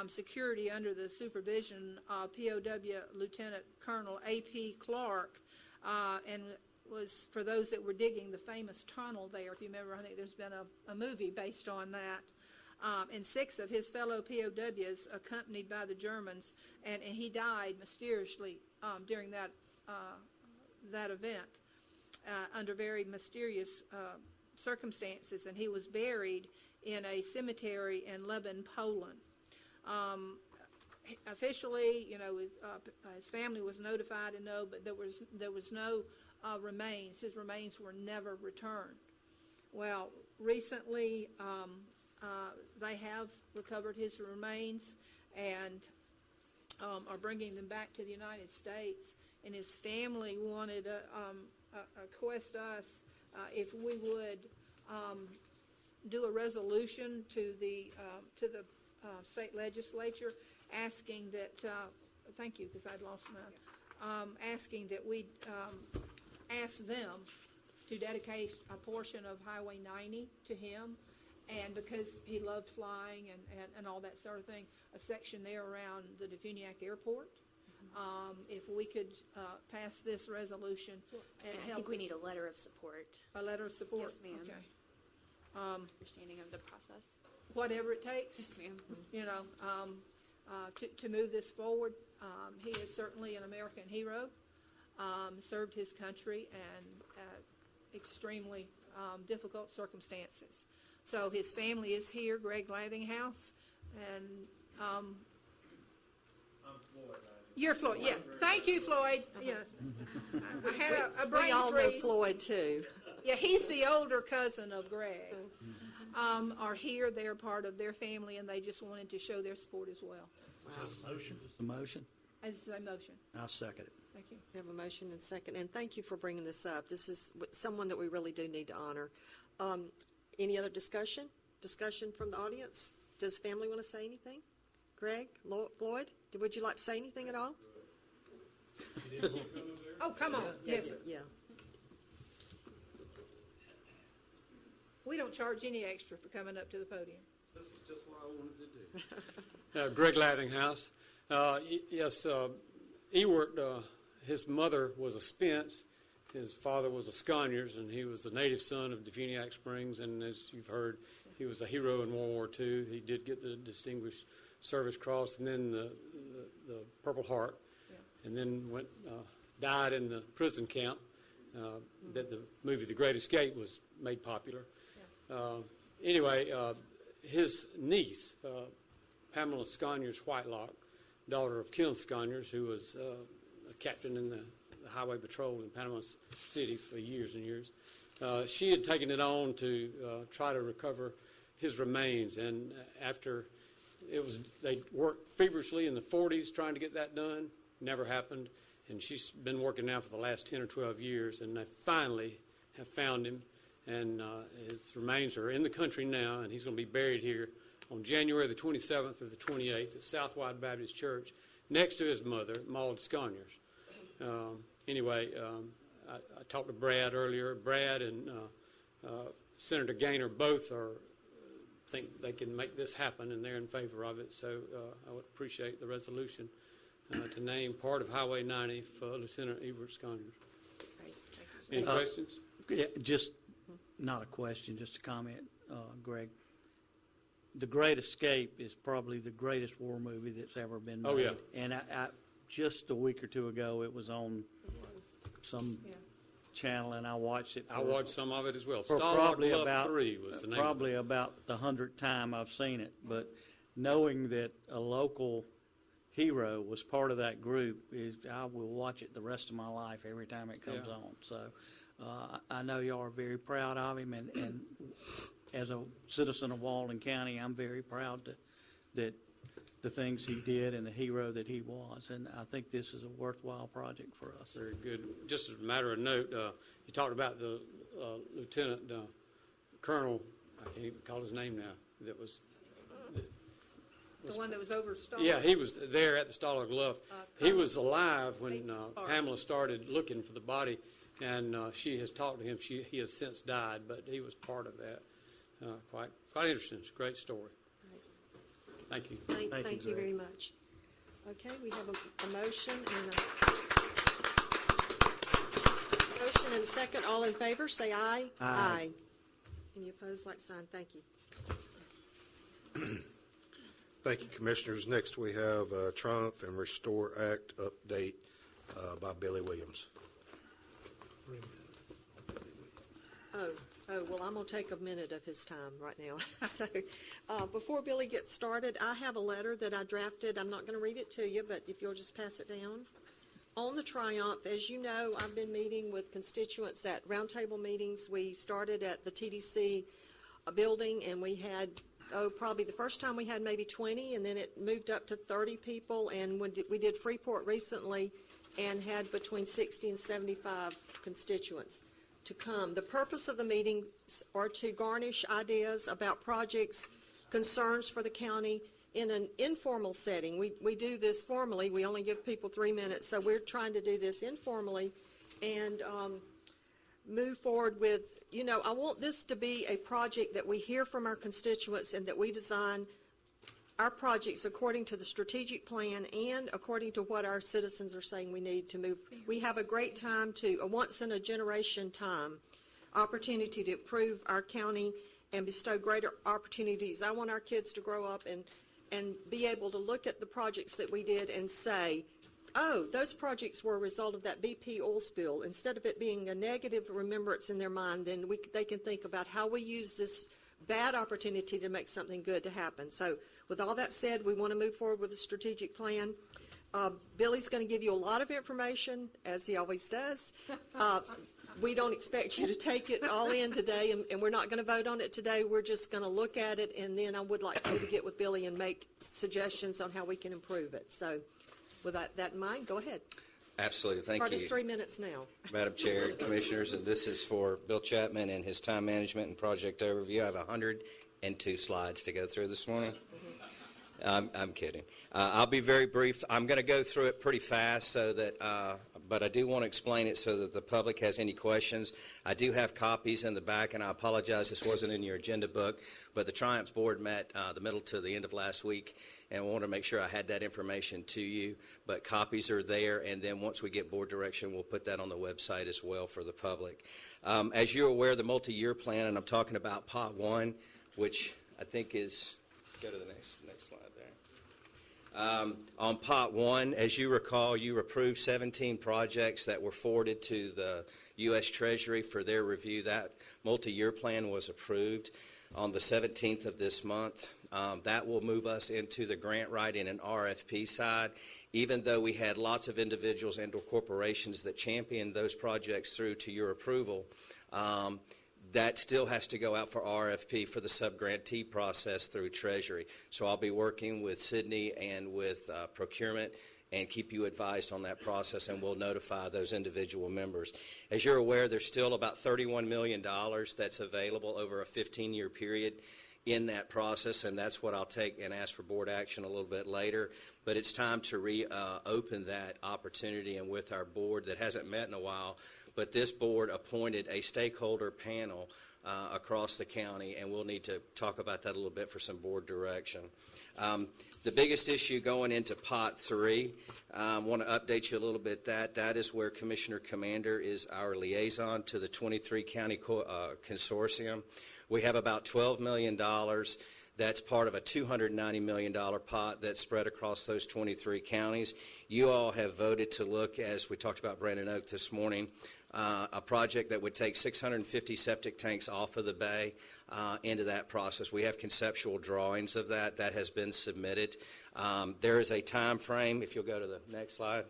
security under the supervision of POW Lieutenant Colonel A.P. Clark, and was for those that were digging the famous tunnel there. If you remember, I think there's been a movie based on that. And 6 of his fellow POWs accompanied by the Germans, and he died mysteriously during that event under very mysterious circumstances, and he was buried in a cemetery in Lublin, Poland. Officially, his family was notified and but there was no remains. His remains were never returned. Well, recently they have recovered his remains and are bringing them back to the United States. And his family wanted request us if we would do a resolution to the state legislature, asking that. Thank you, because I'd lost mine. Asking that we ask them to dedicate a portion of Highway 90 to him, And because he loved flying and all that sort of thing, a section there around the Defuniak Airport. If we could pass this resolution and And I help. think we need a letter of support. A letter of support? Yes, ma'am. Okay. Understanding of the process. Whatever it takes. Yes, ma'am. You know, to move this forward. He is certainly an American hero, served his country and extremely difficult circumstances. So his family is here, Greg Lathinghouse, and I'm Floyd. you're Floyd, yeah. Thank you, Floyd. Yes. I had a brain We all know freeze. Floyd, too. Yeah, he's the older cousin of Greg. Are here, they're part of their family, and they just wanted to show their support as well. Motion? The motion? This is a motion. I'll second it. Thank you. We have a motion and second, and thank you for bringing this up. This is someone that we really do need to honor. Any other discussion? Discussion from the audience? Does family want to say anything? Greg, Floyd, would you like to say anything at all? Oh, come on. Yes, sir. Yeah. We don't charge any extra for coming up to the podium. This is just what I wanted to do. Greg Lathinghouse. Yes, Ewart, his mother was a Spence. His father was a Sconyers, and he was a native son of Defuniak Springs. And as you've heard, he was a hero in World War II. He did get the Distinguished Service Cross and then the Purple Heart, and then died in the prison camp that the movie The Great Escape was made popular. Anyway, his niece, Pamela Sconyers Whitelock, daughter of Kenneth Sconyers, who was a captain in the Highway Patrol in Panama City for years and years, she had taken it on to try to recover his remains. And after they worked feverishly in the 40s trying to get that done. Never happened. And she's been working now for the last 10 or 12 years, and they finally have found him. And his remains are in the country now, and he's going to be buried here on January the 27th or the 28th at Southwide Baptist Church next to his mother, Maud Sconyers. Anyway, I talked to Brad earlier. Brad and Senator Gaynor both think they can make this happen, and they're in favor of it. So I would appreciate the resolution to name part of Highway 90 for Lieutenant Ewart Sconyers. Any questions? Yeah, just not a question, just a comment, Greg. The Great Escape is probably the greatest war movie that's ever been made. Oh, yeah. And I just a week or two ago, it was on some channel, and I watched it. I watched some of it as well. For Stalwart probably Bluff about 3 was the name probably of it. about the 100th time I've seen it. But knowing that a local hero was part of that group, I will watch it the rest of my life every time it comes Yeah. on. So I know y'all are very proud of him, and as a citizen of Walden County, I'm very proud that the things he did and the hero that he was. And I think this is a worthwhile project for us. Very good. Just as a matter of note, you talked about the Lieutenant Colonel, I can't even call his name now, that was... The one that was over Stalwart? Yeah, he was there at the Stalwart Bluff. He was alive when Pamela started looking for the body, and she has talked to him. He has since died, but he was part of that. Quite interesting. It's a great story. Thank you. Thank you very much. Okay, we have a motion and a second. All in favor, say aye. Aye. Any opposed, like sign. Thank you. Thank you, Commissioners. Next, we have Triumph and Restore Act update by Billy Williams. Well, I'm going to take a minute of his time right now. So before Billy gets started, I have a letter that I drafted. I'm not going to read it to you, but if you'll just pass it down. On the Triumph, as you know, I've been meeting with constituents at roundtable meetings. We started at the TDC building, and we had, probably the first time we had maybe 20, and then it moved up to 30 people, and we did Freeport recently and had between 60 and 75 constituents to come. The purpose of the meetings are to garnish ideas about projects, concerns for the county in an informal setting. We do this formally. We only give people 3 minutes, so we're trying to do this informally. And move forward with, I want this to be a project that we hear from our constituents and that we design our projects according to the strategic plan and according to what our citizens are saying we need to move. We have a great time a once-in-a-generation time, opportunity to improve our county and bestow greater opportunities. I want our kids to grow up and be able to look at the projects that we did and say, oh, those projects were a result of that BP oil spill. Instead of it being a negative remembrance in their mind, then they can think about how we use this bad opportunity to make something good to happen. So with all that said, we want to move forward with a strategic plan. Billy's going to give you a lot of information, as he always does. We don't expect you to take it all in today, and we're not going to vote on it today. We're just going to look at it, and then I would like you to get with Billy and make suggestions on how we can improve it. So with that in mind, go ahead. Absolutely. Thank Part you. is 3 minutes now. Madam Chair, Commissioners, and this is for Bill Chapman and his time management and project overview. I have 102 slides to go through this morning. I'm kidding. I'll be very brief. I'm going to go through it pretty fast so that, but I do want to explain it so that the public has any questions. I do have copies in the back, and I apologize this wasn't in your agenda book, but the Triumphs Board met the middle to the end of last week, and I wanted to make sure I had that information to you. But copies are there, and then once we get board direction, we'll put that on the website as well for the public. As you're aware, the multi-year plan, and I'm talking about Pot 1, which I think is, go to the next slide there. On Pot 1, as you recall, you approved 17 projects that were forwarded to the U.S. Treasury for their review. That multi-year plan was approved on the 17th of this month. That will move us into the grant writing and RFP side. Even though we had lots of individuals and or corporations that championed those projects through to your approval, that still has to go out for RFP for the sub-grantee process through Treasury. So I'll be working with Sydney and with procurement and keep you advised on that process, and we'll notify those individual members. As you're aware, there's still about $31 million that's available over a 15-year period in that process, and that's what I'll take and ask for board action a little bit later. But it's time to reopen that opportunity, and with our board that hasn't met in a while, but this board appointed a stakeholder panel across the county, and we'll need to talk about that a little bit for some board direction. The biggest issue going into Pot 3, I want to update you a little bit that is where Commissioner Commander is our liaison to the 23 county consortium. We have about $12 million. That's part of a $290 million pot that's spread across those 23 counties. You all have voted to look, as we talked about Brandon Oak this morning, a project that would take 650 septic tanks off of the bay into that process. We have conceptual drawings of that. That has been submitted. There is a time frame, if you'll go to the next slide.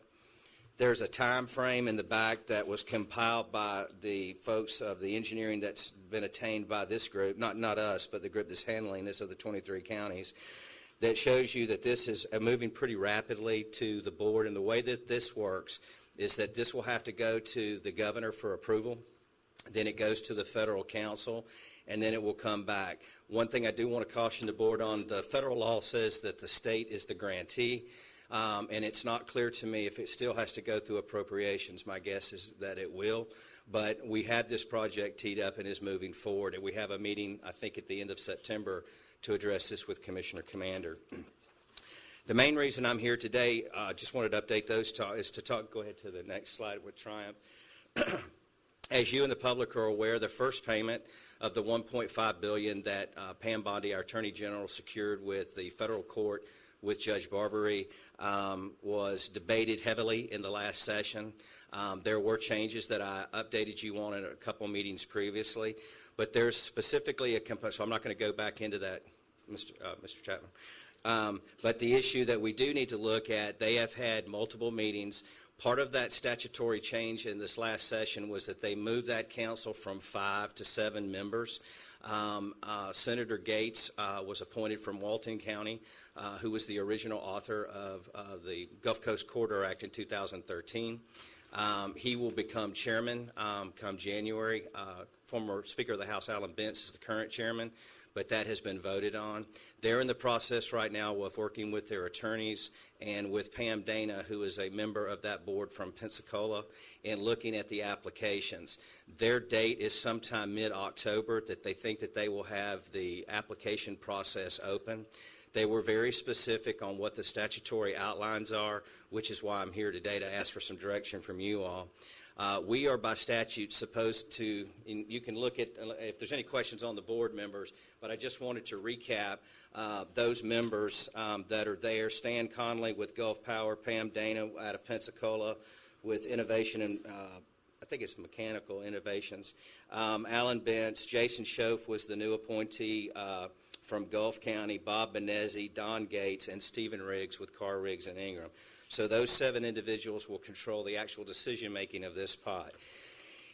There's a time frame in the back that was compiled by the folks of the engineering that's been attained by this group, not us, but the group that's handling this of the 23 counties, that shows you that this is moving pretty rapidly to the board. And the way that this works is that this will have to go to the governor for approval. Then it goes to the federal council, and then it will come back. One thing I do want to caution the board on, the federal law says that the state is the grantee. And it's not clear to me if it still has to go through appropriations. My guess is that it will. But we have this project teed up and is moving forward. And we have a meeting, I think, at the end of September to address this with Commissioner Commander. The main reason I'm here today, just wanted to update those, is to talk, go ahead to the next slide with Triumph. As you and the public are aware, the first payment of the $1.5 billion that Pam Bondi, our Attorney General, secured with the federal court with Judge Barbary was debated heavily in the last session. There were changes that I updated you on in a couple meetings previously, but there's specifically a component, so I'm not going to go back into that, Mr. Chapman. But the issue that we do need to look at, they have had multiple meetings. Part of that statutory change in this last session was that they moved that council from 5 to 7 members. Senator Gates was appointed from Walton County, who was the original author of the Gulf Coast Corridor Act in 2013. He will become chairman come January. Former Speaker of the House, Alan Bentz, is the current chairman. but that has been voted on. They're in the process right now of working with their attorneys and with Pam Dana, who is a member of that board from Pensacola, and looking at the applications. Their date is sometime mid-October that they think that they will have the application process open. They were very specific on what the statutory outlines are, which is why I'm here today to ask for some direction from you all. We are by statute supposed to, and you can look at if there's any questions on the board members, but I just wanted to recap those members that are there. Stan Conley with Gulf Power, Pam Dana out of Pensacola with Innovation and I think it's Mechanical Innovations. Alan Bentz, Jason Schoaf was the new appointee from Gulf County, Bob Benezzi, Don Gates, and Stephen Riggs with Carr, Riggs, and Ingram. So those 7 individuals will control the actual decision-making of this pot.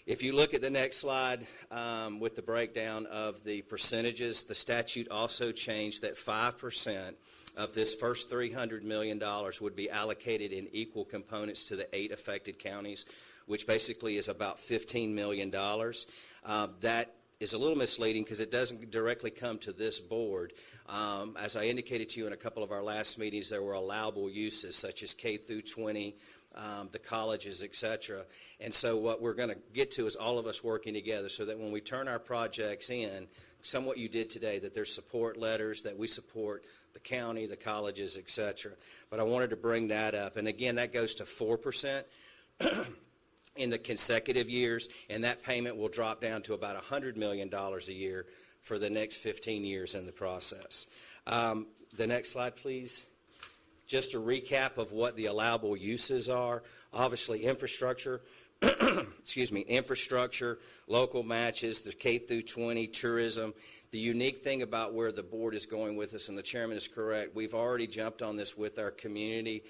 If you look at the next slide with the breakdown of the percentages, the statute also changed that 5% of this first $300 million would be allocated in equal components to the 8 affected counties, which basically is about $15 million. That is a little misleading because it doesn't directly come to this board. As I indicated to you in a couple of our last meetings, there were allowable uses such as K through 20, the colleges, etc. And so what we're going to get to is all of us working together so that when we turn our projects in, somewhat you did today, that there's support letters, that we support the county, the colleges, etc. But I wanted to bring that up. And again, that goes to 4%. In the consecutive years, and that payment will drop down to about $100 million a year for the next 15 years in the process. The next slide, please. Just a recap of what the allowable uses are. Obviously, infrastructure, infrastructure, local matches, the K through 20, tourism. The unique thing about where the board is going with us, and the chairman is correct, we've already jumped on this with our community.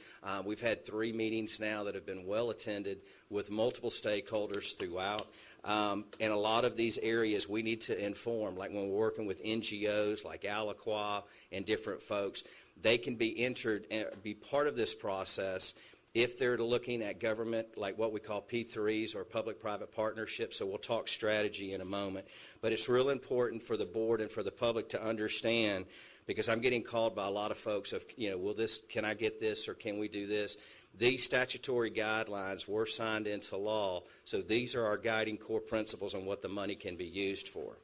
We've had 3 meetings now that have been well attended with multiple stakeholders throughout. And a lot of these areas we need to inform, like when we're working with NGOs like Aliqua and different folks, they can be entered and be part of this process if they're looking at government, like what we call P3s or public-private partnerships. So we'll talk strategy in a moment. But it's real important for the board and for the public to understand, because I'm getting called by a lot of folks of, can I get this or can we do this? These statutory guidelines were signed into law, so these are our guiding core principles on what the money can be used for.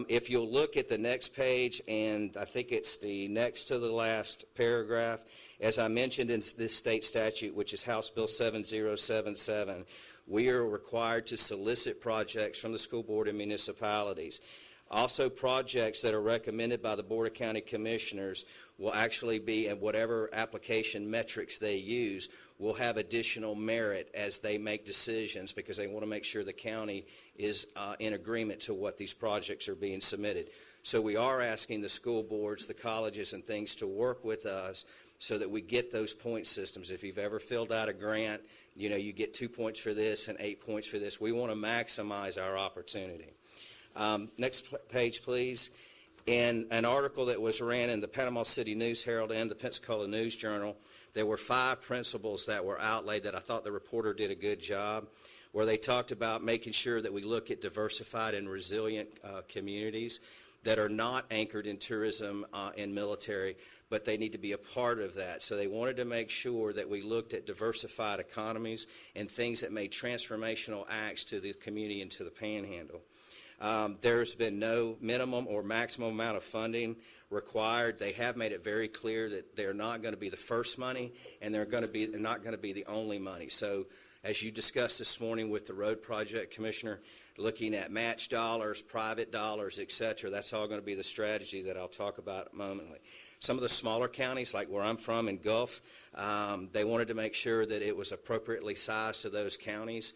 If you'll look at the next page, and I think it's the next to the last paragraph, as I mentioned in this state statute, which is House Bill 7077, we are required to solicit projects from the school board and municipalities. Also, projects that are recommended by the Board of County Commissioners will actually be, and whatever application metrics they use, will have additional merit as they make decisions, because they want to make sure the county is in agreement to what these projects are being submitted. So we are asking the school boards, the colleges, and things to work with us so that we get those point systems. If you've ever filled out a grant, you get 2 points for this and 8 points for this. We want to maximize our opportunity. Next page, please. In an article that was ran in the Panama City News Herald and the Pensacola News Journal, there were 5 principles that were outlaid that I thought the reporter did a good job, where they talked about making sure that we look at diversified and resilient communities that are not anchored in tourism and military, but they need to be a part of that. So they wanted to make sure that we looked at diversified economies and things that made transformational acts to the community and to the panhandle. There's been no minimum or maximum amount of funding required. They have made it very clear that they're not going to be the first money, and they're not going to be the only money. So as you discussed this morning with the road project commissioner, looking at match dollars, private dollars, et cetera, that's all going to be the strategy that I'll talk about momently. Some of the smaller counties, like where I'm from in Gulf, they wanted to make sure that it was appropriately sized to those counties,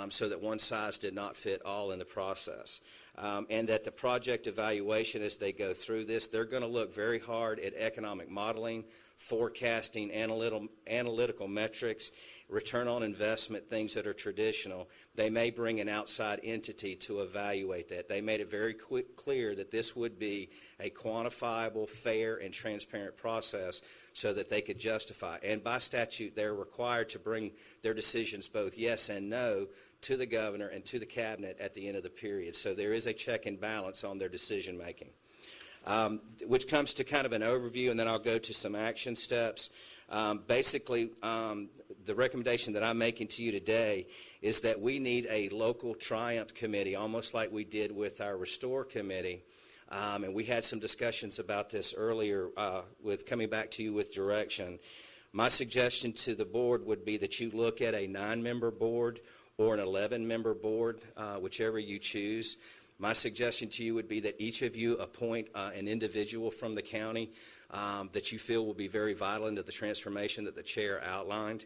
so that one size did not fit all in the process. And that the project evaluation, as they go through this, they're going to look very hard at economic modeling, forecasting, analytical metrics, return on investment, things that are traditional. They may bring an outside entity to evaluate that. They made it very clear that this would be a quantifiable, fair, and transparent process so that they could justify. And by statute, they're required to bring their decisions both yes and no to the governor and to the cabinet at the end of the period. So there is a check and balance on their decision making. Which comes to kind of an overview, and then I'll go to some action steps. Basically, the recommendation that I'm making to you today is that we need a local Triumph committee, almost like we did with our Restore committee. And we had some discussions about this earlier with coming back to you with direction. My suggestion to the board would be that you look at a 9-member board or an 11-member board, whichever you choose. My suggestion to you would be that each of you appoint an individual from the county that you feel will be very vital into the transformation that the chair outlined.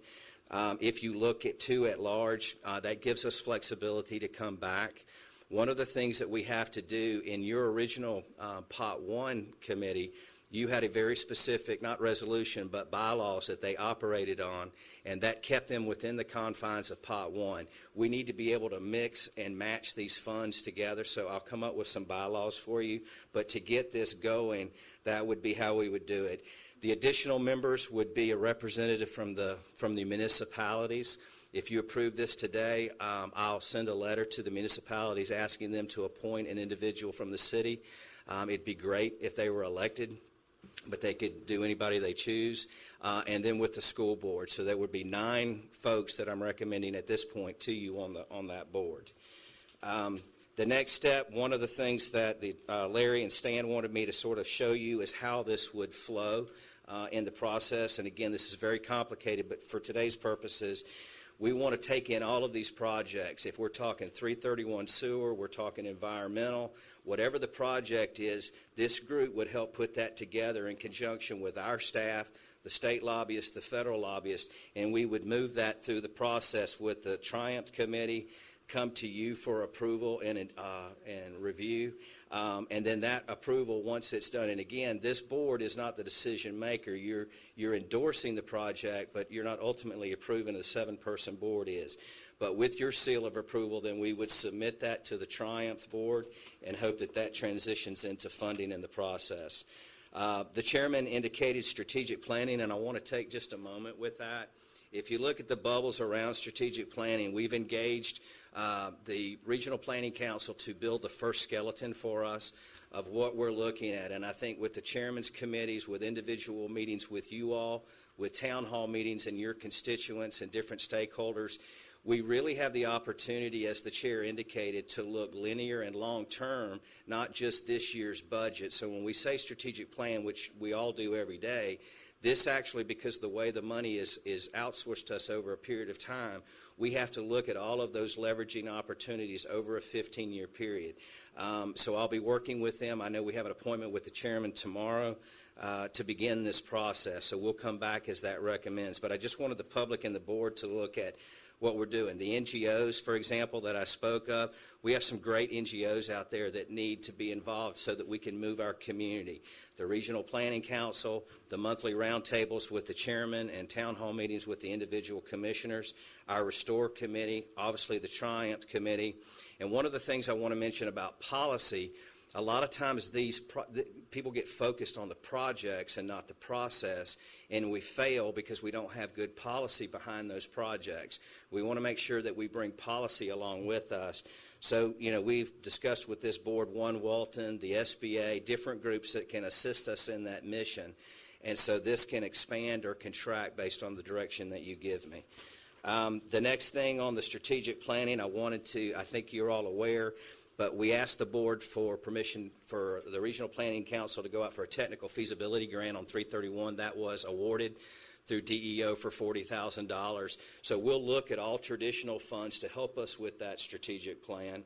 If you look at 2 at large, that gives us flexibility to come back. One of the things that we have to do in your original Pot 1 committee, you had a very specific, not resolution, but bylaws that they operated on, and that kept them within the confines of Pot 1. We need to be able to mix and match these funds together, so I'll come up with some bylaws for you. But to get this going, that would be how we would do it. The additional members would be a representative from the municipalities. If you approve this today, I'll send a letter to the municipalities asking them to appoint an individual from the city. It'd be great if they were elected, but they could do anybody they choose. And then with the school board. So there would be 9 folks that I'm recommending at this point to you on that board. The next step, one of the things that Larry and Stan wanted me to sort of show you is how this would flow in the process. And again, this is very complicated, but for today's purposes, we want to take in all of these projects. If we're talking 331 sewer, we're talking environmental, whatever the project is, this group would help put that together in conjunction with our staff, the state lobbyists, the federal lobbyists, and we would move that through the process with the Triumph Committee, come to you for approval and review. And then that approval, once it's done, and again, this board is not the decision maker. You're endorsing the project, but you're not ultimately approving. The 7-person board is. But with your seal of approval, then we would submit that to the Triumph board and hope that that transitions into funding in the process. The chairman indicated strategic planning, and I want to take just a moment with that. If you look at the bubbles around strategic planning, we've engaged the Regional Planning Council to build the first skeleton for us of what we're looking at. And I think with the chairman's committees, with individual meetings with you all, with town hall meetings and your constituents and different stakeholders, we really have the opportunity, as the chair indicated, to look linear and long-term, not just this year's budget. So when we say strategic plan, which we all do every day, this actually, because the way the money is outsourced to us over a period of time, we have to look at all of those leveraging opportunities over a 15-year period. So I'll be working with them. I know we have an appointment with the chairman tomorrow to begin this process. So we'll come back as that recommends. But I just wanted the public and the board to look at what we're doing. The NGOs, for example, that I spoke of, we have some great NGOs out there that need to be involved so that we can move our community. The Regional Planning Council, the monthly roundtables with the chairman and town hall meetings with the individual commissioners, our Restore Committee, obviously the Triumph Committee. And one of the things I want to mention about policy, a lot of times people get focused on the projects and not the process, and we fail because we don't have good policy behind those projects. We want to make sure that we bring policy along with us. So, we've discussed with this board, One Walton, the SBA, different groups that can assist us in that mission. And so this can expand or contract based on the direction that you give me. The next thing on the strategic planning, I think you're all aware, but we asked the board for permission for the Regional Planning Council to go out for a technical feasibility grant on 331. That was awarded through DEO for $40,000. So we'll look at all traditional funds to help us with that strategic plan.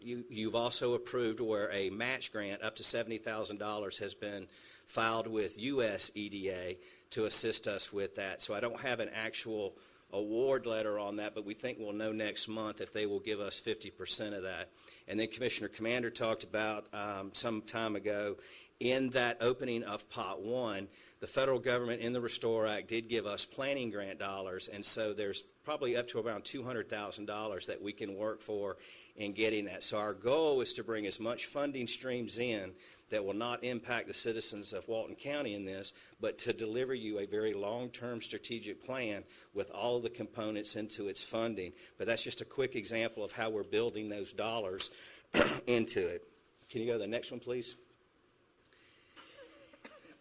You've also approved where a match grant up to $70,000 has been filed with US EDA to assist us with that. So I don't have an actual award letter on that, but we think we'll know next month if they will give us 50% of that. And then Commissioner Commander talked about some time ago, in that opening of Pot 1, the federal government in the Restore Act did give us planning grant dollars, and so there's probably up to around $200,000 that we can work for in getting that. So our goal is to bring as much funding streams in that will not impact the citizens of Walton County in this, but to deliver you a very long-term strategic plan with all of the components into its funding. But that's just a quick example of how we're building those dollars into it. Can you go to the next one, please?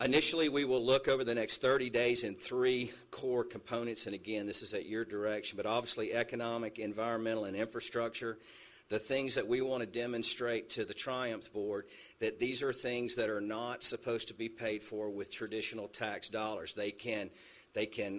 Initially, we will look over the next 30 days in 3 core components, and again, this is at your direction, but obviously economic, environmental, and infrastructure. The things that we want to demonstrate to the Triumph Board, that these are things that are not supposed to be paid for with traditional tax dollars. They can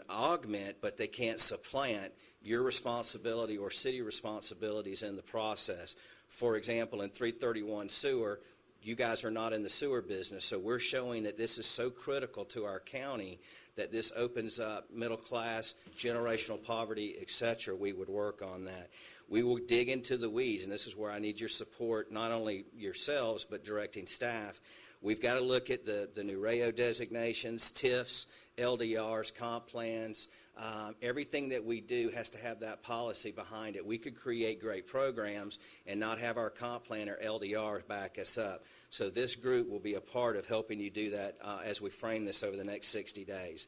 augment, but they can't supplant your responsibility or city responsibilities in the process. For example, in 331 sewer, you guys are not in the sewer business, so we're showing that this is so critical to our county that this opens up middle class, generational poverty, etc. We would work on that. We will dig into the weeds, and this is where I need your support, not only yourselves, but directing staff. We've got to look at the new RAO designations, TIFs, LDRs, comp plans. Everything that we do has to have that policy behind it. We could create great programs and not have our comp plan or LDR back us up. So this group will be a part of helping you do that as we frame this over the next 60 days.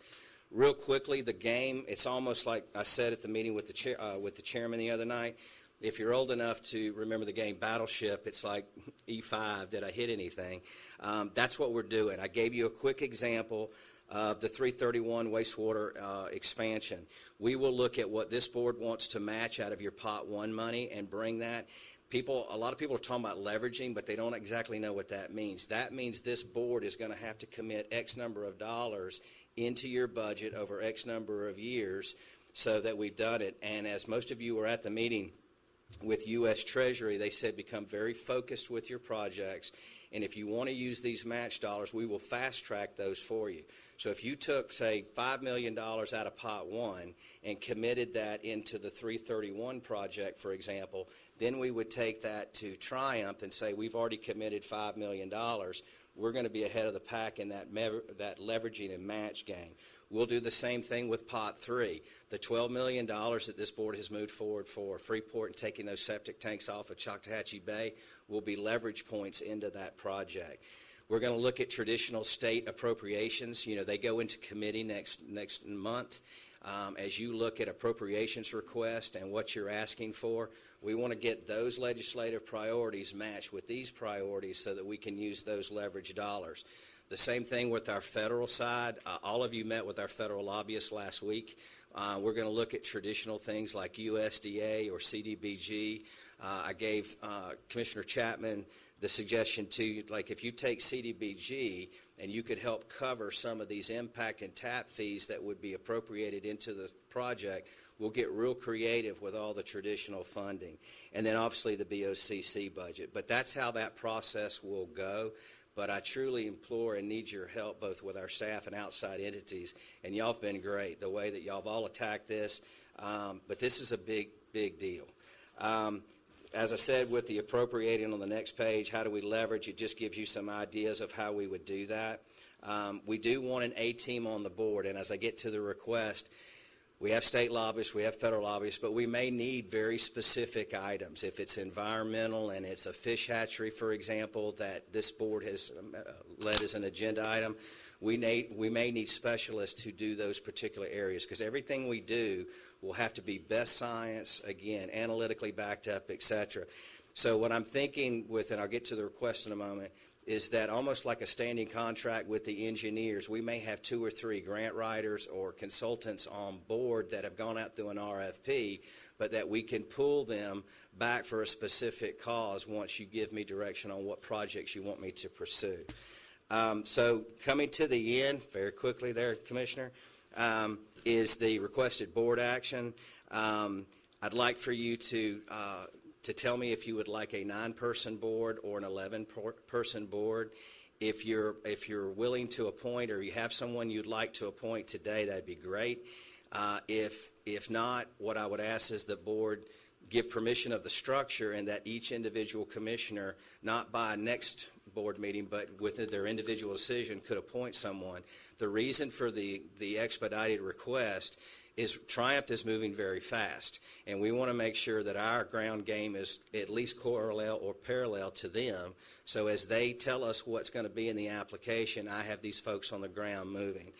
Real quickly, the game, it's almost like I said at the meeting with the chairman the other night. If you're old enough to remember the game Battleship, it's like E5, did I hit anything? That's what we're doing. I gave you a quick example of the 331 wastewater expansion. We will look at what this board wants to match out of your Pot 1 money and bring that. A lot of people are talking about leveraging, but they don't exactly know what that means. That means this board is going to have to commit X number of dollars into your budget over X number of years so that we've done it. And as most of you were at the meeting with U.S. Treasury, they said become very focused with your projects. And if you want to use these match dollars, we will fast track those for you. So if you took, say, $5 million out of Pot 1 and committed that into the 331 project, for example, then we would take that to Triumph and say, we've already committed $5 million. We're going to be ahead of the pack in that leveraging and match game. We'll do the same thing with Pot 3. The $12 million that this board has moved forward for Freeport and taking those septic tanks off of Choctawhatchee Bay will be leverage points into that project. We're going to look at traditional state appropriations. You know, they go into committee next month. As you look at appropriations requests and what you're asking for, we want to get those legislative priorities matched with these priorities so that we can use those leverage dollars. The same thing with our federal side. All of you met with our federal lobbyists last week. We're going to look at traditional things like USDA or CDBG. I gave Commissioner Chapman the suggestion to, like, if you take CDBG and you could help cover some of these impact and tap fees that would be appropriated into the project, we'll get real creative with all the traditional funding. And then obviously the BOCC budget. But that's how that process will go. But I truly implore and need your help both with our staff and outside entities. And y'all have been great, the way that y'all have all attacked this. But this is a big, big deal. As I said, with the appropriating on the next page, how do we leverage? It just gives you some ideas of how we would do that. We do want an A-team on the board. And as I get to the request, we have state lobbyists, we have federal lobbyists, but we may need very specific items. If it's environmental and it's a fish hatchery, for example, that this board has led as an agenda item, we may need specialists to do those particular areas, because everything we do will have to be best science, again, analytically backed up, et cetera. So what I'm thinking with, and I'll get to the request in a moment, is that almost like a standing contract with the engineers, we may have 2 or 3 grant writers or consultants on board that have gone out through an RFP, but that we can pull them back for a specific cause once you give me direction on what projects you want me to pursue. So coming to the end, very quickly there, Commissioner, is the requested board action. I'd like for you to tell me if you would like a 9-person board or an 11-person board. If you're willing to appoint, or you have someone you'd like to appoint today, that'd be great. If not, what I would ask is the board give permission of the structure, and that each individual commissioner, not by next board meeting, but with their individual decision, could appoint someone. The reason for the expedited request Triumph is moving very fast, and we want to make sure that our ground game is at least parallel or parallel to them. So as they tell us what's going to be in the application, I have these folks on the ground moving.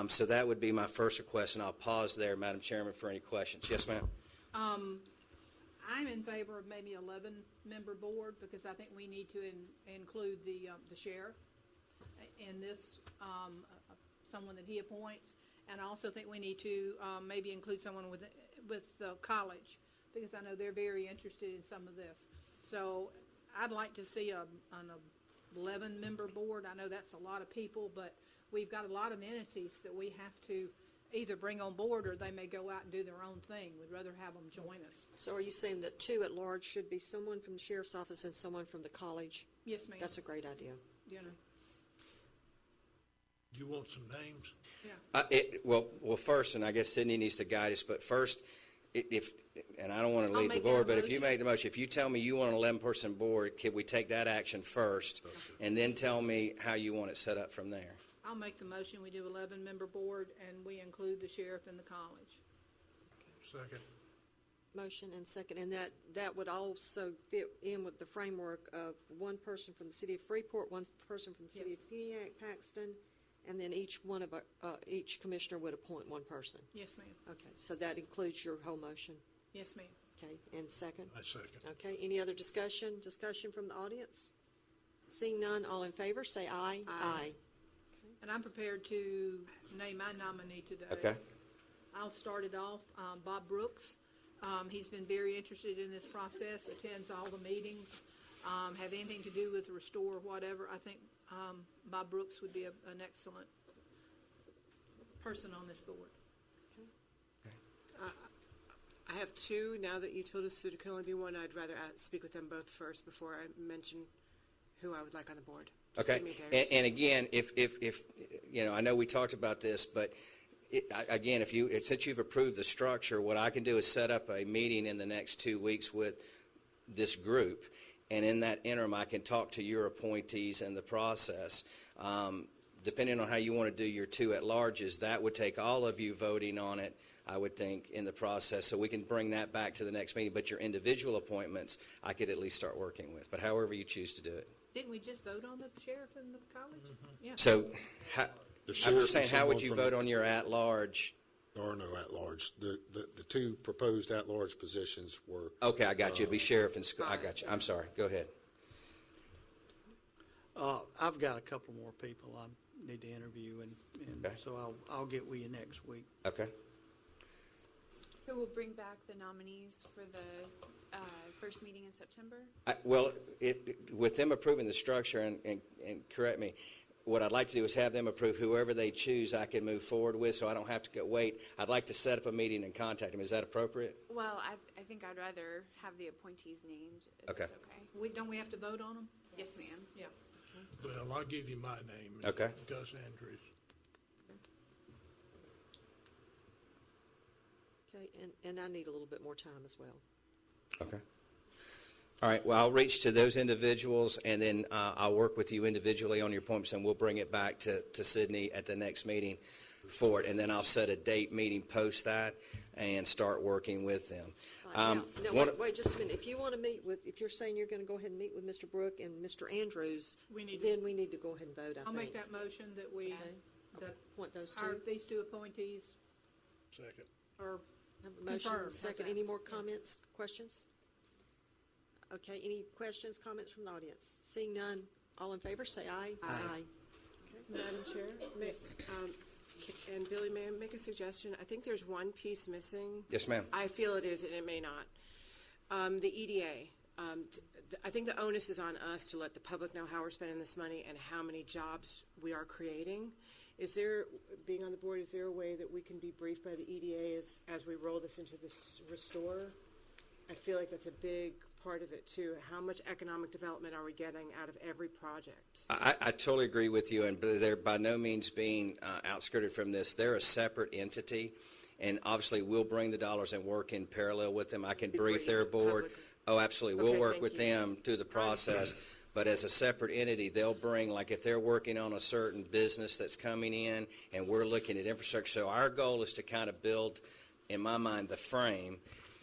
So that would be my first request, and I'll pause there, Madam Chairman, for any questions. Yes, ma'am. I'm in favor of maybe 11-member board because I think we need to include the sheriff in this, someone that he appoints. And I also think we need to maybe include someone with the college, because I know they're very interested in some of this. So I'd like to see an 11-member board. I know that's a lot of people, but we've got a lot of entities that we have to either bring on board or they may go out and do their own thing. We'd rather have them join us. So are you saying that 2 at large should be someone from the sheriff's office and someone from the college? Yes, ma'am. That's a great idea. You know. Do you want some names? Yeah. Well, first, and I guess Sydney needs to guide us, but first, and I don't want to I'll lead the make board, that a but if you motion. made the motion, if you tell me you want an 11-person board, can we take that action first, and then tell me how you want it set up from there? I'll make the motion. We do 11-member board and we include the sheriff and the college. Second. Motion and second, and that would also fit in with the framework of 1 person from the city of Freeport, 1 person from the city of Peniac, Paxton, and then each each commissioner would appoint 1 person. Yes, ma'am. Okay, so that includes your whole motion. Yes, ma'am. Okay, and second? I second. Okay, any other discussion? Discussion from the audience? Seeing none, all in favor, say aye. Aye. And I'm prepared to name my nominee today. Okay. I'll start it off. Bob Brooks. He's been very interested in this process, attends all the meetings, have anything to do with Restore, whatever. I think Bob Brooks would be an excellent person on this board. I have 2. Now that you told us that it can only be 1, I'd rather speak with them both first before I mention who I would like on the board. Just Okay, give me a day or two. and again, if I know we talked about this, but again, since you've approved the structure, what I can do is set up a meeting in the next 2 weeks with this group, and in that interim, I can talk to your appointees and the process. Depending on how you want to do your 2 at-larges, that would take all of you voting on it, I would think, in the process, so we can bring that back to the next meeting. But your individual appointments, I could at least start working with, but however you choose to do it. Didn't we just vote on the sheriff and the college? Yeah. So, I'm sheriff just saying, and how would someone you from vote the- on your at-large? There are no at-large. The 2 proposed at-large positions were. Okay, I got you. It'd be sheriff and school. I got you. I'm sorry. Go ahead. I've got a couple more people I need to interview, and Okay. so I'll get with you next week. Okay. So we'll bring back the nominees for the first meeting in September? Well, with them approving the structure, and correct me, what I'd like to do is have them approve whoever they choose I can move forward with, so I don't have to wait. I'd like to set up a meeting and contact them. Is that appropriate? Well, I think I'd rather have the appointees named, if Okay. that's okay. Don't we have to vote on them? Yes, ma'am. Yeah. Well, I'll give you my name. Okay. Gus Andrews. Okay, and I need a little bit more time as well. Okay. All right, well, I'll reach to those individuals, and then I'll work with you individually on your appointments, and we'll bring it back to Sydney at the next meeting for it, and then I'll set a date meeting post that and start working with them. Now, wait just a minute. If you want to meet with, if you're saying you're going to go ahead and meet with Mr. Brook and Mr. Andrews, then we need to go ahead and vote, I I'll think. make that motion that we, that Want those these 2 appointees Second. are Have a motion and confirmed. second. Any more comments, questions? Okay, any questions, comments from the audience? Seeing none, all in favor, say aye. Aye. Madam Chair, and Billy, may I make a suggestion? I think there's one piece missing. Yes, ma'am. I feel it is, and it may not. The EDA. I think the onus is on us to let the public know how we're spending this money and how many jobs we are creating. Is there, being on the board, is there a way that we can be briefed by the EDA as we roll this into this Restore? I feel like that's a big part of it, too. How much economic development are we getting out of every project? I totally agree with you, and they're by no means being outskirted from this. They're a separate entity, and obviously we'll bring the dollars and work in parallel with them. I can brief their board. Oh, absolutely. Okay, We'll work thank with you. them through the process. but as a separate entity, they'll bring, like if they're working on a certain business that's coming in and we're looking at infrastructure. So our goal is to kind of build, in my mind, the frame.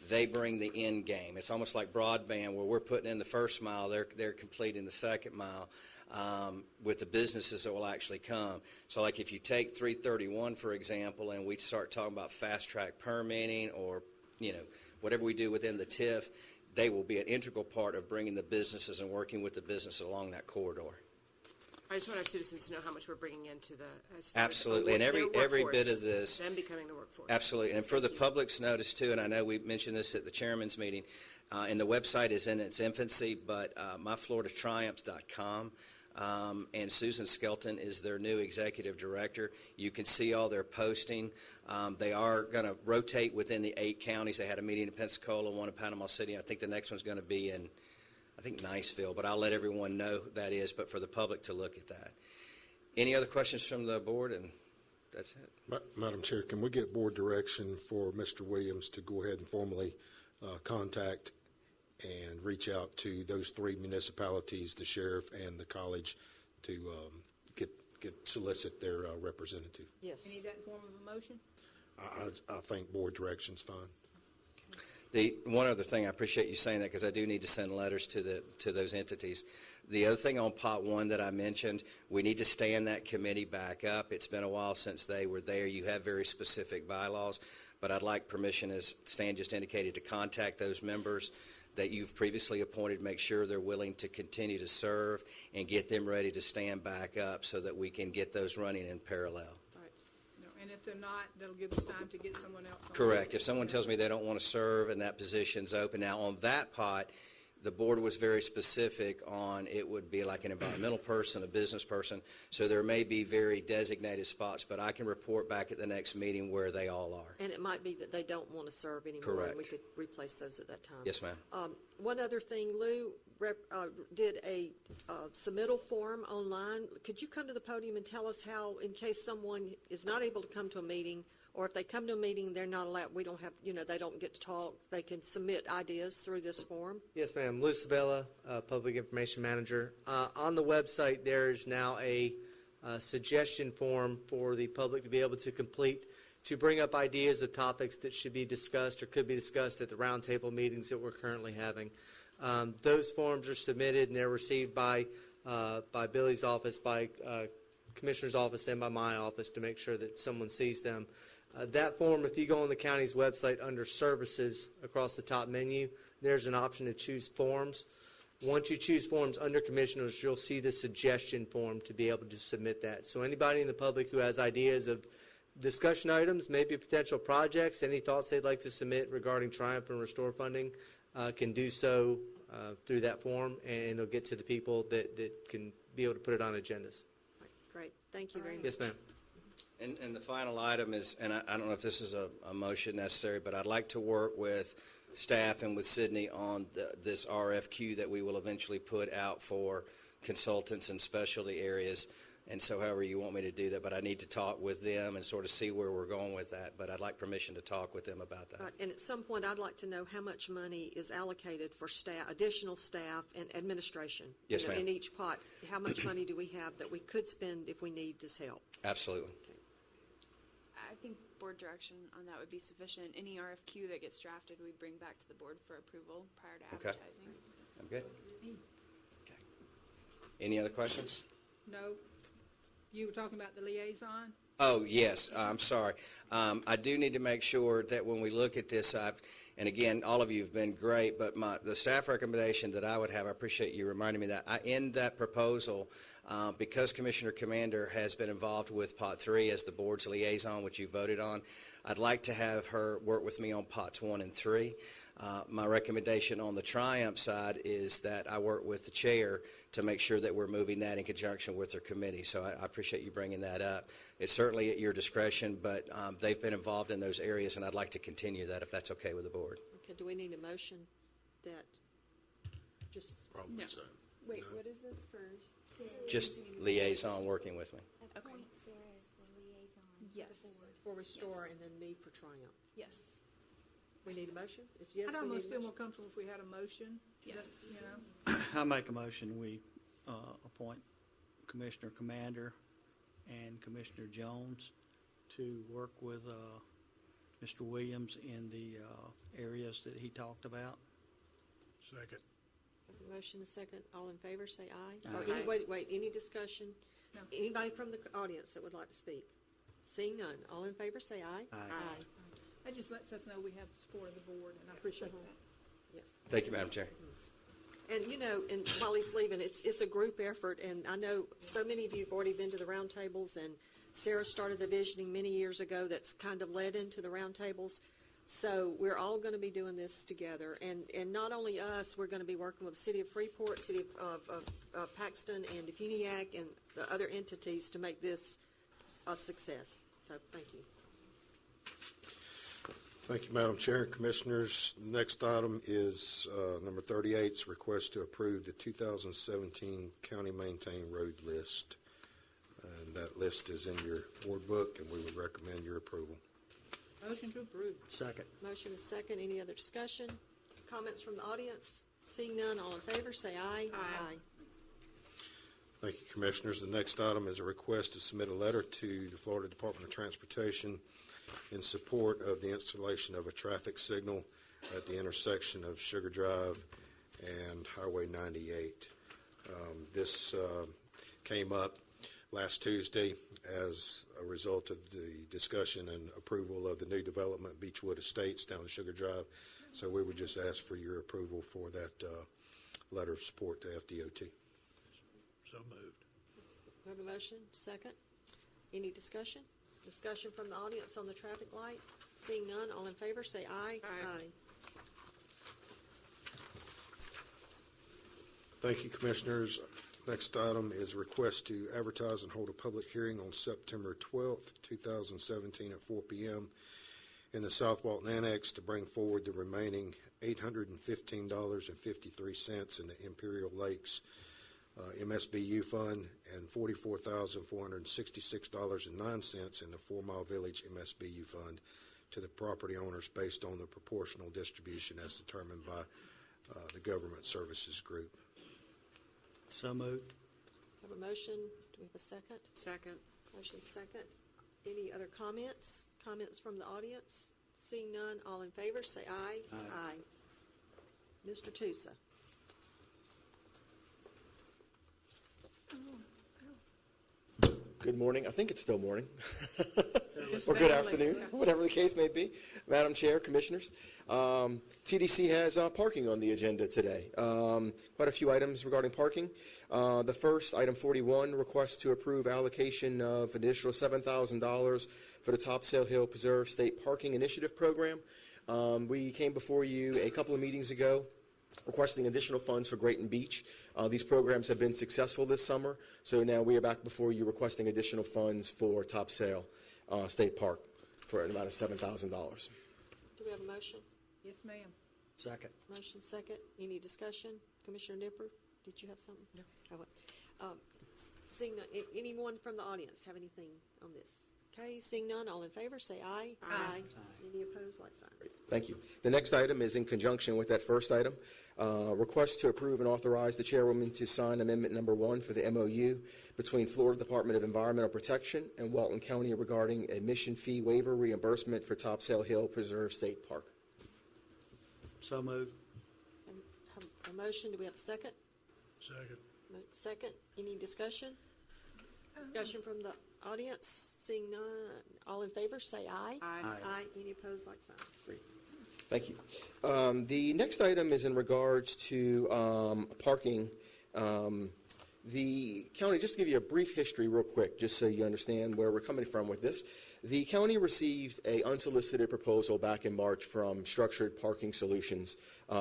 They bring the end game. It's almost like broadband where we're putting in the first mile, they're completing the second mile. With the businesses that will actually come. So like if you take 331, for example, and we start talking about fast-track permitting or, whatever we do within the TIF, they will be an integral part of bringing the businesses and working with the businesses along that corridor. I just want our citizens to know how much we're bringing into the, as far Absolutely, as and their every workforce, bit of this. them becoming the workforce. Absolutely, and for the public's notice too, and I know we mentioned this at the chairman's meeting, and the website is in its infancy, but myfloridatriumphs.com. And Susan Skelton is their new executive director. You can see all their posting. They are going to rotate within the 8 counties. They had a meeting in Pensacola, one in Panama City. I think the next one's going to be in, Niceville, but I'll let everyone know who that is, but for the public to look at that. Any other questions from the board? And that's it. Madam Chair, can we get board direction for Mr. Williams to go ahead and formally contact and reach out to those 3 municipalities, the sheriff and the college, to solicit their representative? Yes. You need that in form of a motion? I think board direction's fine. The one other thing, I appreciate you saying that because I do need to send letters to those entities. The other thing on Pot 1 that I mentioned, we need to stand that committee back up. It's been a while since they were there. You have very specific bylaws, but I'd like permission, as Stan just indicated, to contact those members that you've previously appointed, make sure they're willing to continue to serve, and get them ready to stand back up so that we can get those running in parallel. And if they're not, that'll give us time to get someone else on. Correct. If someone tells me they don't want to serve and that position's open. Now, on that pot, the board was very specific on it would be like an environmental person, a business person. So there may be very designated spots, but I can report back at the next meeting where they all are. And it might be that they don't want to serve anymore. Correct. And we could replace those at that time. Yes, ma'am. One other thing, Lou did a submittal form online. Could you come to the podium and tell us how, in case someone is not able to come to a meeting, or if they come to a meeting, they're not allowed, we don't have, they don't get to talk, they can submit ideas through this form? Yes, ma'am. Lou Sabella, Public Information Manager. On the website, there's now a suggestion form for the public to be able to complete to bring up ideas of topics that should be discussed or could be discussed at the roundtable meetings that we're currently having. Those forms are submitted and they're received by Billy's office, by Commissioner's office, and by my office to make sure that someone sees them. That form, if you go on the county's website under Services across the top menu, there's an option to choose Forms. Once you choose Forms under Commissioners, you'll see the suggestion form to be able to submit that. So anybody in the public who has ideas of discussion items, maybe potential projects, any thoughts they'd like to submit regarding Triumph and Restore funding, can do so through that form, and they'll get to the people that can be able to put it on agendas. Great. Thank you very much. Yes, ma'am. And the final item is, and I don't know if this is a motion necessary, but I'd like to work with staff and with Sydney on this RFQ that we will eventually put out for consultants in specialty areas. And so however you want me to do that, but I need to talk with them and sort of see where we're going with that. But I'd like permission to talk with them about that. Right. And at some point, I'd like to know how much money is allocated for staff, additional staff and administration. Yes, ma'am. In each pot, how much money do we have that we could spend if we need this help? Absolutely. I think board direction on that would be sufficient. Any RFQ that gets drafted, we bring back to the board for approval prior to Okay. advertising. I'm good. Okay. Any other questions? No. You were talking about the liaison? Oh, yes. I'm sorry. I do need to make sure that when we look at this, and again, all of you have been great, but the staff recommendation that I would have, I appreciate you reminding me that, in that proposal, because Commissioner Commander has been involved with Pot 3 as the board's liaison, which you voted on, I'd like to have her work with me on Pots 1 and 3. My recommendation on the Triumph side is that I work with the chair to make sure that we're moving that in conjunction with their committee. So I appreciate you bringing that up. It's certainly at your discretion, but they've been involved in those areas, and I'd like to continue that if that's okay with the board. Okay, do we need a motion that just? Probably No. so. Wait, what is this first? Just liaison working with me. Okay. Sarah as the liaison. Yes. For Restore and then me for Triumph. Yes. We need a motion? Yes, I'd we almost need a feel more motion. comfortable if we had a motion. Yes. That, I make a motion, we appoint Commissioner Commander and Commissioner Jones to work with Mr. Williams in the areas that he talked about. Second. Motion is second. All in favor, say aye. Aye. Or wait, any discussion? No. Anybody from the audience that would like to speak? Seeing none, all in favor, say aye. Aye. That just lets us know we have the support of the board, and I appreciate that. Yes. Thank you, Madam Chair. And, you know, and while he's leaving, it's a group effort, and I know so many of you have already been to the roundtables, and Sarah started the visioning many years ago that's kind of led into the roundtables. So we're all going to be doing this together, and not only us, we're going to be working with the City of Freeport, City of Paxton, and Defuniak, and the other entities to make this a success. So thank you. Thank you, Madam Chair and Commissioners. Next item is number 38, it's request to approve the 2017 county maintained road list. And that list is in your board book, and we would recommend your approval. Motion to approve. Second. Motion is second. Any other discussion? Comments from the audience? Seeing none, all in favor, say aye. Aye. Thank you, Commissioners. The next item is a request to submit a letter to the Florida Department of Transportation in support of the installation of a traffic signal at the intersection of Sugar Drive and Highway 98. This came up last Tuesday as a result of the discussion and approval of the new development, Beechwood Estates, down Sugar Drive. So we would just ask for your approval for that letter of support to FDOT. So moved. We have a motion, second. Any discussion? Discussion from the audience on the traffic light? Seeing none, all in favor, say aye. Aye. Thank you, Commissioners. Next item is a request to advertise and hold a public hearing on September 12th, 2017 at 4 p.m. in the South Walton Annex to bring forward the remaining $815.53 in the Imperial Lakes MSBU fund and $44,466.09 in the 4 Mile Village MSBU fund to the property owners based on the proportional distribution as determined by the Government Services Group. So moved. Have a motion. Do we have a second? Second. Motion second. Any other comments? Comments from the audience? Seeing none, all in favor, say aye. Aye. Mr. Tusa. Good morning. I think it's still morning. Just Or good barely, afternoon, yeah. whatever the case may be. Madam Chair, Commissioners, TDC has parking on the agenda today. Quite a few items regarding parking. The first, item 41, request to approve allocation of additional $7,000 for the Topsail Hill Preserve State Parking Initiative Program. We came before you a couple of meetings ago requesting additional funds for Grayton Beach. These programs have been successful this summer, so now we are back before you requesting additional funds for Topsail State Park for an amount of $7,000. Do we have a motion? Yes, ma'am. Second. Motion second. Any discussion? Commissioner Nipper, did you have something? No. Seeing none, anyone from the audience have anything on this? Okay, seeing none, all in favor, say aye. Aye. Any opposed, like sign. Thank you. The next item is in conjunction with that first item. Request to approve and authorize the chairwoman to sign Amendment Number 1 for the MOU between Florida Department of Environmental Protection and Walton County regarding admission fee waiver reimbursement for Topsail Hill Preserve State Park. So moved. A motion, do we have a second? Second. Second, any discussion? Discussion from the audience, seeing none, all in favor, say aye. Aye. Any opposed, like sign. Thank you. The next item is in regards to parking. The county, just to give you a brief history real quick, just so you understand where we're coming from with this. The county received an unsolicited proposal back in March from Structured Parking Solutions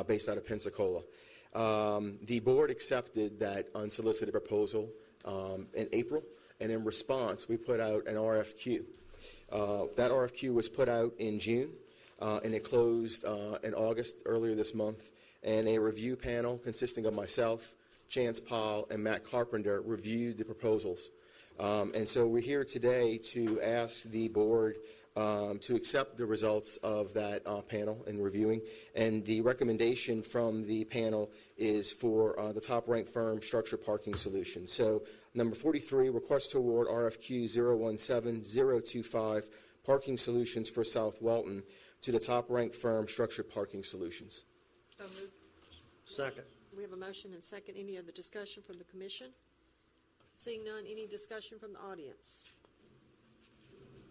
based out of Pensacola. The board accepted that unsolicited proposal in April, and in response, we put out an RFQ. That RFQ was put out in June, and it closed in August, earlier this month, and a review panel consisting of myself, Chance Powell, and Matt Carpenter reviewed the proposals. And so we're here today to ask the board to accept the results of that panel and reviewing. And the recommendation from the panel is for the top-ranked firm, Structured Parking Solutions. So number 43, request to award RFQ 017025, Parking Solutions for South Walton, to the top-ranked firm, Structured Parking Solutions. So moved. Second. We have a motion and second. Any other discussion from the commission? Seeing none, any discussion from the audience?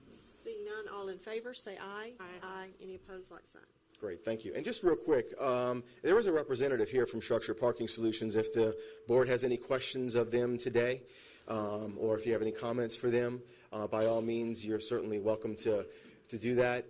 Seeing none, all in favor, say aye. Aye. Any opposed, like sign. Great, thank you. And just real quick, there is a representative here from Structured Parking Solutions. If the board has any questions of them today, or if you have any comments for them, by all means, you're certainly welcome to do that.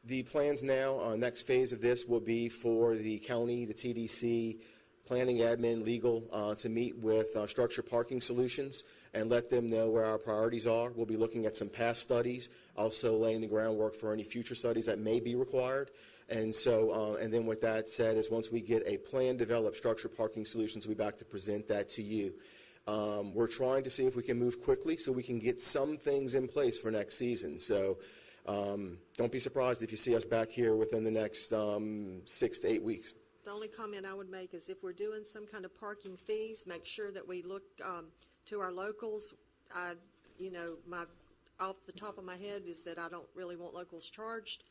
The plans now, next phase of this will be for the county, the TDC, planning, admin, legal, to meet with Structured Parking Solutions and let them know where our priorities are. We'll be looking at some past studies, also laying the groundwork for any future studies that may be required. And so, and then with that said, is once we get a plan developed, Structured Parking Solutions will be back to present that to you. We're trying to see if we can move quickly so we can get some things in place for next season. So don't be surprised if you see us back here within the next 6 to 8 weeks. The only comment I would make is if we're doing some kind of parking fees, make sure that we look to our locals. Off the top of my head is that I don't really want locals charged,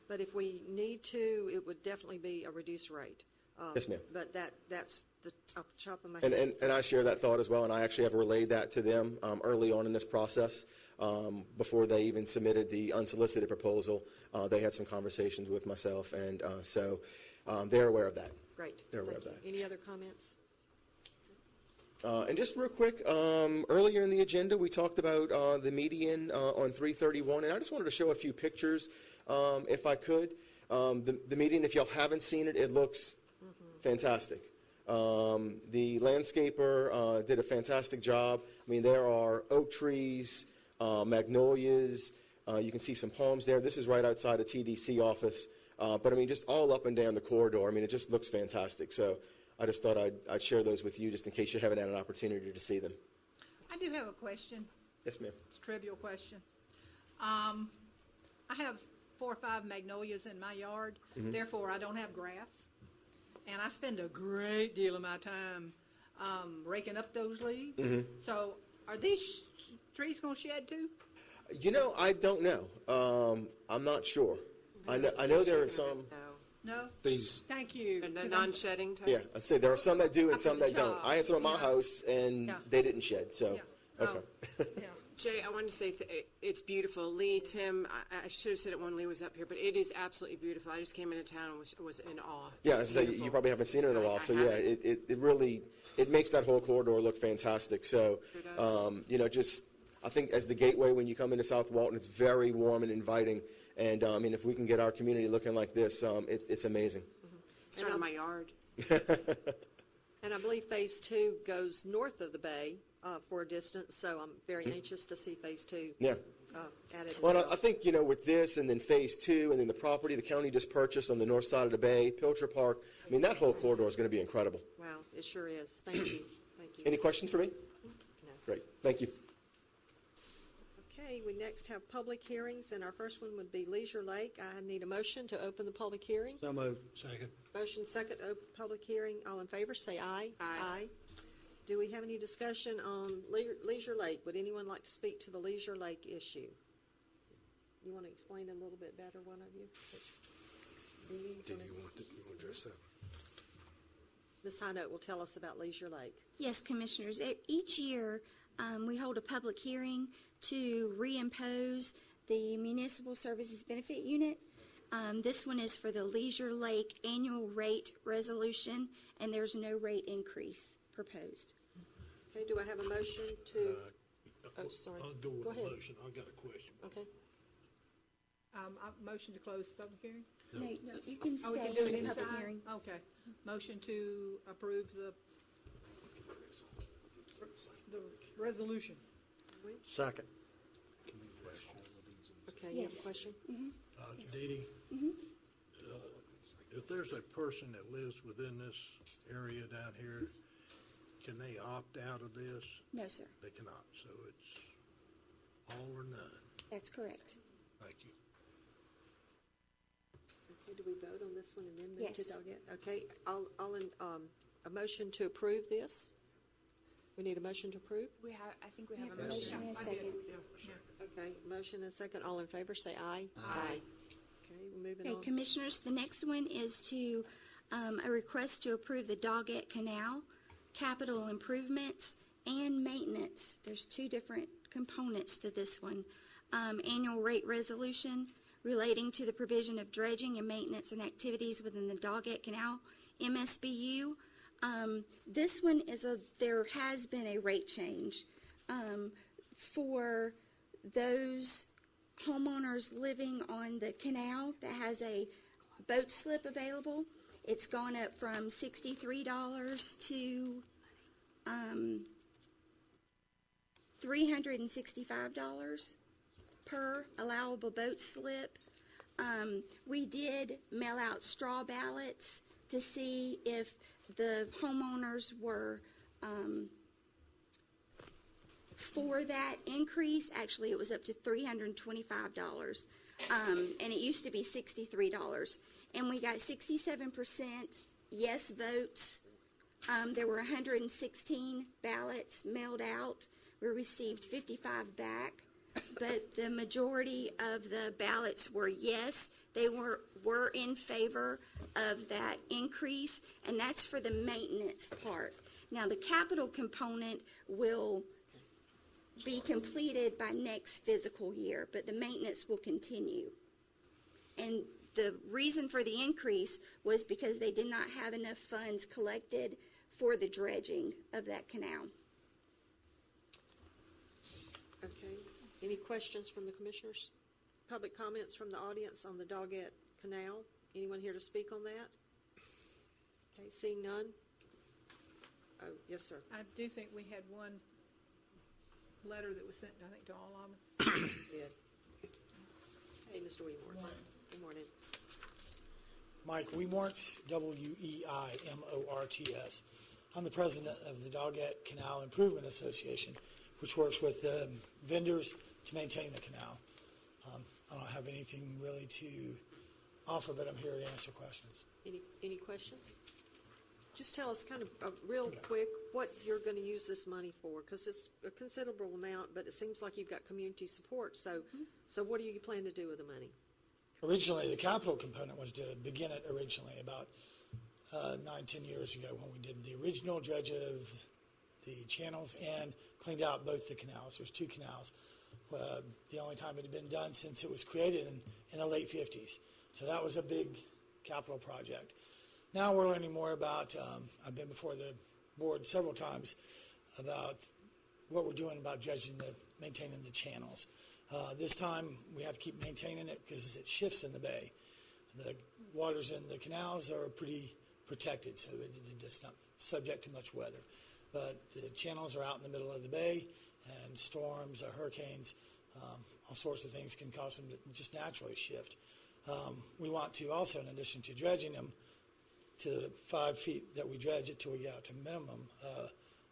but if we need to, it would definitely be a reduced rate. Yes, ma'am. But that's off the top of my head. And I share that thought as well, and I actually have relayed that to them early on in this process. Before they even submitted the unsolicited proposal, they had some conversations with myself, and so they're aware of that. Great. They're aware Thank of you. that. Any other comments? And just real quick, earlier in the agenda, we talked about the median on 331, and I just wanted to show a few pictures, if I could. The median, if y'all haven't seen it, it looks fantastic. The landscaper did a fantastic job. I mean, there are oak trees, magnolias. You can see some palms there. This is right outside a TDC office. But, I mean, just all up and down the corridor. I mean, it just looks fantastic. So I just thought I'd share those with you just in case you haven't had an opportunity to see them. I do have a question. Yes, ma'am. It's a trivial question. I have 4 or 5 magnolias in my yard. Therefore, I don't have grass. And I spend a great deal of my time raking up those leaves. So are these trees going to shed too? You know, I don't know. I'm not sure. I know there are some. No? These. Thank you. And the 'cause non-shedding type? Yeah, I'd say there are some that do and some the that don't. job. I had some at my Yeah. house, and Yeah. they didn't shed, so, okay. Jay, I wanted to say it's beautiful. Lee, Tim, I should have said it when Lee was up here, but it is absolutely beautiful. I just came into town and was in awe. Yeah, It's as I say, beautiful. you probably haven't seen it in a while, so yeah, haven't. it really, it makes that whole corridor look fantastic. So, Sure does. you know, just, I think as the gateway when you come into South Walton, it's very warm and inviting. And, I mean, if we can get our community looking like this, it's amazing. It's right in my yard. And I believe Phase 2 goes north of the bay for a distance, so I'm very anxious to see Phase 2 Yeah. added as Well, well. I think, you know, with this and then Phase 2 and then the property the county just purchased on the north side of the bay, Pilcher Park, I mean, that whole corridor is going to be incredible. Wow, it sure is. Thank you. Thank you. Any questions for me? No. Great, thank you. Okay, we next have public hearings, and our first one would be Leisure Lake. I need a motion to open the public hearing. So moved. Second. Motion second, to open the public hearing. All in favor, say aye. Aye. Do we have any discussion on Leisure Lake? Would anyone like to speak to the Leisure Lake issue? You want to explain it a little bit better, one of you? Did you want to address that? Ms. Hinote will tell us about Leisure Lake. Yes, Commissioners. Each year, we hold a public hearing to reimpose the Municipal Services Benefit Unit. This one is for the Leisure Lake Annual Rate Resolution, and there's no rate increase proposed. Okay, do I have a motion to, oh, sorry. I'll go with Go the ahead. motion. I've got a question. Okay. Motion to close the public hearing? No, you can Oh, we stay can do for it the public inside? hearing. Okay. Motion to approve the resolution. Second. Okay, you have a Yes. question? Dee Dee, if there's a person that lives within this area down here, can they opt out of this? No, sir. They cannot, so it's all or none. That's correct. Thank you. Okay, do we vote on this one and then move to Yes. Doggett? Okay, a motion to approve this? We need a motion to approve? I think we have a Motion motion. and a second. Okay, motion and second. All in favor, say aye. Aye. Okay, we're moving Okay, on. Commissioners, the next one is to, a request to approve the Doggett Canal capital improvements and maintenance. There's two different components to this one. Annual rate resolution relating to the provision of dredging and maintenance and activities within the Doggett Canal MSBU. This one there has been a rate change. For those homeowners living on the canal that has a boat slip available, it's gone up from $63 to $365 per allowable boat slip. We did mail out straw ballots to see if the homeowners were for that increase. Actually, it was up to $325, and it used to be $63. And we got 67% yes votes. There were 116 ballots mailed out. We received 55 back, but the majority of the ballots were yes. They were in favor of that increase, and that's for the maintenance part. Now, the capital component will be completed by next fiscal year, but the maintenance will continue. And the reason for the increase was because they did not have enough funds collected for the dredging of that canal. Okay, any questions from the commissioners? Public comments from the audience on the Doggett Canal? Anyone here to speak on that? Okay, seeing none? Oh, yes, sir. I do think we had one letter that was sent, I think, to all of us. Good. Hey, Mr. Weemorts. Good morning. Mike Weemorts, Weimorts. I'm the president of the Doggett Canal Improvement Association, which works with vendors to maintain the canal. I don't have anything really to offer, but I'm here to answer questions. Any questions? Just tell us kind of real quick what you're going to use this money for, because it's a considerable amount, but it seems like you've got community support. So what do you plan to do with the money? Originally, the capital component was to begin it originally about 9-10 years ago when we did the original dredge of the channels and cleaned out both the canals. There's two canals. The only time it had been done since it was created in the late 50s. So that was a big capital project. Now we're learning more about, I've been before the board several times, about what we're doing about dredging, maintaining the channels. This time we have to keep maintaining it because it shifts in the bay. The waters in the canals are pretty protected, so it's not subject to much weather. But the channels are out in the middle of the bay, and storms, hurricanes, all sorts of things can cause them to just naturally shift. We want to also, in addition to dredging them to the 5 feet that we dredge it till we get out to minimum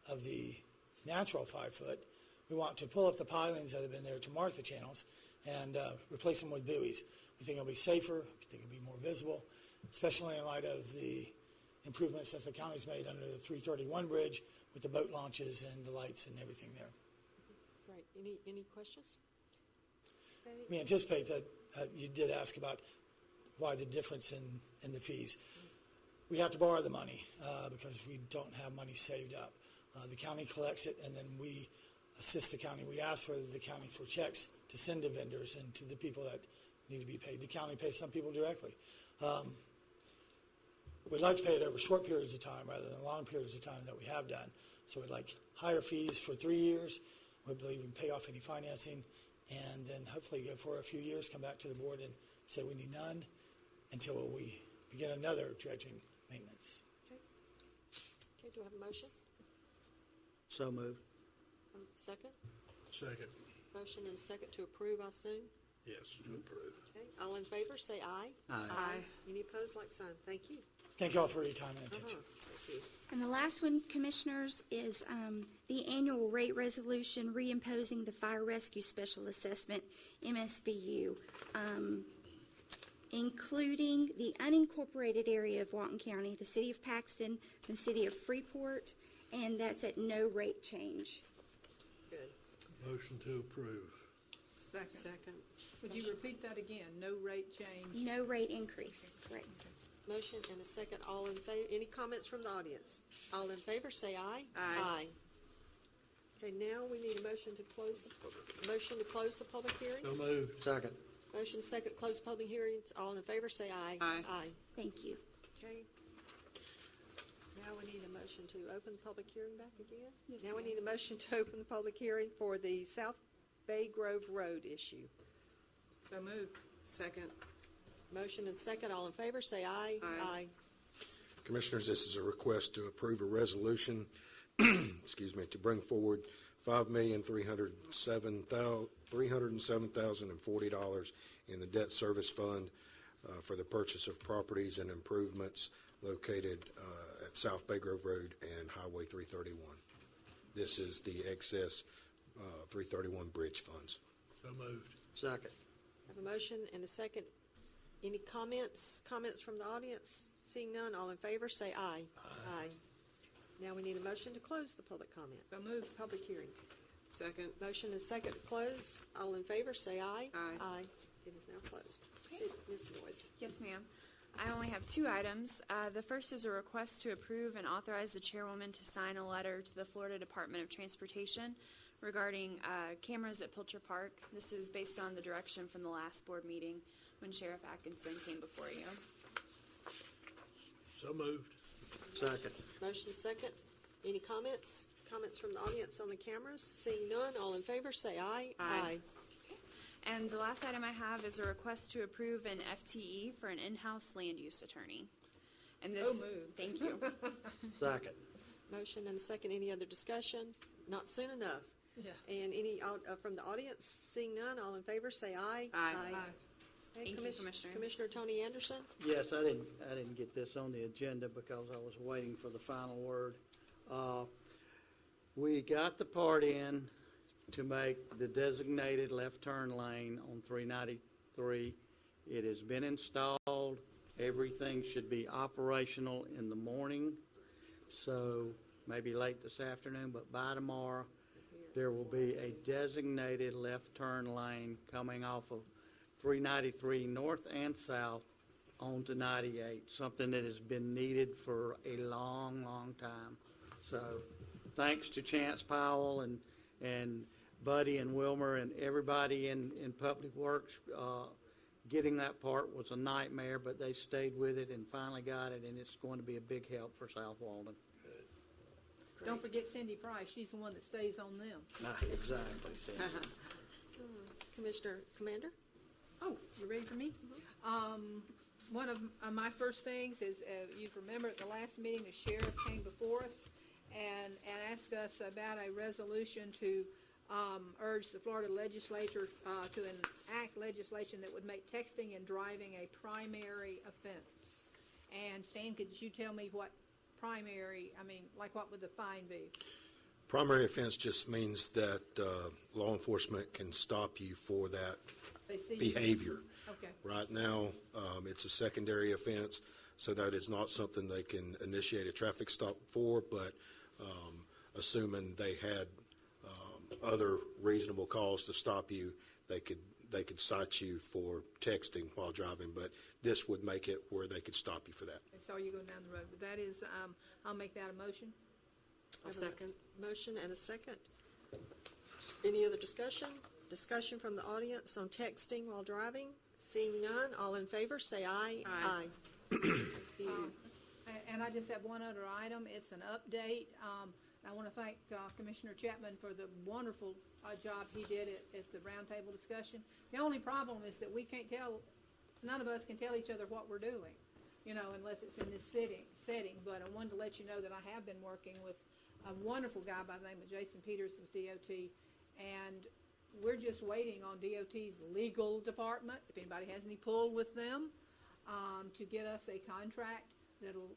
of the natural 5 foot, we want to pull up the pilings that have been there to mark the channels and replace them with buoys. We think it'll be safer, we think it'll be more visible, especially in light of the improvements that the county's made under the 331 bridge with the boat launches and the lights and everything there. Right. Any questions? Okay. We anticipate that you did ask about why the difference in the fees. We have to borrow the money because we don't have money saved up. The county collects it, and then we assist the county. We ask for the county for checks to send to vendors and to the people that need to be paid. The county pays some people directly. We'd like to pay it over short periods of time rather than long periods of time that we have done. So we'd like higher fees for 3 years. We believe we can pay off any financing, and then hopefully go for a few years, come back to the board and say we need none until we begin another dredging maintenance. Okay, do I have a motion? So moved. Second? Second. Motion and second to approve, I assume? Yes, to approve. Okay, all in favor, say aye. Aye. Any opposed, like sign. Thank you. Thank you all for your time and attention. Thank you. And the last one, Commissioners, is the annual rate resolution reimposing the Fire Rescue Special Assessment, MSBU, including the unincorporated area of Walton County, the city of Paxton, the city of Freeport, and that's at no rate change. Good. Motion to approve. Second. Would you repeat that again? No rate change? No rate increase, correct. Motion and a second. All in favor? Any comments from the audience? All in favor, say aye. Aye. Okay, now we need a motion to close the public hearings. So moved. Second. Motion second, to close the public hearings. All in favor, say aye. Aye. Thank you. Okay. Now we need a motion to open the public hearing back again. Yes, Now we ma'am. need a motion to open the public hearing for the South Bay Grove Road issue. So moved. Second. Motion and second. All in favor, say aye. Aye. Commissioners, this is a request to approve a resolution, excuse me, to bring forward $5,307,040 in the debt service fund for the purchase of properties and improvements located at South Bay Grove Road and Highway 331. This is the excess 331 bridge funds. So moved. Second. Have a motion and a second. Any comments from the audience? Seeing none, all in favor, say aye. Aye. Now we need a motion to close the public comment. So moved. Public hearing. Second. Motion and second to close. All in favor, say aye. Aye. Aye. It is now closed. Ms. Noyes. Yes, ma'am. I only have two items. The first is a request to approve and authorize the chairwoman to sign a letter to the Florida Department of Transportation regarding cameras at Pilcher Park. This is based on the direction from the last board meeting when Sheriff Atkinson came before you. So moved. Second. Motion second. Any comments? Comments from the audience on the cameras? Seeing none, all in favor, say aye. Aye. And the last item I have is a request to approve an FTE for an in-house land use attorney. And this, So moved. thank you. Second. Motion and a second. Any other discussion? Not soon enough. Yeah. And any from the audience? Seeing none, all in favor, say aye. Aye. Okay, Thank you, Commissioners. Commissioner Tony Anderson? Yes, I didn't get this on the agenda because I was waiting for the final word. We got the part in to make the designated left turn lane on 393. It has been installed. Everything should be operational in the morning, so maybe late this afternoon, but by tomorrow, there will be a designated left turn lane coming off of 393 north and south onto 98, something that has been needed for a long, long time. So thanks to Chance Powell and Buddy and Wilmer and everybody in Public Works. Getting that part was a nightmare, but they stayed with it and finally got it, and it's going to be a big help for South Walden. Don't forget Cindy Price. She's the one that stays on them. Exactly, Cindy. Commissioner Commander? Oh, you ready for me? One of my first things is, you remember at the last meeting, the sheriff came before us and asked us about a resolution to urge the Florida legislature to enact legislation that would make texting and driving a primary offense. And Stan, could you tell me what primary, like what would the fine be? Primary offense just means that law enforcement can stop you for that They see you- behavior. Okay. Right now, it's a secondary offense, so that is not something they can initiate a traffic stop for, but assuming they had other reasonable cause to stop you, they could cite you for texting while driving, but this would make it where they could stop you for that. I saw you going down the road, but that is, I'll make that a motion. A second. Motion and a second. Any other discussion? Discussion from the audience on texting while driving? Seeing none, all in favor, say aye. Aye. And I just have one other item. It's an update. I want to thank Commissioner Chapman for the wonderful job he did at the roundtable discussion. The only problem is that we can't tell, none of us can tell each other what we're doing, unless it's in this setting. But I wanted to let you know that I have been working with a wonderful guy by the name of Jason Peters with DOT, and we're just waiting on DOT's legal department, if anybody has any pull with them, to get us a contract that'll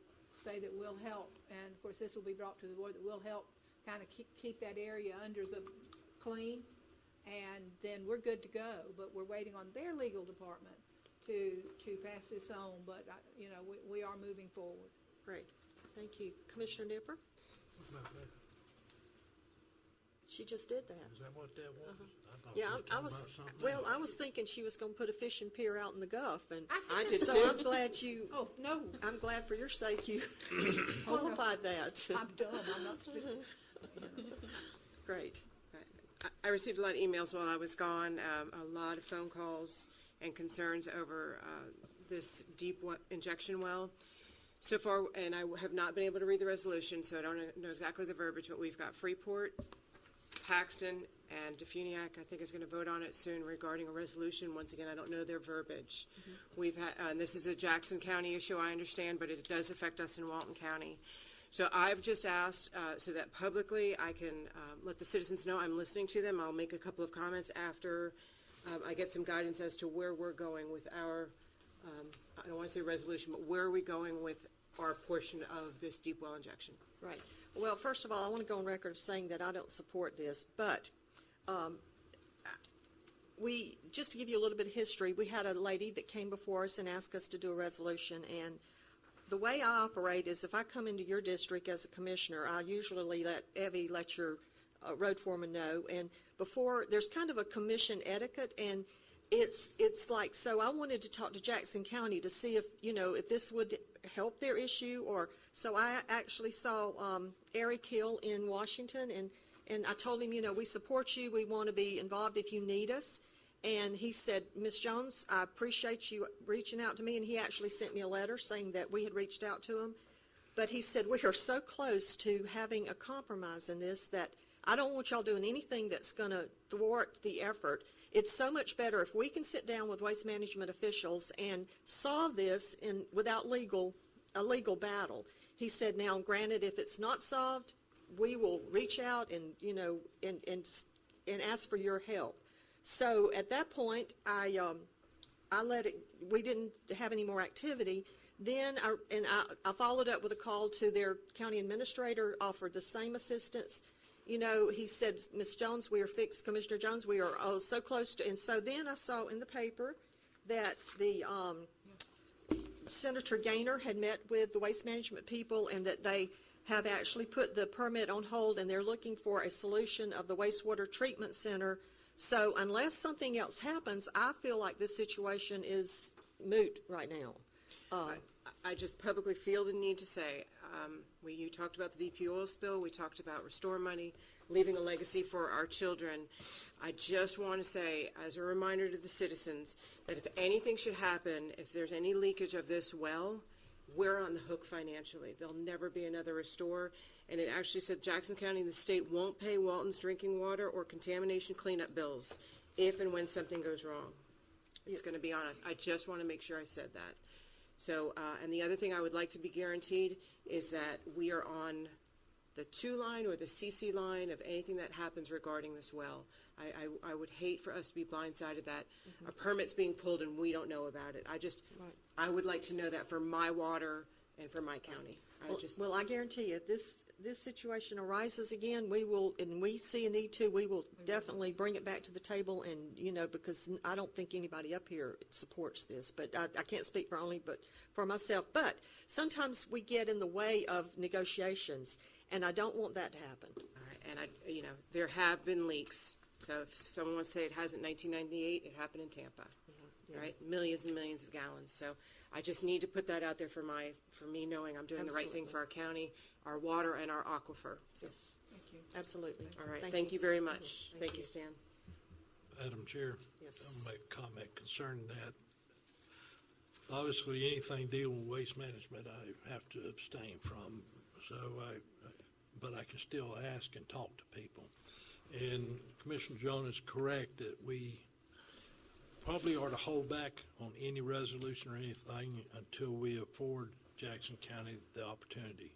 say that will help, and of course, this will be brought to the board, that will help kind of keep that area under the clean, and then we're good to go. But we're waiting on their legal department to pass this on, but, you know, we are moving forward. Great. Thank you. Commissioner Nipper? She just did that. Is that what that was? I thought Yeah, you were I talking was, about something well, else. I was thinking she was going to put a fishing pier out in the Gulf, and I did so too. I'm glad you, oh, no, I'm glad for your sake you qualified that. I'm dumb, I'm not stupid. Great. I received a lot of emails while I was gone, a lot of phone calls and concerns over this deep injection well. So far, and I have not been able to read the resolution, so I don't know exactly the verbiage, but we've got Freeport, Paxton, and Defuniak, I think, is going to vote on it soon regarding a resolution. Once again, I don't know their verbiage. We've had, and this is a Jackson County issue, I understand, but it does affect us in Walton County. So I've just asked so that publicly I can let the citizens know I'm listening to them. I'll make a couple of comments after I get some guidance as to where we're going with our, I don't want to say resolution, but where are we going with our portion of this deep well injection? Right. Well, first of all, I want to go on record of saying that I don't support this, but just to give you a little bit of history, we had a lady that came before us and asked us to do a resolution, and the way I operate is if I come into your district as a commissioner, I usually let Evie let your road foreman know, and before, there's kind of a commission etiquette, and it's like, so I wanted to talk to Jackson County to see if, you know, if this would help their issue, or, so I actually saw Eric Hill in Washington, and I told him, you know, we support you, we want to be involved if you need us. And he said, Ms. Jones, I appreciate you reaching out to me, and he actually sent me a letter saying that we had reached out to him. But he said, we are so close to having a compromise in this that I don't want y'all doing anything that's going to thwart the effort. It's so much better if we can sit down with waste management officials and solve this without a legal battle. He said, now, granted, if it's not solved, we will reach out and, you know, and ask for your help. So at that point, I let it, we didn't have any more activity. Then I followed up with a call to their county administrator, offered the same assistance. You know, he said, Ms. Jones, we are fixed, Commissioner Jones, we are so close to, and so then I saw in the paper that the Senator Gaynor had met with the waste management people, and that they have actually put the permit on hold, and they're looking for a solution of the wastewater treatment center. So unless something else happens, I feel like this situation is moot right now. I just publicly feel the need to say, you talked about the BP oil spill, we talked about restore money, leaving a legacy for our children. I just want to say, as a reminder to the citizens, that if anything should happen, if there's any leakage of this well, we're on the hook financially. There'll never be another restore. And it actually said Jackson County and the state won't pay Walton's drinking water or contamination cleanup bills if and when something goes wrong. It's going to be on us. I just want to make sure I said that. So, and the other thing I would like to be guaranteed is that we are on the 2 line or the CC line of anything that happens regarding this well. I would hate for us to be blindsided that a permit's being pulled and we don't know about it. I would like to know that for my water and for my county. Well, I guarantee you, if this situation arises again, we will, and we see a need to, we will definitely bring it back to the table, and, you know, because I don't think anybody up here supports this, but I can't speak for only but for myself. But sometimes we get in the way of negotiations, and I don't want that to happen. All right, and you know, there have been leaks. So if someone wants to say it hasn't, 1998, it happened in Tampa, right? Millions and millions of gallons. So I just need to put that out there for me knowing I'm doing the right thing for our county, our water, and our aquifer. So, yes, thank you. Absolutely. All right, thank you very much. Thank you, Stan. Madam Chair, yes. I'll make a comment concerning that. Obviously, anything dealing with waste management, I have to abstain from. So, but I can still ask and talk to people. And Commissioner Jones is correct that we probably ought to hold back on any resolution or anything until we afford Jackson County the opportunity.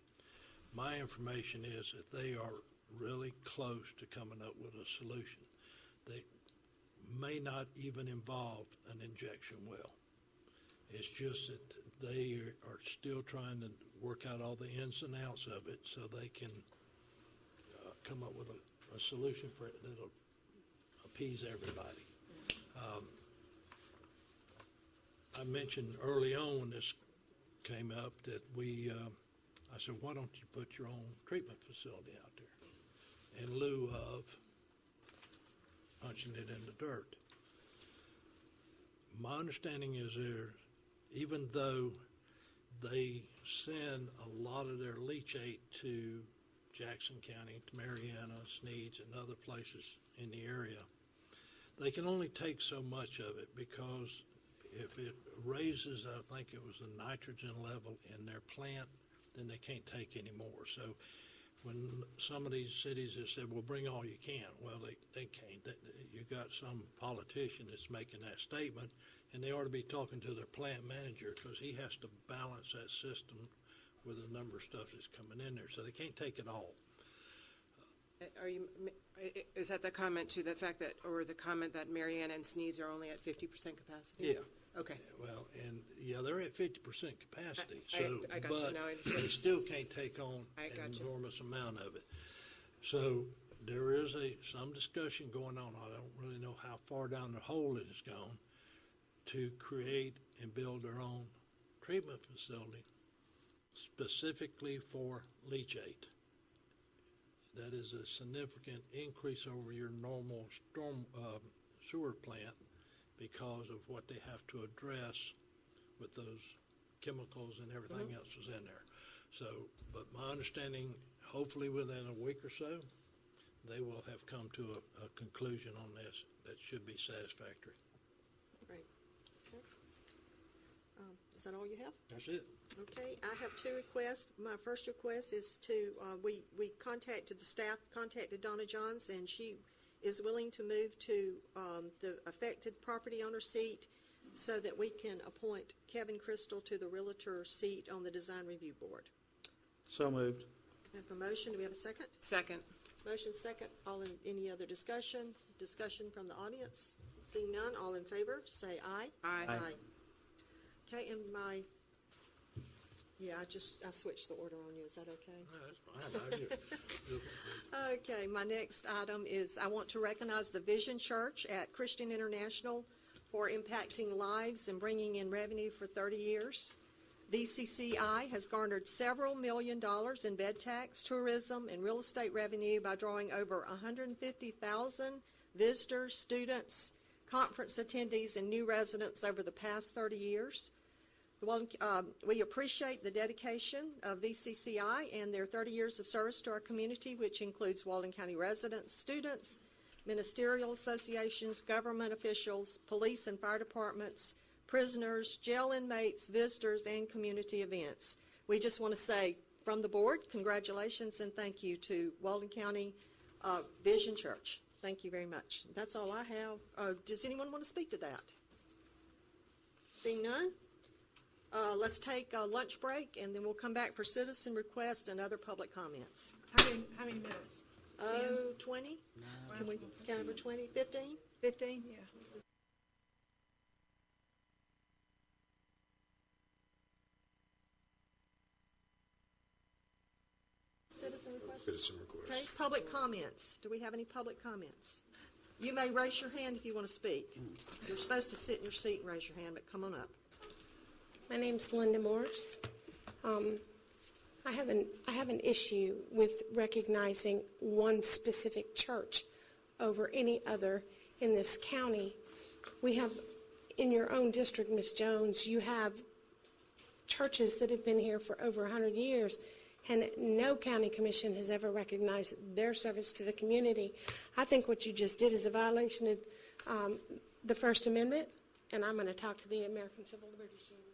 My information is that they are really close to coming up with a solution. They may not even involve an injection well. It's just that they are still trying to work out all the ins and outs of it so they can come up with a solution for it that'll appease everybody. I mentioned early on when this came up that I said, why don't you put your own treatment facility out there in lieu of punching it in the dirt? My understanding is even though they send a lot of their leachate to Jackson County, to Mariana, Sneads, and other places in the area, they can only take so much of it because if it raises, I think it was the nitrogen level in their plant, then they can't take any more. So when some of these cities have said, well, bring all you can, well, they can't. You got some politician that's making that statement, and they ought to be talking to their plant manager because he has to balance that system with the number of stuff that's coming in there. So they can't take it all. Is that the comment to the fact that, or the comment that Mariana and Sneads are only at 50% capacity? Yeah. Okay. Well, and they're at 50% capacity. I got you. Now I understand. They still can't take on an enormous amount of it. So there is some discussion going on. I don't really know how far down the hole it has gone to create and build their own treatment facility specifically for leachate. That is a significant increase over your normal storm sewer plant because of what they have to address with those chemicals and everything else was in there. So, but my understanding, hopefully within a week or so, they will have come to a conclusion on this that should be satisfactory. Great. Okay. Is that all you have? That's it. Okay, I have two requests. My first request is to, we contacted the staff, contacted Donna Johns, and she is willing to move to the affected property owner seat so that we can appoint Kevin Crystal to the realtor seat on the design review board. So moved. I have a motion. Do we have a second? Second. Motion second. Any other discussion? Discussion from the audience? Seeing none, all in favor, say aye. Aye. Aye. Okay, and I switched the order on you. Is that okay? That's fine. Okay, my next item is I want to recognize the Vision Church at Christian International for impacting lives and bringing in revenue for 30 years. VCCI has garnered several $1 million in bed tax, tourism, and real estate revenue by drawing over 150,000 visitors, students, conference attendees, and new residents over the past 30 years. We appreciate the dedication of VCCI and their 30 years of service to our community, which includes Walden County residents, students, ministerial associations, government officials, police and fire departments, prisoners, jail inmates, visitors, and community events. We just want to say from the board, congratulations and thank you to Walden County Vision Church. Thank you very much. That's all I have. Does anyone want to speak to that? Seeing none? Let's take a lunch break, and then we'll come back for citizen requests and other public comments. How many minutes? 20? Can we count over 20? 15? 15? Yeah. Citizen requests? Citizen requests. Okay, public comments. Do we have any public comments? You may raise your hand if you want to speak. You're supposed to sit in your seat and raise your hand, but come on up. My name's Linda Morse. I have an issue with recognizing one specific church over any other in this county. We have, in your own district, Ms. Jones, you have churches that have been here for over 100 years, and no county commission has ever recognized their service to the community. I think what you just did is a violation of the First Amendment, and I'm going to talk to the American Civil Liberties Union.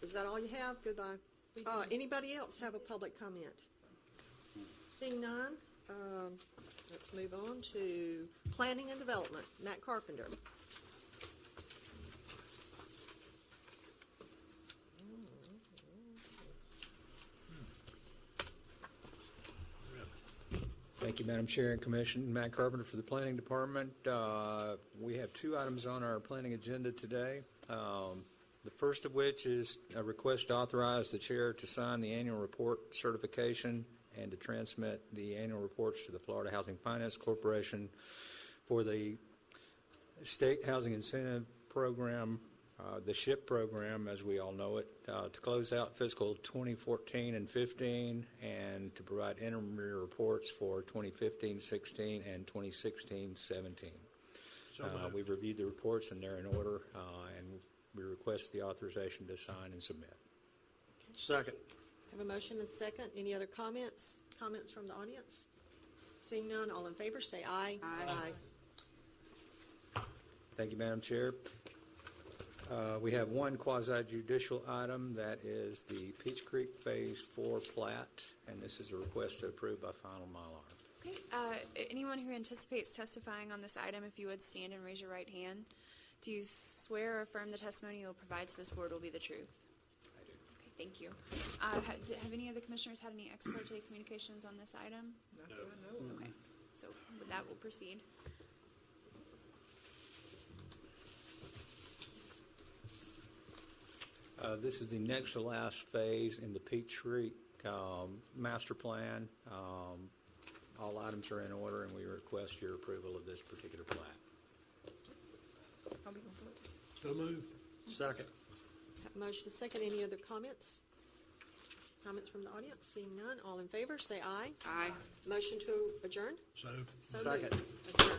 Is that all you have? Goodbye. Anybody else have a public comment? Seeing none, let's move on to planning and development. Matt Carpenter. Thank you, Madam Chair and Commission. Matt Carpenter for the Planning Department. We have two items on our planning agenda today. The first of which is a request to authorize the chair to sign the annual report certification and to transmit the annual reports to the Florida Housing Finance Corporation for the State Housing Incentive Program, the SHIP program, as we all know it, to close out fiscal 2014 and 15, and to provide interim reports for 2015-16 and 2016-17. We've reviewed the reports and they're in order, and we request the authorization to sign and submit. Second. Have a motion and second. Any other comments? Comments from the audience? Seeing none, all in favor, say aye. Aye. Thank you, Madam Chair. We have one quasi-judicial item, that is the Peach Creek Phase 4 plat, and this is a request to approve by final Mylar. Okay. Anyone who anticipates testifying on this item, if you would stand and raise your right hand. Do you swear or affirm the testimony you will provide to this board will be the truth? I do. Okay, thank you. Have any of the commissioners had any ex parte communications on this item? No. Okay, so with that, we'll proceed. This is the next to last phase in the Peach Creek master plan. All items are in order, and we request your approval of this particular plat. So moved. Second. Have a motion and second. Any other comments? Comments from the audience? Seeing none, all in favor, say aye. Aye. Motion to adjourn? So. So moved. Adjourned.